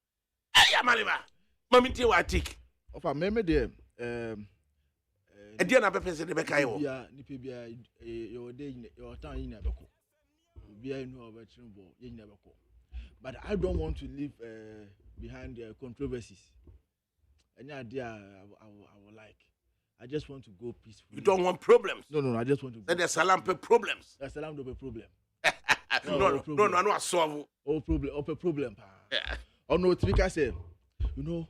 Hey, Amaleba, Mamiti Watik. Of a meme there, a dear Napa said the Becayo. Nipibia, your day, your time in Abaco. Be I know about you never call. But I don't want to leave behind the controversies. Any idea I would like. I just want to go peacefully. You don't want problems? No, I just want to go. Then there's Salampe problems. There's Salampe problem. No, I solve. Oh, problem. Yeah. Oh, no, Trika said, you know,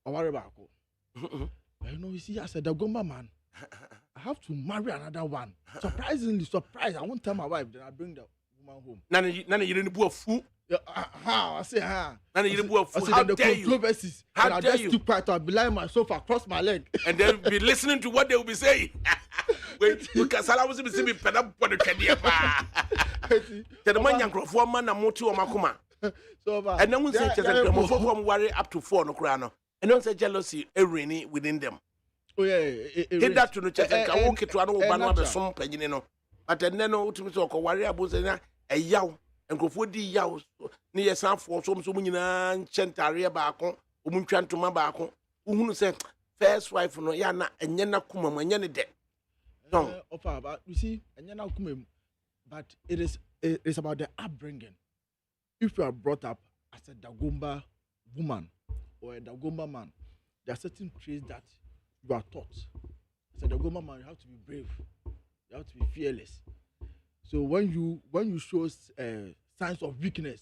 I worry about you know, you see, I said, the Gomba man, I have to marry another one. Surprisingly surprised. I won't tell my wife, then I bring the woman home. Nana, you didn't a fool. I say, Nana, you didn't a fool. How dare you? How dare you? Too quiet, I'll be lying myself across my leg. And then be listening to what they will be saying. Wait, because I was be pen up for the Kenya. The man young for man and motu or Makuma. So, and then we say, from worry up to 4 no crano. And don't say jealousy, a rainy within them. Oh, yeah, get that to the chest and walk it to another some penino. But then no to talk or worry about a yow and go for the yows near some for some Sumina, Chentaria Bacon, Umunchan to Mabaco, who said, first wife no yana and Yana Kuma when Yana dead. No, but you see, and Yana Kuma, but it's about the upbringing. If you are brought up as a Dagomba woman or a Dagomba man, there are certain traits that you are taught. As a Dagomba man, you have to be brave. You have to be fearless. So when you show signs of weakness,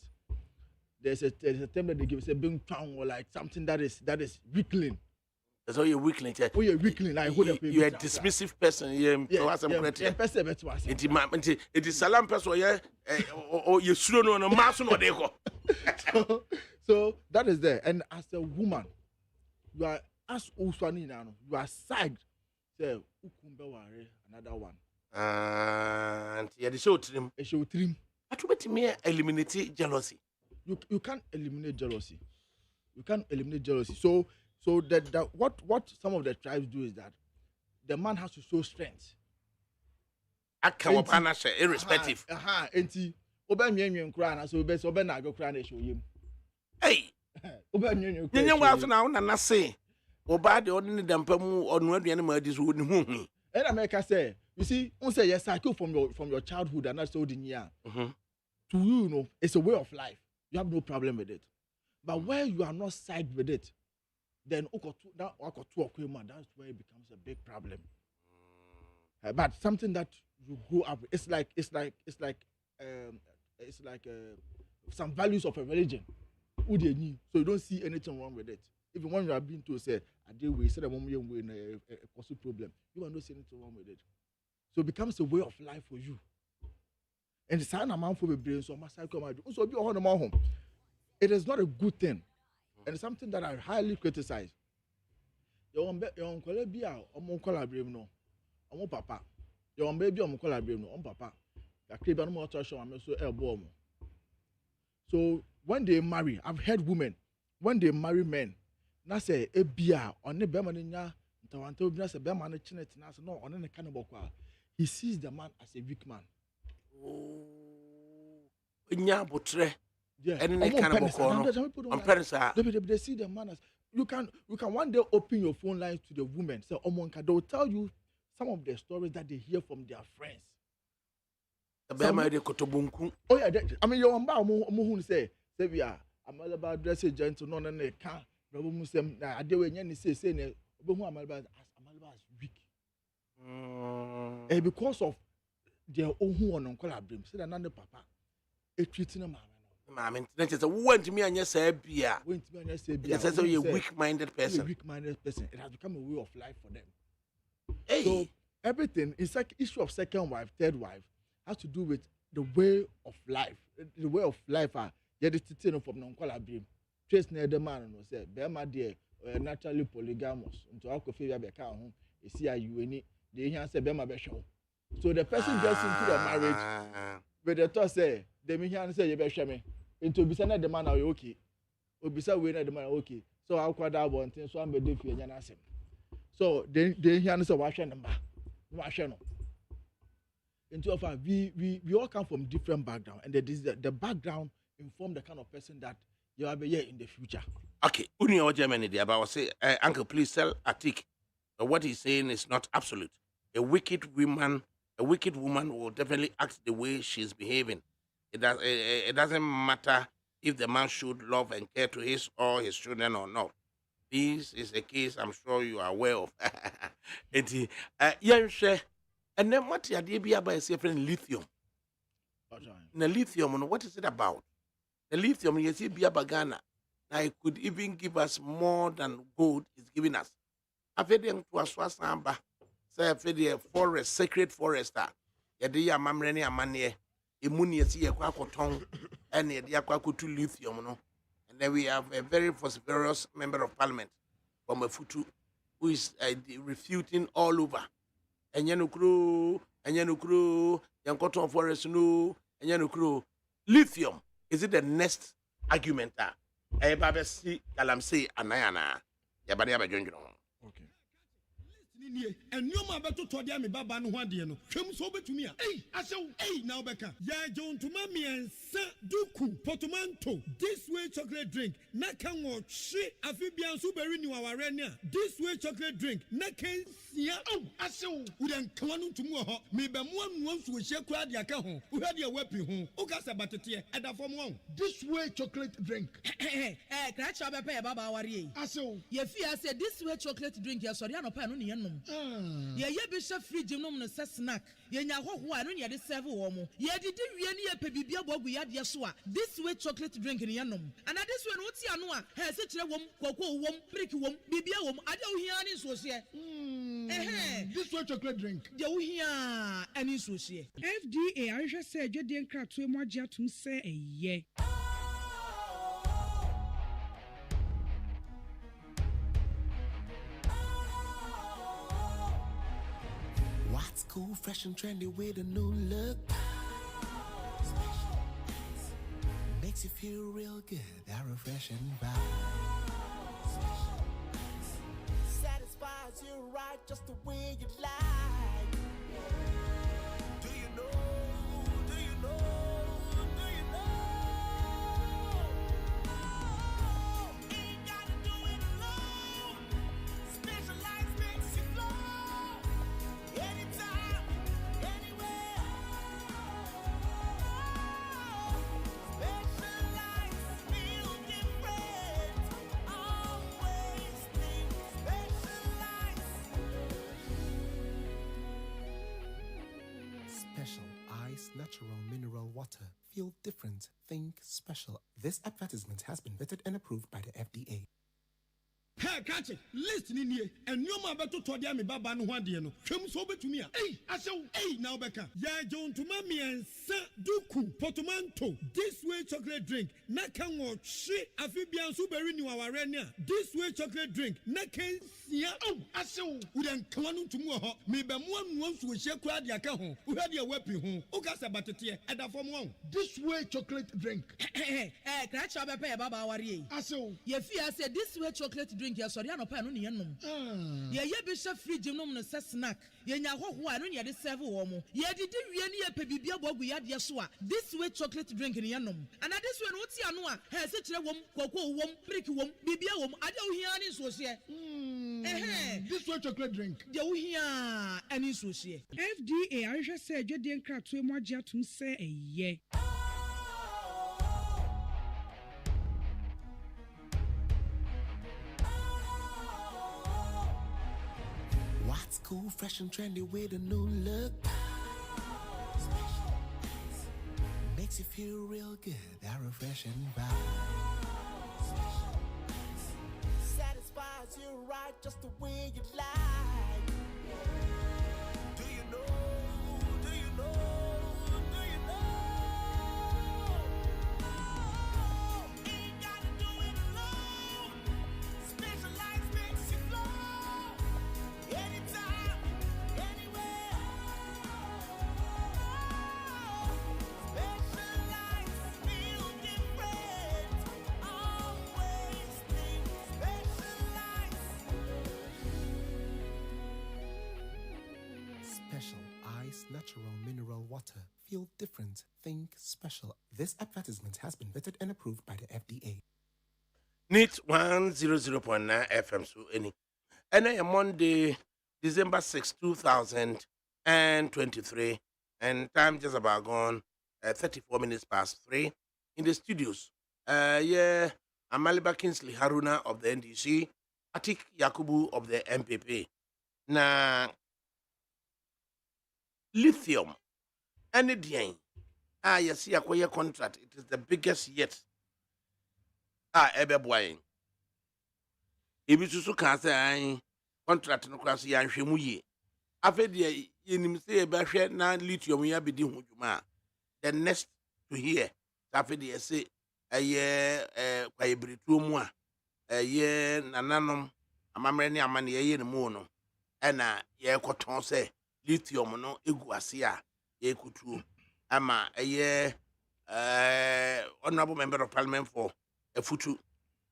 there's a term that they give, say being tongue or like something that is weakling. That's all you're weakling. Oh, you're weakling. Like you're a dismissive person. It is salam person. Yeah, or you should know no mass no deko. So that is there. And as a woman, you are as Uswani now. You are side. Say ukumbe ware another one. And yeah, the show trim. A show trim. But what me eliminate jealousy? You can't eliminate jealousy. You can't eliminate jealousy. So that what some of the tribes do is that the man has to show strength. Irrespective. Enti oba nwenwen kra na so oba na go kra na show yim. Hey. Oba nwenwen kra. Nyenwa so na na say oba de odini dampa mu onu aduane ma di so ni hu. And America say, you see, you say yes, cycle from your childhood and that's so the year. To you know, it's a way of life. You have no problem with it. But where you are not side with it, then that's where it becomes a big problem. But something that you grow up with, it's like some values of a religion. So you don't see anything wrong with it. Even when you are being told, say, I deal with a possible problem, you are not seeing anything wrong with it. So it becomes a way of life for you. And the sign a man for the brain, so my cycle, so be on home. It is not a good thing, and it's something that I highly criticize. Your uncle be out, collaborate no, papa. Your baby collaborate no, papa. The crib and more touch on so elbow. So when they marry, I've heard women when they marry men, na say a beer on the Bemaninya, Tawanto Bnas a Beman chinet no on any cannibal. He sees the man as a weak man. Oh, Nyabutre. Yeah, and they see the man as you can one day open your phone lines to the women. Say, they will tell you some of the stories that they hear from their friends. Oh yeah, I mean your mba say we are I'm all about dressing gentle no na can no musem na ade we nya say na obehu amalaba is weak. Because of their own on collaboration. Say that none papa e treating them. Mama, it's a woman to me and yes, a beer. It's a weak-minded person. Weak-minded person. It has become a way of life for them. Hey. So everything is like issue of second wife, third wife has to do with the way of life. The way of life you had to from non-collaborative. Trace near the man and say, Bema dear, naturally polygamous. Into our coffee, I become home. You see, you any the here say Bema be show. So the person gets into the marriage, but the thought say, the me say you be show me. Into Bisana the man are okay. Obisa we the man okay. So I'll call that one thing. So I'm a different and answer. So they hear answer wash number. Wash no. Into of we all come from different background, and the background inform the kind of person that you will be here in the future. Okay, Uni or Germany there, but I will say, Uncle, please tell Atik what he's saying is not absolute. A wicked woman will definitely act the way she's behaving. It doesn't matter if the man should love and care to his or his children or not. This is a case I'm sure you are aware of. And then what you did about a friend Lithium? The Lithium, what is it about? The Lithium, you see, Biabagana. Now it could even give us more than gold is giving us. I've heard them to Aswasamba. Say, I've heard the forest, sacred forest. Yadia Mamreni Amane. Imuni yesi yakwa kotong and yakwa kutu lithium no, and then we have a very vociferous member of parliament from Futu who is refuting all over. And yanukru yankotong forest no, and yanukru lithium. Is it the next argument? Babesi galamse anayana yabadi abajonjo. Okay. And you ma beto to dia me baba no hwade no hwem so betumi a asew na obeka ya jon to ma me ensa duku portmanteau this way chocolate drink na kan wo hwe afibia so beri ni waware ni a this way chocolate drink na kan sia asew we den kan no ntumu ho me be mo anu nso hye kura dia ka ho wo hwade e wapi ho o ka se batete e da fom ho this way chocolate drink kra cha be pe baba ware asew ye fi ase this way chocolate drink ya sori anopa no ne ye nom ye bi chef fridge nom no se snack ye nya hoho a no ne de serve wo mo ye didi wie ne ye pe bibia bogu ya de so a this way chocolate drink ne ye nom and this way no ti anu a he se kire wom kokko wom prick wom bibia wom ade wo hia ne so se this way chocolate drink de wo hia ani so se FDA ahwe se adwede nkratoe mo agye atum se eye What's cool, fresh and trendy with a new look? Makes you feel real good, that refreshing vibe. Satisfies you right just the way you like. Do you know? Do you know? Do you know? Ain't gotta do it alone. Specialized makes you flow. Anytime, anywhere. Specialized feel different. Always think specialized. Special Ice Natural Mineral Water. Feel different. Think special. This advertisement has been vetted and approved by the FDA. Hey, catch it. Listen in here. And you ma beto to dia me baba no hwade no. Hwem so betumi a. Hey, asew. Hey, now beka. Ya John to mami ensa duku portmanteau. This way chocolate drink. Na kan wo hwe afibia so beri ni waware ne a. This way chocolate drink. Na kan sia. Oh, asew. Udan kwanu tumu ho. Me be mo anu nsu hye kura de aka ho. Uhwe de wapi ho. Ukasa batete eda fom ho. This way chocolate drink. Crash up pay baba aware. Asew. Ye fi say this way chocolate drink ya sorry anopa no ne yenom. Ye be hye fridge nom no se snack. Ye nya hoho a no ne de serve wo mo. Ye didi wie ne ye pe bibia bogu ya de so a. This way chocolate drink ne yenom. And this way no ti ano a, he se kire wom, koko wom, brick wom, bibia wom, ade wo hia ne so hye. This way chocolate drink. De wo hia ani so hye. FDA ahwehwe se adwede nkratoe mo agye atum se eye. What's cool, fresh and trendy with a new look? Makes you feel real good, that refreshing vibe. Satisfies you right just the way you like. Do you know? Do you know? Do you know? Ain't gotta do it alone. Specialized makes you flow. Anytime, anywhere. Specialized feel different. Always think specialized. Special Ice Natural Mineral Water. Feel different. Think special. This advertisement has been vetted and approved by the FDA. NIT 100.9 FM so any. And a Monday, December 6, 2023, and time just about gone 34 minutes past 3 in the studios. Yeah, Amaliba Kingsley Haruna of the NDC, Atik Yakubu of the MPP. Na Lithium, any day, you see a quiet contract. It is the biggest yet. Ebe boying. Ibisusu can say contract no class ya nhwemu ye. Afedi yenim say ebe hwe na lithium ya bedi ho dwuma. The next to hear afedi say kwaye britu mu a nananom amamre ne amane ye ne mu no na ye koton say lithium no egu ase a ye kutuo ama honorable member of parliament for Efutu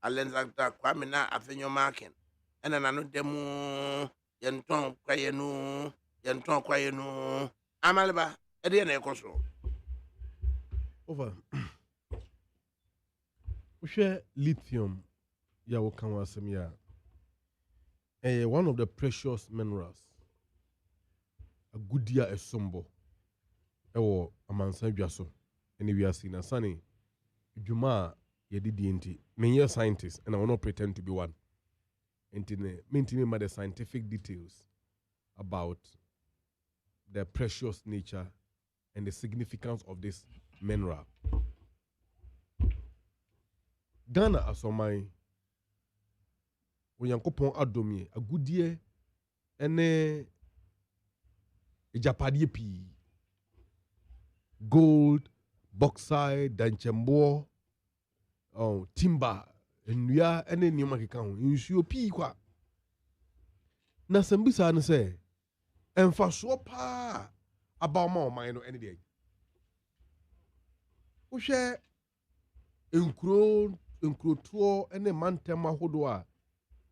Alexander Kwame na afenyo marking ena nanu demu yenton kwaye no amaleba ede na ekoso over we lithium ya wokan wasem ya one of the precious minerals a good year esombo ewo amansan dwaso ene wiase na sane dwuma yedidi many scientists and I will not pretend to be one. Maintaining the scientific details about the precious nature and the significance of this mineral. Ghana asomai Onyankopon adomie agudie ene ejapadie pi gold, bauxite, danchembo, timber, nnua ene nneoma keka ho nsuo pii kwa na sambisa ne se emfaso pa abawma oman no ene de wo hwe enkrotuo ene mantem ahodo a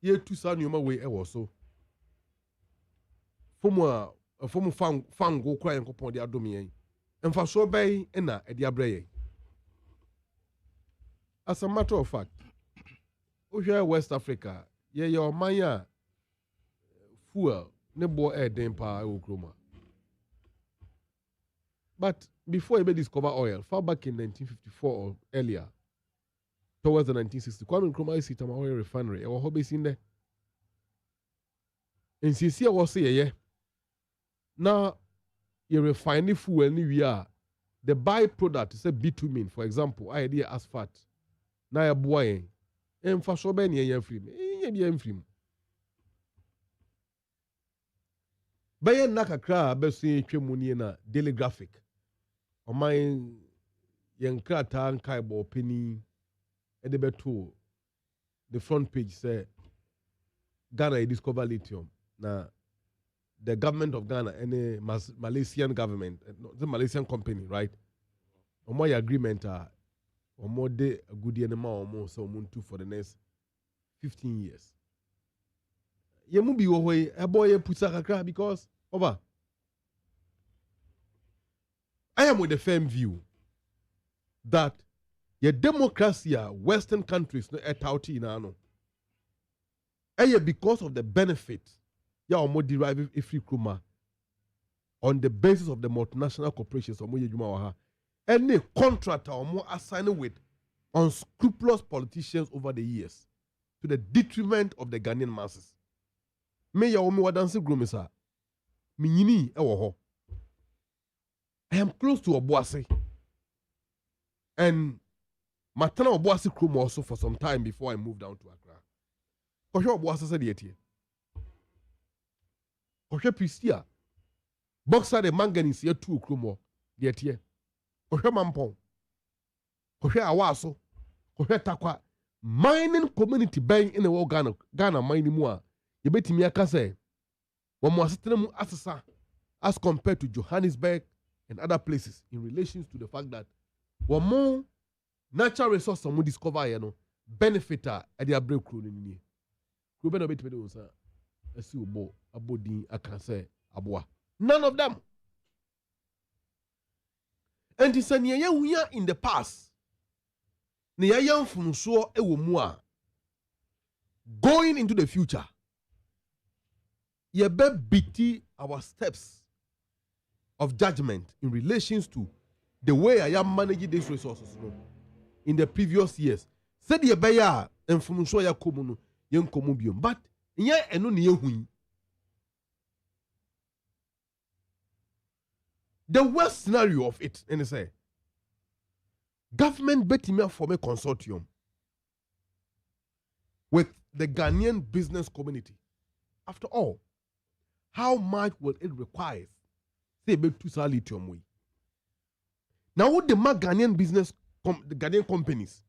yetu sa nneoma we ewo so fomu fango kwa yankopon de adom yen emfaso bai ena ede abreye. As a matter of fact, over West Africa, your maya fuel nebo dempa ukroma. But before you discover oil, far back in 1954 or earlier, towards the 1960s, Kwame Nkrumah is it oil refinery. Our hobbies in there. And since you was here, now you refine the fuel ni we are. The byproduct is a bitumen, for example, idea asphalt. Na ya boy emfa so be ne ya free me Ye be free. Baye nakakra besu twemu na Daily Graphic. Oman yenkrata nkai bo penny edebeto the front page say Ghana discover lithium. Now the government of Ghana and the Malaysian government, the Malaysian company, right? On my agreement or more day a good year or more so muntu for the next 15 years. You must be away a boy puts because over. I am with the firm view that your democracy, Western countries, no etauti inano. Because of the benefit, ya more derive a free kruma on the basis of the multinational corporations or more any contractor or more assigned with unscrupulous politicians over the years to the detriment of the Ghanaian masses. Me ya omi wadansi gromisa. Minyini ewo ho. I am close to Obuasi. And Matana Obuasi Krum also for some time before I moved down to Accra. Koshe Obuasi said yet. Koshe Pristia. Boxer the manganese here too Krumo. Yet. Koshe Mampong. Koshe Awaso. Koshe Takwa. Mining community buying in the world Ghana mining more. You bet me a say. One more system assasa as compared to Johannesburg and other places in relation to the fact that one more natural resource someone discover you know benefiter at their break crew in here. Crew no bit me sir. I see abodi I can say abwa. None of them. And it's an we are in the past. Ni young from so ewo going into the future. Ye be biti our steps of judgment in relations to the way I am managing these resources in the previous years. Said ye be ya enfumuso ya komunu yen komu biom, but ye eno ne yehui. The worst scenario of it, and say, government betting form a consortium with the Ghanaian business community. After all, how much will it require? Say, be to lithium way. Now, what the Ghanaian business, the Ghanaian companies,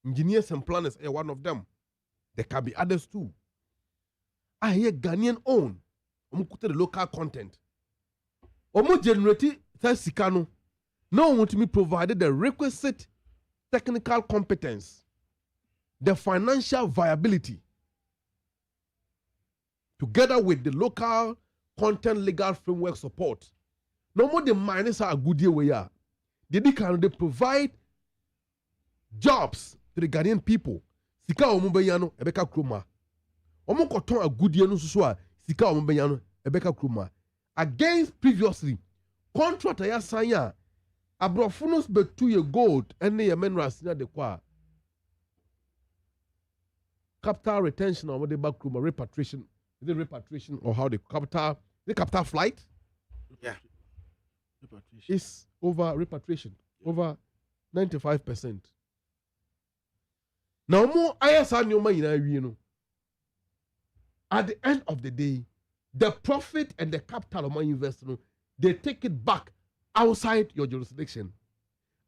engineers and planners are one of them. There can be others too. I hear Ghanaian own. The local content. Omo generate sikano. No want to be provided the requisite technical competence, the financial viability, together with the local content legal framework support. No more the miners are a good year we are. They provide jobs to the Ghanaian people. Sika omubenyano ebeka kroma. Omo koton a good year no so sika omubenyano ebeka kroma. Against previously, contractor ya sanya abrofunos betu ye gold and ye minerals na de kwa. Capital retention or the back room or repatriation. Is it repatriation or how the capital flight? Yeah. Repatriation. It's over repatriation. Over 95%. Now more ISR nyoma you know. At the end of the day, the profit and the capital of my investment, they take it back outside your jurisdiction.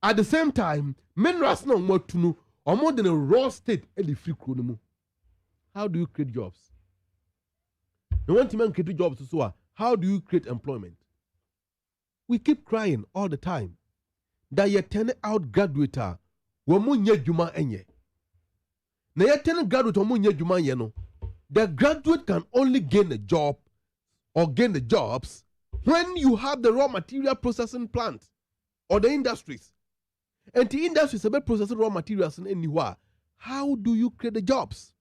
At the same time, minerals no more to know or more than a raw state and the free chronomo. How do you create jobs? You want to create jobs so how do you create employment? We keep crying all the time that you turn out graduate womu nye juma enye. Na you turn graduate womu nye juma ye no. The graduate can only gain a job or gain the jobs when you have the raw material processing plant or the industries. And the industries about processing raw materials in anywhere. How do you create the jobs?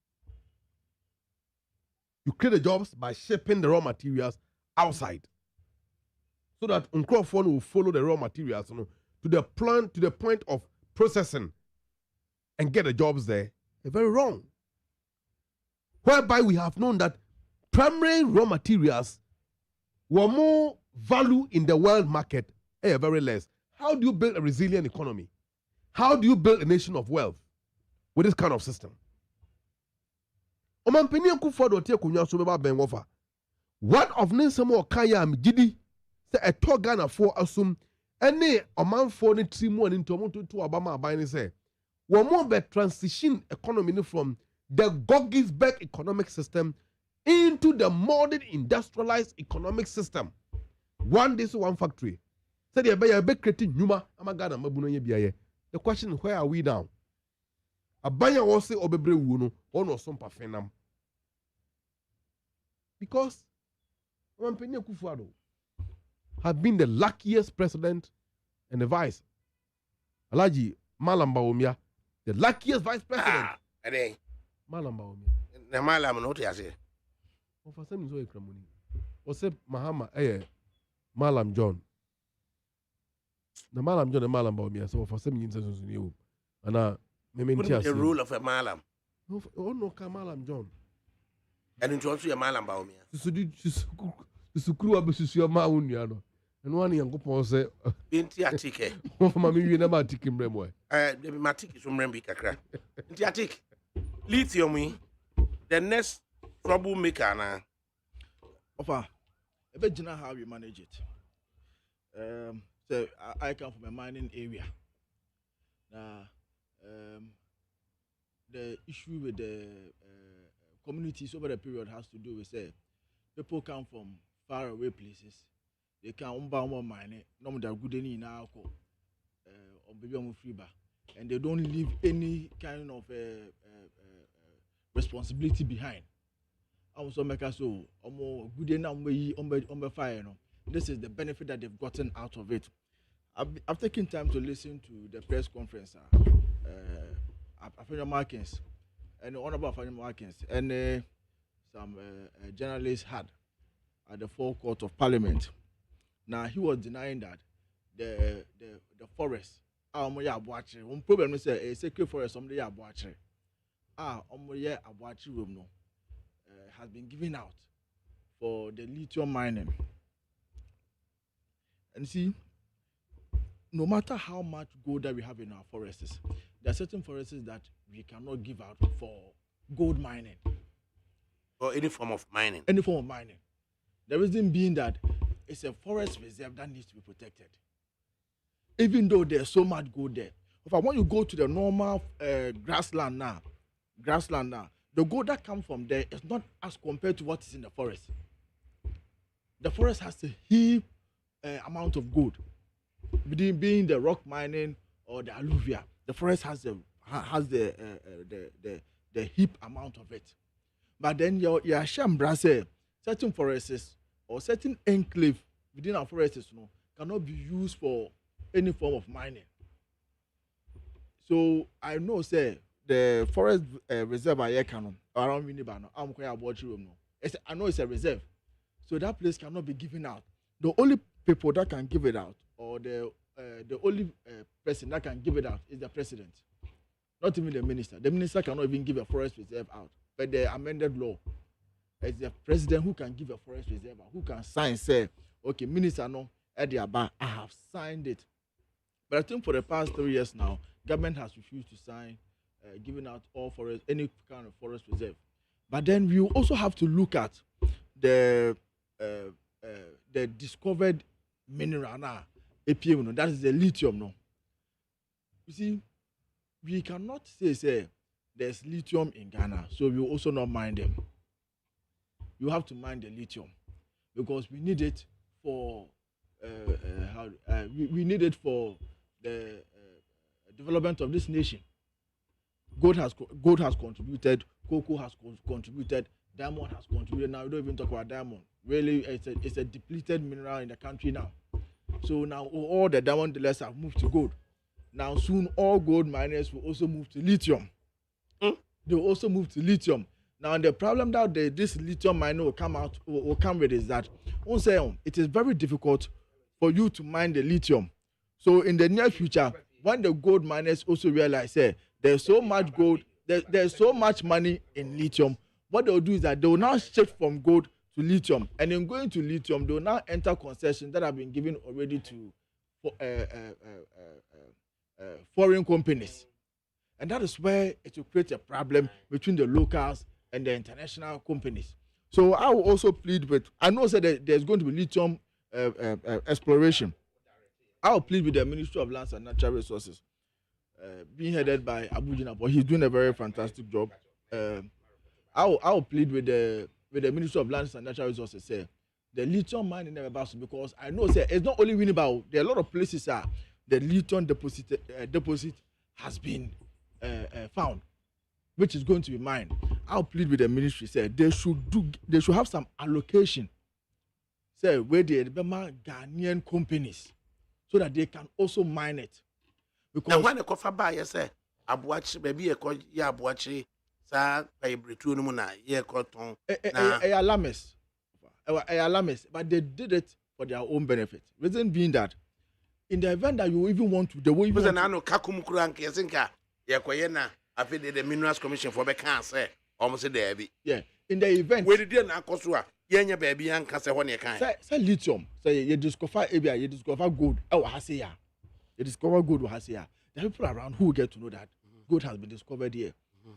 You create the jobs by shipping the raw materials outside. So that Uncrophone will follow the raw materials to the plant, to the point of processing and get the jobs there. They're very wrong. Whereby we have known that primary raw materials were more value in the world market, very less. How do you build a resilient economy? How do you build a nation of wealth with this kind of system? Omampeni Akufo do te kunwa so beba ben wofa. One of Ninsem or Kaya Gidi say a to Ghana for assume any omanfo ne trimu and into to Obama by say one more be transition economy from the Goggisberg economic system into the modern industrialized economic system. One this one factory. Said you be creating Numa Amagana Mabuno Biaye. The question where are we now? Abanya was say obebre wuno or no some parfenam. Because Mampeni Akufo-Addo have been the luckiest president and the vice. Alaji Malam Bawumia, the luckiest vice president. Malam Bawumia. Na Malam no te ase. O fa sem zo ekramuni. O se Mahama Malam John. Na Malam John and Malam Bawumia so for some yin sense you. Ana me the rule of a Malam. No, no, Malam John. And into also your Malam Bawumia. Sukuru abesusu ma unua no. And one Yankopon say Inti atike. Mama mi na ma atike mremo. The matiki so mrembi kakra. Inti atike. Lithium the next troublemaker na. Ofa, ebe jina how you manage it. So I come from a mining area. The issue with the communities over the period has to do with people come from far away places. They can mine no matter good any now or baby free bar, and they don't leave any kind of responsibility behind. I also make us so good enough fire. This is the benefit that they've gotten out of it. I've taken time to listen to the press conference. Afanya Markins and Honorable Afanya Markins and some journalists had at the forecourt of Parliament. Now he was denying that the forest one problem is a sacred forest somebody room no has been given out for the lithium mining. And see, no matter how much gold that we have in our forests, there are certain forests that we cannot give out for gold mining. Or any form of mining. Any form of mining. The reason being that it's a forest reserve that needs to be protected. Even though there's so much gold there. If when you go to the normal grassland now, the gold that comes from there is not as compared to what is in the forest. The forest has a huge amount of gold. Being the rock mining or the alluvia, the forest has the heap amount of it. But then your Shambra say certain forests or certain enclave within our forests cannot be used for any form of mining. So I know say the forest reserve around Winibano, I know it's a reserve. So that place cannot be given out. The only people that can give it out, or the only person that can give it out is the president. Not even the minister. The minister cannot even give a forest reserve out. But the amended law, it's the president who can give a forest reserve out, who can sign, say, okay, minister, no, I have signed it. But I think for the past 3 years now, government has refused to sign, giving out all forest, any kind of forest reserve. But then we also have to look at the discovered mineral now, APM, that is the lithium now. You see, we cannot say there's lithium in Ghana, so we will also not mine them. You have to mine the lithium because we need it for we need it for the development of this nation. Gold has contributed, cocoa has contributed, diamond has contributed. Now we don't even talk about diamond. Really, it's a depleted mineral in the country now. So now all the diamond dealers have moved to gold. Now soon all gold miners will also move to lithium. They will also move to lithium. Now the problem that this lithium miner will come with is that it is very difficult for you to mine the lithium. So in the near future, when the gold miners also realize there's so much gold, there's so much money in lithium, what they'll do is that they will now shift from gold to lithium, and in going to lithium, they will now enter concessions that have been given already to foreign companies, and that is where it will create a problem between the locals and the international companies. So I will also plead with, I know that there's going to be lithium exploration. I will plead with the Ministry of Lands and Natural Resources, being headed by Abu Jinabo. He's doing a very fantastic job. I will plead with the Ministry of Lands and Natural Resources, say, the lithium mine in Nebasu, because I know it's not only Winnipeg. There are a lot of places the lithium deposit has been found, which is going to be mined. I'll plead with the ministry, say they should have some allocation, say where the Ghanaian companies, so that they can also mine it. Because when the coffee buyer say abuachi baby ya abuachi sa paybritu no na ye cotton alarmist, but they did it for their own benefit. Reason being that in the event that you even want to, the way you want to, kakum kuran kesinka ye koyena afide the Minerals Commission for be can say almost there be. Yeah, in the event where did na akosua yenya baby an ka say ho ne kan. Say lithium, say you discover area, you discover gold. Oh, haseya. You discover gold haseya. There are people around who get to know that gold has been discovered here.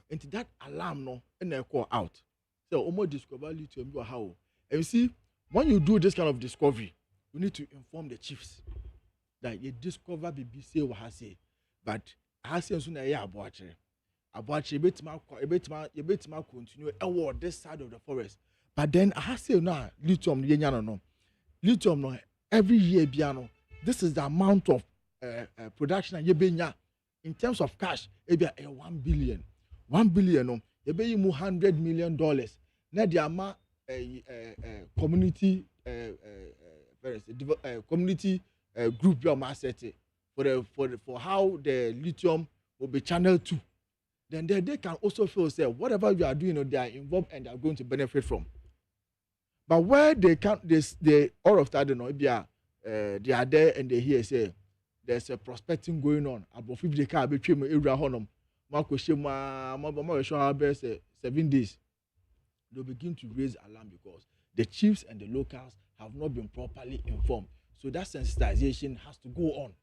And that alarm no and they call out. So almost discover lithium you how. And you see, when you do this kind of discovery, you need to inform the chiefs that you discover BBC or hase, but hase soon a abuache. Abuache betima continue award this side of the forest. But then hase na lithium no. Lithium no every year biano. This is the amount of production and yebenya in terms of cash. Ebia 1 billion. 1 billion no. Yebe mu $100 million. Na the amount community community group your asset for how the lithium will be channeled to. Then they can also feel say whatever you are doing, they are involved and they are going to benefit from. But where they can't, they all of that, they are there and they hear say there's a prospecting going on. About 50 car between area honum. Marco Shema, 7 days. They'll begin to raise alarm because the chiefs and the locals have not been properly informed. So that sensitization has to go on.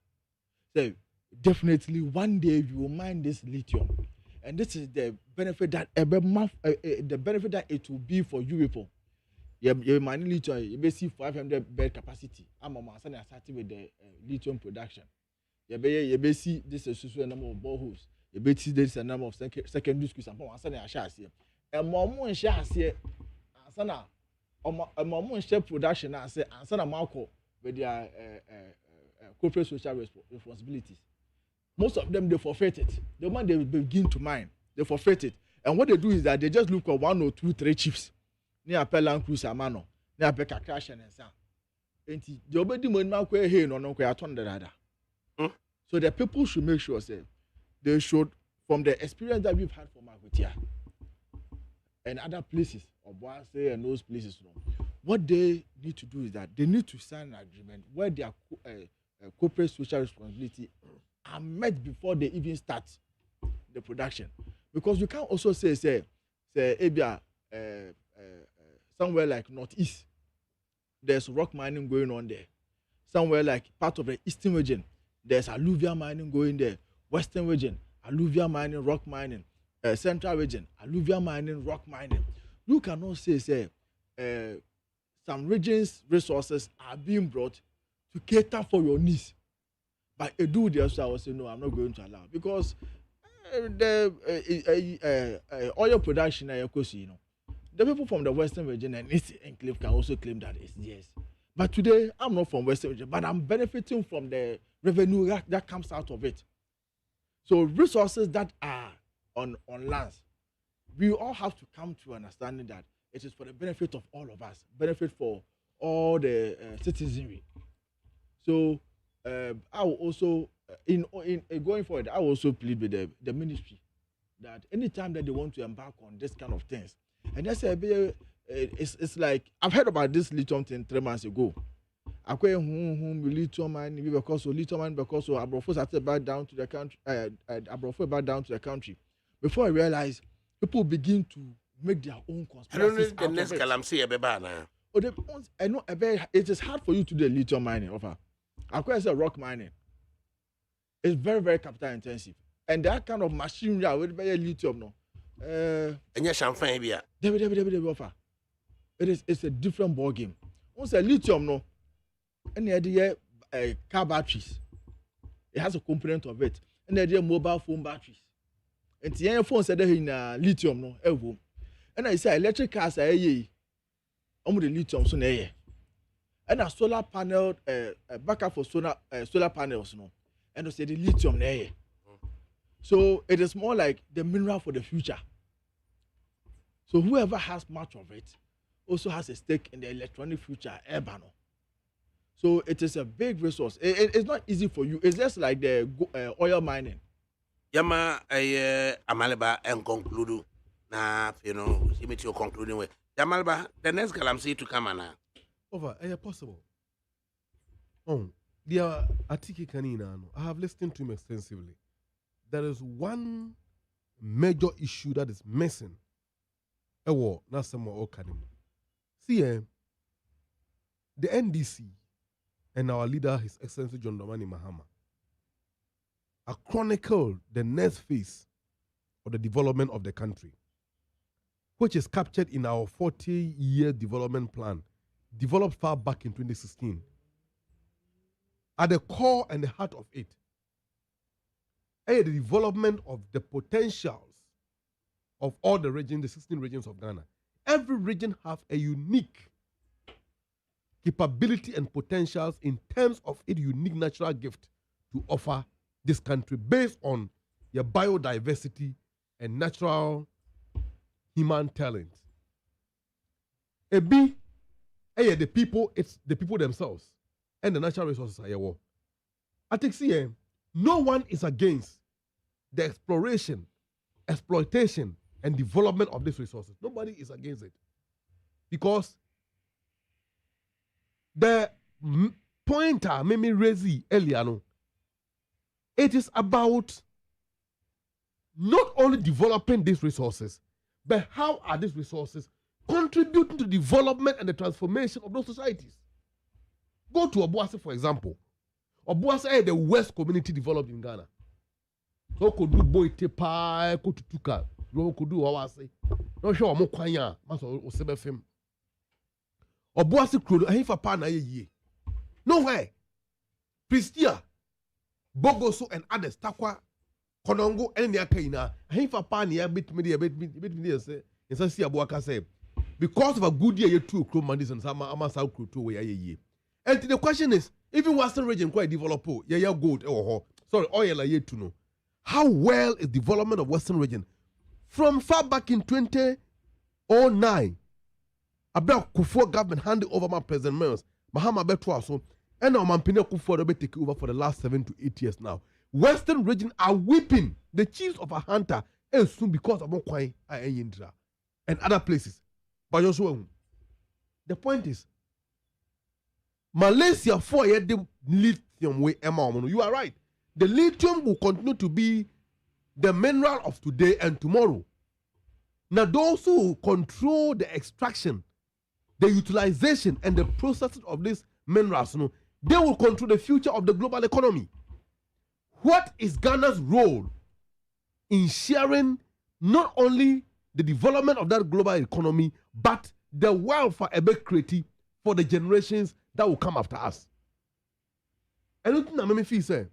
So definitely one day you will mine this lithium, and this is the benefit that it will be for you people. You mine lithium, you may see 500 bed capacity. I'm starting with the lithium production. You may see this is a number of boreholes. You may see this a number of secondary schools. And more share here, Ansana, more share production. I say, Ansana Marco with their corporate social responsibilities. Most of them they forfeit it. The moment they begin to mine, they forfeit it. And what they do is that they just look for 1 or 2, 3 chiefs. Near Pelan Cruz Amano, near Becca Crash and San. And the obedi money market here no aton the radar. So the people should make sure say they should, from the experience that we've had from Magutia and other places, or Boise and those places, what they need to do is that they need to sign an agreement where their corporate social responsibility are met before they even start the production. Because you can't also say Abia, somewhere like Northeast, there's rock mining going on there. Somewhere like part of the Eastern region, there's alluvial mining going there. Western region, alluvial mining, rock mining. Central region, alluvial mining, rock mining. You cannot say some regions' resources are being brought to cater for your needs. But a do the other, I will say no, I'm not going to allow, because the oil production, the people from the Western region and its enclave can also claim that it's theirs. But today, I'm not from Western region, but I'm benefiting from the revenue that comes out of it. So resources that are on lands, we all have to come to understanding that it is for the benefit of all of us, benefit for all the citizenry. So I will also, in going forward, I will also plead with the ministry that anytime that they want to embark on this kind of things, and that's it's like I've heard about this lithium thing 3 months ago. I lithium mine because Abrofo started back down to the country. Abrofo back down to the country. Before I realized, people begin to make their own conspiracies. I don't know the next calamity I know it is hard for you to do lithium mining. I say rock mining. It's very, very capital intensive, and that kind of machinery with lithium And yes, I'm fine here. Offer. It's a different ball game. Once a lithium no, and the idea car batteries. It has a component of it. And the idea mobile phone batteries. And the phone said in lithium no, evo. And I say electric cars are the lithium so na. And a solar panel backup for solar panels no. And they say the lithium na. So it is more like the mineral for the future. So whoever has much of it also has a stake in the electronic future urban. So it is a big resource. It's not easy for you. It's just like the oil mining. Yama, Amalba and conclude. Now, you know, see me to concluding with Yamalba. The next galamsey to come now. Over, possible. Oh, dear Atiki Kanina, I have listened to him extensively. There is one major issue that is missing. Not some more academy. See, the NDC and our leader, His Excellency John Dramani Mahama, are chronicled the next phase of the development of the country, which is captured in our 40-year development plan, developed far back in 2016. At the core and the heart of it, the development of the potentials of all the regions, the 16 regions of Ghana. Every region have a unique capability and potentials in terms of its unique natural gift to offer this country based on your biodiversity and natural human talent. The people, it's the people themselves and the natural resources are here. I think no one is against the exploration, exploitation, and development of these resources. Nobody is against it. Because the pointer made me raise earlier, it is about not only developing these resources, but how are these resources contributing to the development and the transformation of those societies. Go to Obuasi, for example. Obuasi is the worst community developed in Ghana. So could do Boitepa, go to Tuka, could do Obuasi. No sure mo kwanya, maso osebe fem. Obuasi krodo, ahi fa pa na ye. Nowhere. Pristia, Bogoso and others, Takwa, Konongo, and the Akaina, ahi fa pa na bit me say, and so see Abuaka say, because of a good year, you two crew mandis and some Amasa crew to where ye. And the question is, even Western region quite developed, yeah, gold or sorry, oil a year to know. How well is development of Western region? From far back in 2009, about Kufuor government handed over my President Mills, Mahama Betwaso, and now Mampina Kufuor will take over for the last 7 to 8 years now. Western region are weeping the chiefs of a hunter and soon because of Mokwai and other places. But also, the point is, Malaysia 4 year the lithium way amount. You are right. The lithium will continue to be the mineral of today and tomorrow. Now, those who control the extraction, the utilization, and the processing of these minerals, they will control the future of the global economy. What is Ghana's role in sharing not only the development of that global economy, but the wealth creative for the generations that will come after us? And what I mean say,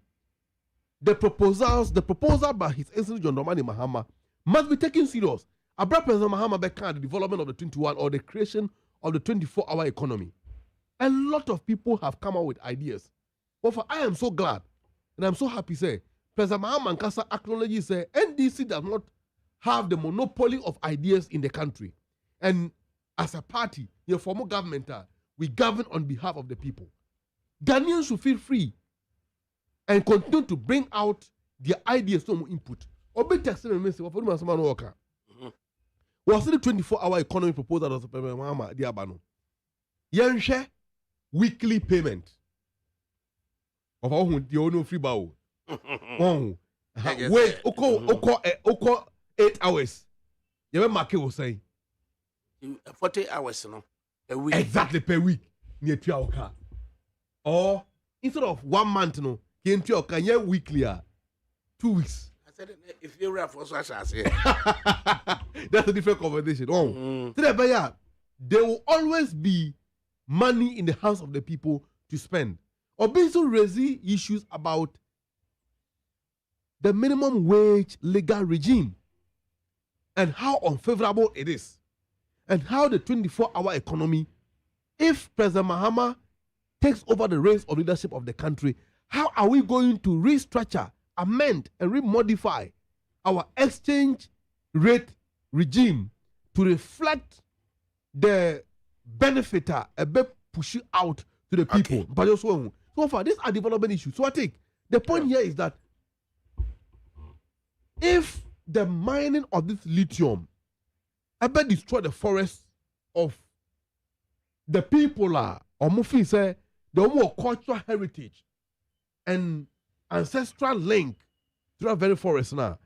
the proposal by His Excellency John Dramani Mahama must be taken serious. Abra President Mahama began the development of the 21 or the creation of the 24-hour economy. A lot of people have come out with ideas. But I am so glad and I'm so happy say President Mahama Nkasa acknowledges say NDC does not have the monopoly of ideas in the country. And as a party, your former government, we govern on behalf of the people. Ghanaians should feel free and continue to bring out their ideas to input. Obi texting and say, "What for the man worker?" Was the 24-hour economy proposal of President Mahama Diabano? Yenche weekly payment of our own free bow. Wait, oko 8 hours. You remember Mark was saying 40 hours, a week. Exactly per week near 2 hours. Or instead of 1 month, can you weekly 2 weeks. said if you rap for such as that's a different conversation. Oh, there will always be money in the hands of the people to spend. Obiso raising issues about the minimum wage legal regime and how unfavorable it is, and how the 24-hour economy, if President Mahama takes over the reins of leadership of the country, how are we going to restructure, amend, and remodify our exchange rate regime to reflect the benefiter a bit push out to the people? Okay. So far, these are development issues. So I think the point here is that if the mining of this lithium ever destroy the forests of the people are, or Mufi say, the more cultural heritage and ancestral link to that very forest now,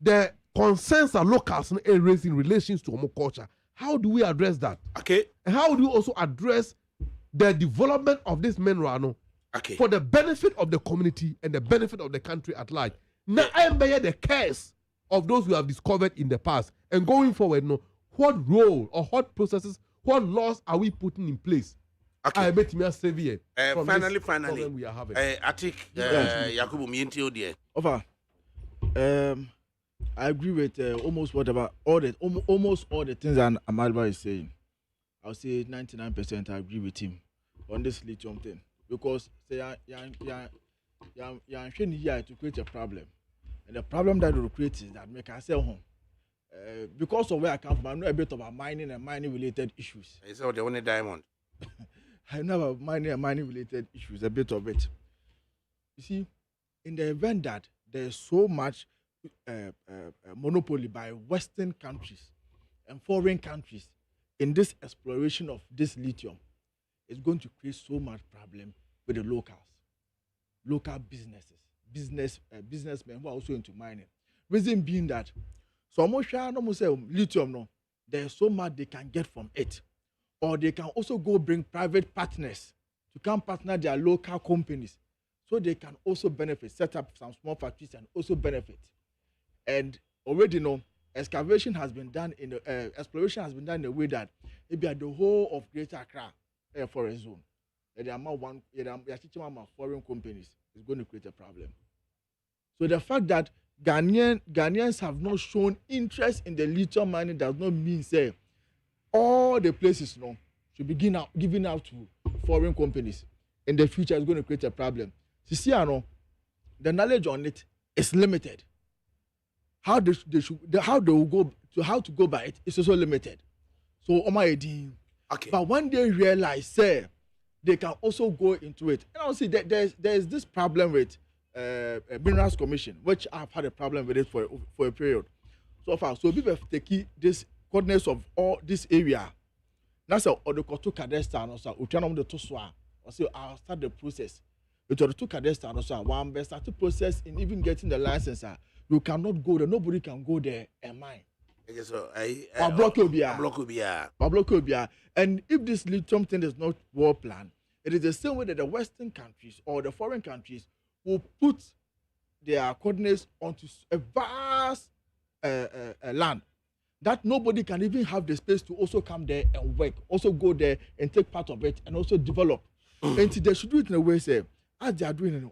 the concerns are locals and areas in relations to homo culture. How do we address that? Okay. And how do we also address the development of this mineral for the benefit of the community and the benefit of the country at large? Now I am the curse of those who have discovered in the past, and going forward, what role or what processes, what laws are we putting in place? Okay. I bet me a severe. Finally, we are having. I think Yakubu Mientio dear. Over. I agree with almost all the things that Amalba is saying. I'll say 99% I agree with him on this lithium thing, because say you're here to create a problem, and the problem that will create is that make us sell home. Because of where I come from, I know a bit about mining and mining related issues. Is that the only diamond? I know about mining and mining related issues, a bit of it. You see, in the event that there's so much monopoly by Western countries and foreign countries in this exploration of this lithium, it's going to create so much problem with the local businessmen who are also into mining. Reason being that lithium, no, there's so much they can get from it, or they can also go bring private partners to come partner their local companies, so they can also benefit, set up some small factories and also benefit. And already, excavation has been done exploration has been done in a way that maybe at the whole of Greater Accra Forest Zone, the amount foreign companies is going to create a problem. So the fact that Ghanaians have not shown interest in the lithium mining does not mean say all the places should be giving out to foreign companies. In the future, it's going to create a problem. The knowledge on it is limited. How to go by it is also limited. So okay. But when they realize they can also go into it, and I'll see that there's this problem with Minerals Commission, which I've had a problem with it for a period so far. So people have taken this coordinates of all this area. That's or the Kotu Cadestra and also Utanam the Toswa. So I'll start the process. It or the two Cadestra and also one best start the process in even getting the license. You cannot go there. Nobody can go there and mine. So and if this lithium thing is not well planned, it is the same way that the Western countries or the foreign countries will put their coordinates onto a vast land that nobody can even have the space to also come there and work, also go there and take part of it and also develop. And they should do it in a way, say, as they are doing it,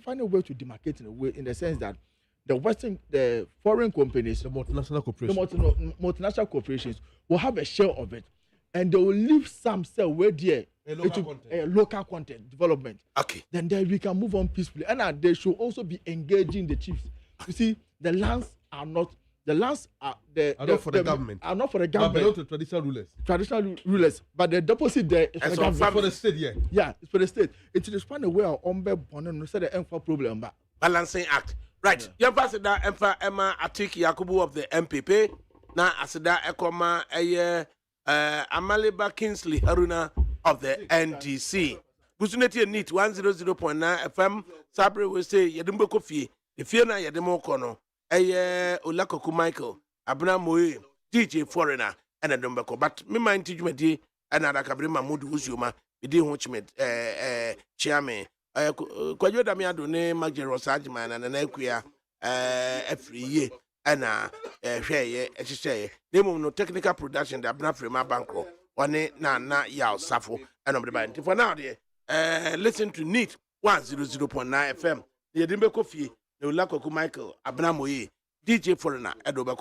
find a way to demarcate in the sense that the foreign companies, the multinational corporations will have a share of it, and they will leave some sell where there local content development. Okay. Then we can move on peacefully, and they should also be engaging the chiefs. You see, the lands are not for the government. Are not for the government. But belong to traditional rulers. But the deposit there is for the government. For the state, yeah. Yeah, it's for the state. It is find a way of the problem. Balancing act. Right. Yeah. Ambassador Emma Atik Yakubu of the MPP. Now Asada Ekoma Amaliba Kingsley Haruna of the NDC. Busuneti Neat 100.9 FM. Sabre will say Yadimbo Kofi. If you're not Yadimo Kono. Olakoku Michael, Abna Moe, DJ Foreigner, and a Dumbako. But me mind teach me di and ADAKABRI Mahmoud Uzuma, we didn't watch me, chairman. Kwajo Damiado ne Major Sajman and an Equia, every year ana hweye ehyehyeye nemu no technical production da bna frema bankro one na yaw safo and the band for now listen to NEAT 100.9 FM the Dimbe Kofi the Ulakoku Michael Abnamoye DJ Foreigner Edo